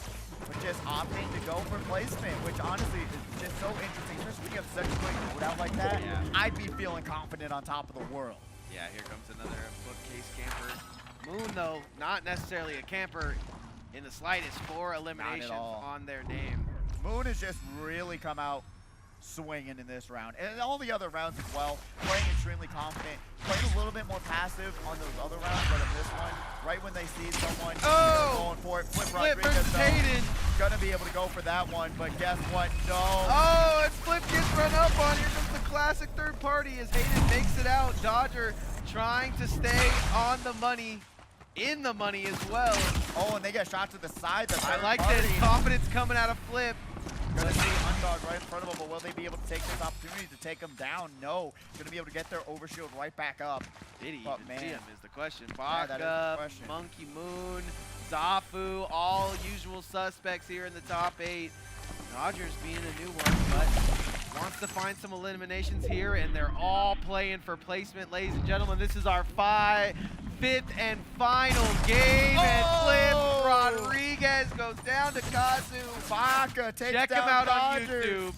Speaker 1: But just opting to go for placement, which honestly is just so interesting. Especially when you have such a quick loadout like that, I'd be feeling confident on top of the world.
Speaker 2: Yeah, here comes another bookcase camper. Moon, though, not necessarily a camper in the slightest. 4 eliminations on their name.
Speaker 1: Moon has just really come out swinging in this round, and all the other rounds as well. Playing extremely confident, playing a little bit more passive on those other rounds, but in this one, right when they see someone going for it, Flip Rodriguez
Speaker 2: Hayden.
Speaker 1: Gonna be able to go for that one, but guess what? No.
Speaker 2: Oh, and Flip gets run up on. Here comes the classic third party as Hayden makes it out. Dodger trying to stay on the money. In the money as well.
Speaker 1: Oh, and they get shot to the side.
Speaker 2: I like this confidence coming out of Flip.
Speaker 1: Gonna see Undog right in front of him, but will they be able to take this opportunity to take him down? No. Gonna be able to get their overshield right back up.
Speaker 2: Did he
Speaker 1: but
Speaker 2: even see him is the question.
Speaker 1: Yeah, that is the question.
Speaker 2: Monkey Moon, Zafu, all usual suspects here in the top 8. Dodgers being a new one, but wants to find some eliminations here, and they're all playing for placement, ladies and gentlemen. This is our 5th and final game, and Flip Rodriguez goes down to Kazu.
Speaker 1: Baka takes
Speaker 2: Check
Speaker 1: down
Speaker 2: him out
Speaker 1: Dodgers.
Speaker 2: on YouTube.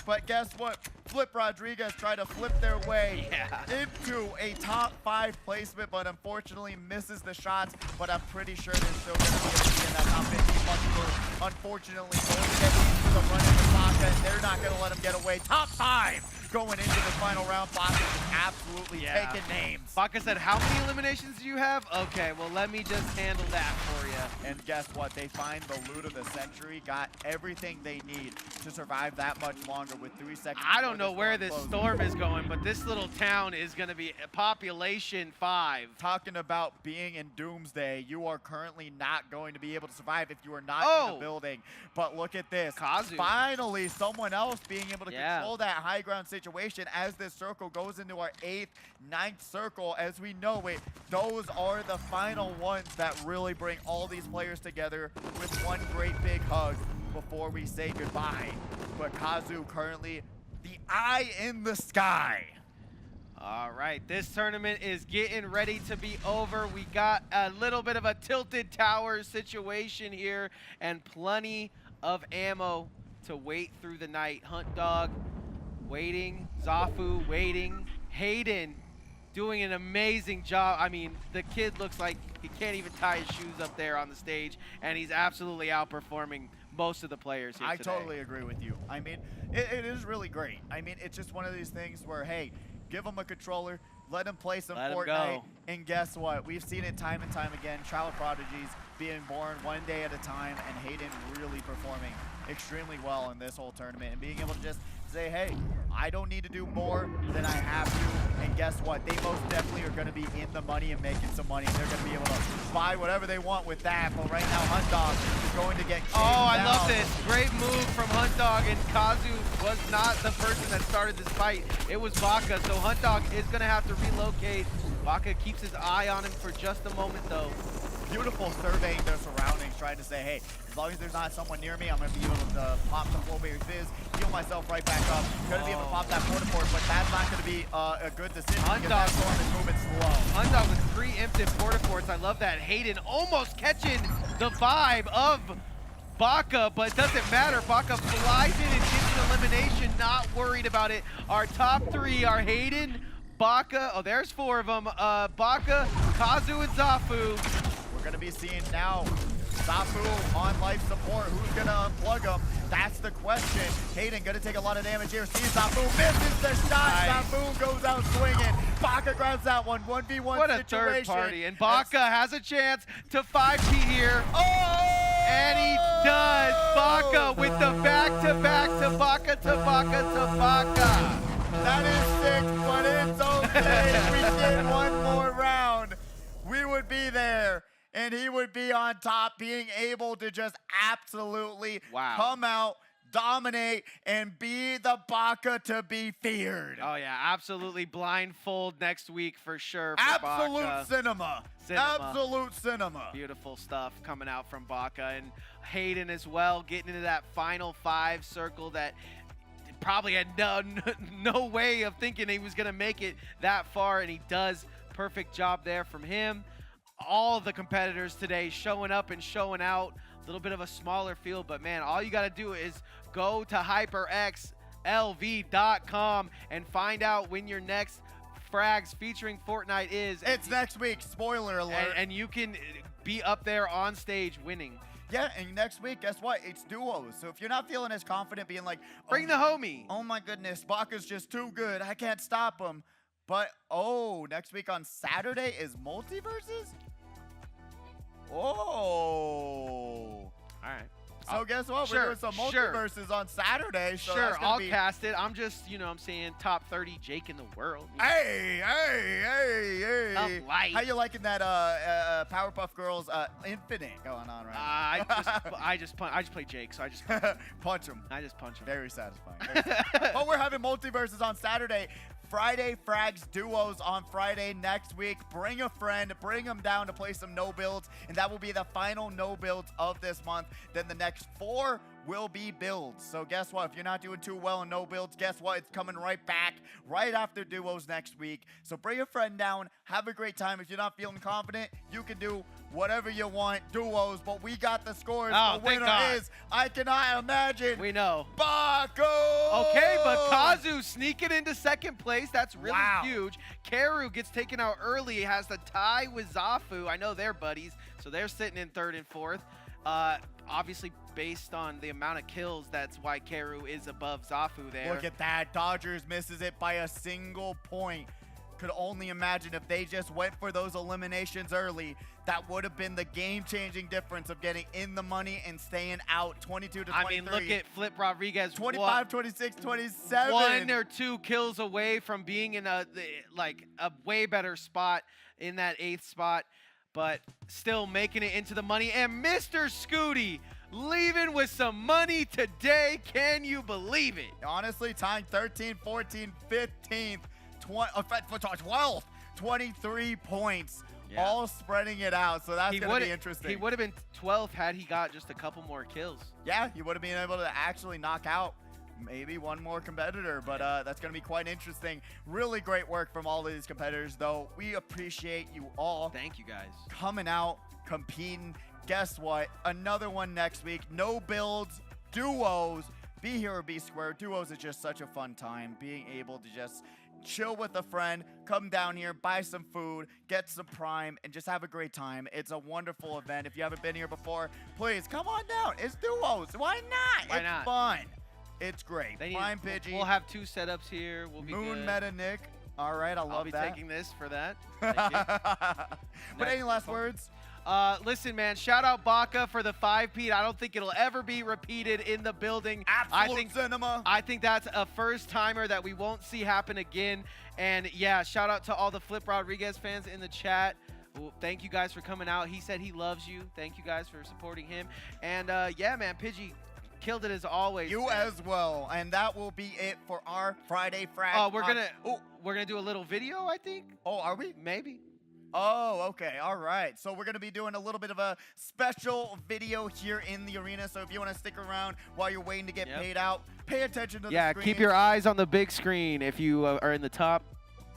Speaker 1: But guess what? Flip Rodriguez tried to flip their way into a top 5 placement, but unfortunately misses the shots. But I'm pretty sure they're still going to be able to be in that top 15 monster. Unfortunately, going to get into the run into Baka, and they're not going to let him get away. Top 5 going into the final round. Baka is absolutely taking names.
Speaker 2: Baka said, how many eliminations do you have? Okay, well, let me just handle that for you.
Speaker 1: And guess what? They find the loot of the century, got everything they need to survive that much longer with 3 seconds.
Speaker 2: I don't know where this storm is going, but this little town is going to be population 5.
Speaker 1: Talking about being in doomsday, you are currently not going to be able to survive if you are not in the building. But look at this.
Speaker 2: Kazu.
Speaker 1: Finally finally someone else being able to
Speaker 2: Yeah.
Speaker 1: control that high ground situation as this circle goes into our 8th, 9th circle. As we know it, those are the final ones that really bring all these players together with one great big hug before we say goodbye. But Kazu currently the eye in the sky.
Speaker 2: All right, this tournament is getting ready to be over. We got a little bit of a tilted tower situation here and plenty of ammo to wait through the night. Hunt Dog waiting, Zafu waiting, Hayden doing an amazing job. I mean, the kid looks like he can't even tie his shoes up there on the stage, and he's absolutely outperforming most of the players here today.
Speaker 1: I totally agree with you. I mean, it is really great. I mean, it's just one of these things where, hey, give him a controller, let him play some Fortnite, and guess what? We've seen it time and time again. Child prodigies being born one day at a time, and Hayden really performing extremely well in this whole tournament and being able to just say, hey, I don't need to do more than I have to. And guess what? They most definitely are going to be in the money and making some money. And they're going to be able to buy whatever they want with that. But right now, Hunt Dog is going to get
Speaker 2: I love this. Great move from Hunt Dog, and Kazu was not the person that started this fight. It was Baka, so Hunt Dog is going to have to relocate. Baka keeps his eye on him for just a moment, though.
Speaker 1: Beautiful surveying their surroundings, trying to say, hey, as long as there's not someone near me, I'm going to be able to pop some Flowberry Fizz, heal myself right back up. Going to be able to pop that Portaport, but that's not going to be a good decision because that storm is moving slow.
Speaker 2: Hunt Dog with preemptive Portaports. I love that. Hayden almost catching the vibe of Baka, but it doesn't matter. Baka flies in and gets an elimination, not worried about it. Our top three are Hayden, Baka, oh, there's 4 of them. Baka, Kazu, and Zafu.
Speaker 1: We're going to be seeing now Zafu on life support. Who's going to unplug him? That's the question. Hayden going to take a lot of damage here. Sees Zafu, misses the shot.
Speaker 2: Nice.
Speaker 1: Zafu goes out swinging. Baka grabs that one. 1v1
Speaker 2: What a
Speaker 1: situation.
Speaker 2: third party. And Baka has a chance to 5P here.
Speaker 1: Oh!
Speaker 2: And he does. Baka with the back-to-back to Baka to Baka to Baka.
Speaker 1: That is sick, but it's okay. If we get one more round, we would be there. And he would be on top, being able to just absolutely come out, dominate, and be the Baka to be feared.
Speaker 2: Oh, yeah, absolutely blindfold next week for sure for
Speaker 1: Absolute
Speaker 2: Baka.
Speaker 1: cinema. Absolute cinema.
Speaker 2: Beautiful stuff coming out from Baka. And Hayden as well, getting into that final 5 circle that probably had no way of thinking he was going to make it that far, and he does. Perfect job there from him. All of the competitors today showing up and showing out. A little bit of a smaller field, but man, all you got to do is go to HyperXLV.com and find out when your next Frags featuring Fortnite is.
Speaker 1: It's next week, spoiler alert.
Speaker 2: And you can be up there on stage winning.
Speaker 1: Yeah, and next week, guess what? It's duos. So if you're not feeling as confident being like,
Speaker 2: bring the homie.
Speaker 1: Oh my goodness, Baka's just too good. I can't stop him. But, next week on Saturday is Multiverses? Oh.
Speaker 2: All right.
Speaker 1: So guess what? We're doing some Multiverses on Saturday. So
Speaker 2: sure, I'll cast it. I'm just, I'm saying top 30 Jake in the world.
Speaker 1: Hey.
Speaker 2: Of light.
Speaker 1: How you liking that Powerpuff Girls Infinite going on right now?
Speaker 2: I just play Jake, so I just
Speaker 1: punch him.
Speaker 2: I just punch him.
Speaker 1: Very satisfying. But we're having Multiverses on Saturday. Friday, Frags duos on Friday next week. Bring a friend, bring them down to play some no builds, and that will be the final no builds of this month. Then the next 4 will be builds. So guess what? If you're not doing too well in no builds, guess what? It's coming right back right after duos next week. So bring a friend down, have a great time. If you're not feeling confident, you can do whatever you want, duos, but we got the scores.
Speaker 2: Oh,
Speaker 1: the winner is, I cannot imagine,
Speaker 2: we know,
Speaker 1: Bako!
Speaker 2: Okay, but Kazu sneaking into second place. That's really huge. Karu gets taken out early. He has the tie with Zafu. I know they're buddies, so they're sitting in 3rd and 4th. Obviously, based on the amount of kills, that's why Karu is above Zafu there.
Speaker 1: Look at that. Dodgers misses it by a single point. Could only imagine if they just went for those eliminations early, that would have been the game-changing difference of getting in the money and staying out 22 to 23.
Speaker 2: I mean, look at Flip Rodriguez.
Speaker 1: 25, 26, 27.
Speaker 2: 1 or 2 kills away from being in a way better spot in that 8th spot, but still making it into the money. And Mr. Scooty leaving with some money today. Can you believe it?
Speaker 1: Honestly, tying 13th, 14th, 15th, 12th, 23 points.
Speaker 2: Yeah.
Speaker 1: All spreading it out, so that's going to be interesting.
Speaker 2: He would have been 12th had he got just a couple more kills.
Speaker 1: Yeah, he would have been able to actually knock out maybe one more competitor, but that's going to be quite interesting. Really great work from all of these competitors, though. We appreciate you all.
Speaker 2: Thank you, guys.
Speaker 1: Coming out, competing. Guess what? Another one next week. No builds, duos. Be here or be square. Duos is just such a fun time. Being able to just chill with a friend, come down here, buy some food, get some Prime, and just have a great time. It's a wonderful event. If you haven't been here before, please come on down. It's duos. Why not?
Speaker 2: Why
Speaker 1: it's
Speaker 2: not?
Speaker 1: fun. It's great.
Speaker 2: They
Speaker 1: Prime Pidgey.
Speaker 2: We'll have 2 setups here. We'll be
Speaker 1: Moon
Speaker 2: good.
Speaker 1: Meta Nick. All right, I
Speaker 2: I'll
Speaker 1: love
Speaker 2: be
Speaker 1: that.
Speaker 2: taking this for that. Thank you.
Speaker 1: But any last words?
Speaker 2: Listen, man, shout out Baka for the 5-peat. I don't think it'll ever be repeated in the building.
Speaker 1: Absolute cinema.
Speaker 2: I think that's a first-timer that we won't see happen again. And, yeah, shout out to all the Flip Rodriguez fans in the chat. Well, thank you guys for coming out. He said he loves you. Thank you guys for supporting him. And, yeah, man, Pidgey killed it as always.
Speaker 1: You
Speaker 2: man.
Speaker 1: as well. And that will be it for our Friday Frag.
Speaker 2: Oh, we're gonna do a little video, I think.
Speaker 1: Oh, are we?
Speaker 2: Maybe.
Speaker 1: Oh, okay. All right. So we're going to be doing a little bit of a special video here in the arena. So if you want to stick around while you're waiting to get paid out, pay attention to the screen.
Speaker 2: Keep your eyes on the big screen if you are in the top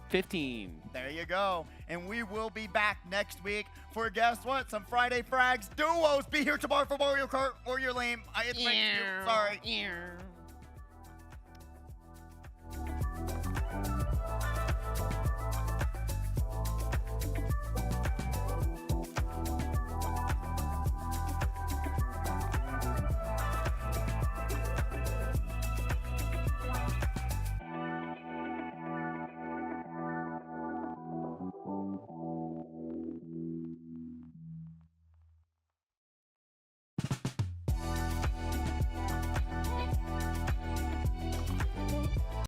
Speaker 2: 15.
Speaker 1: There you go. And we will be back next week for, guess what? Some Friday Frags duos. Be here tomorrow for Mario Kart or your lame. It's Sorry.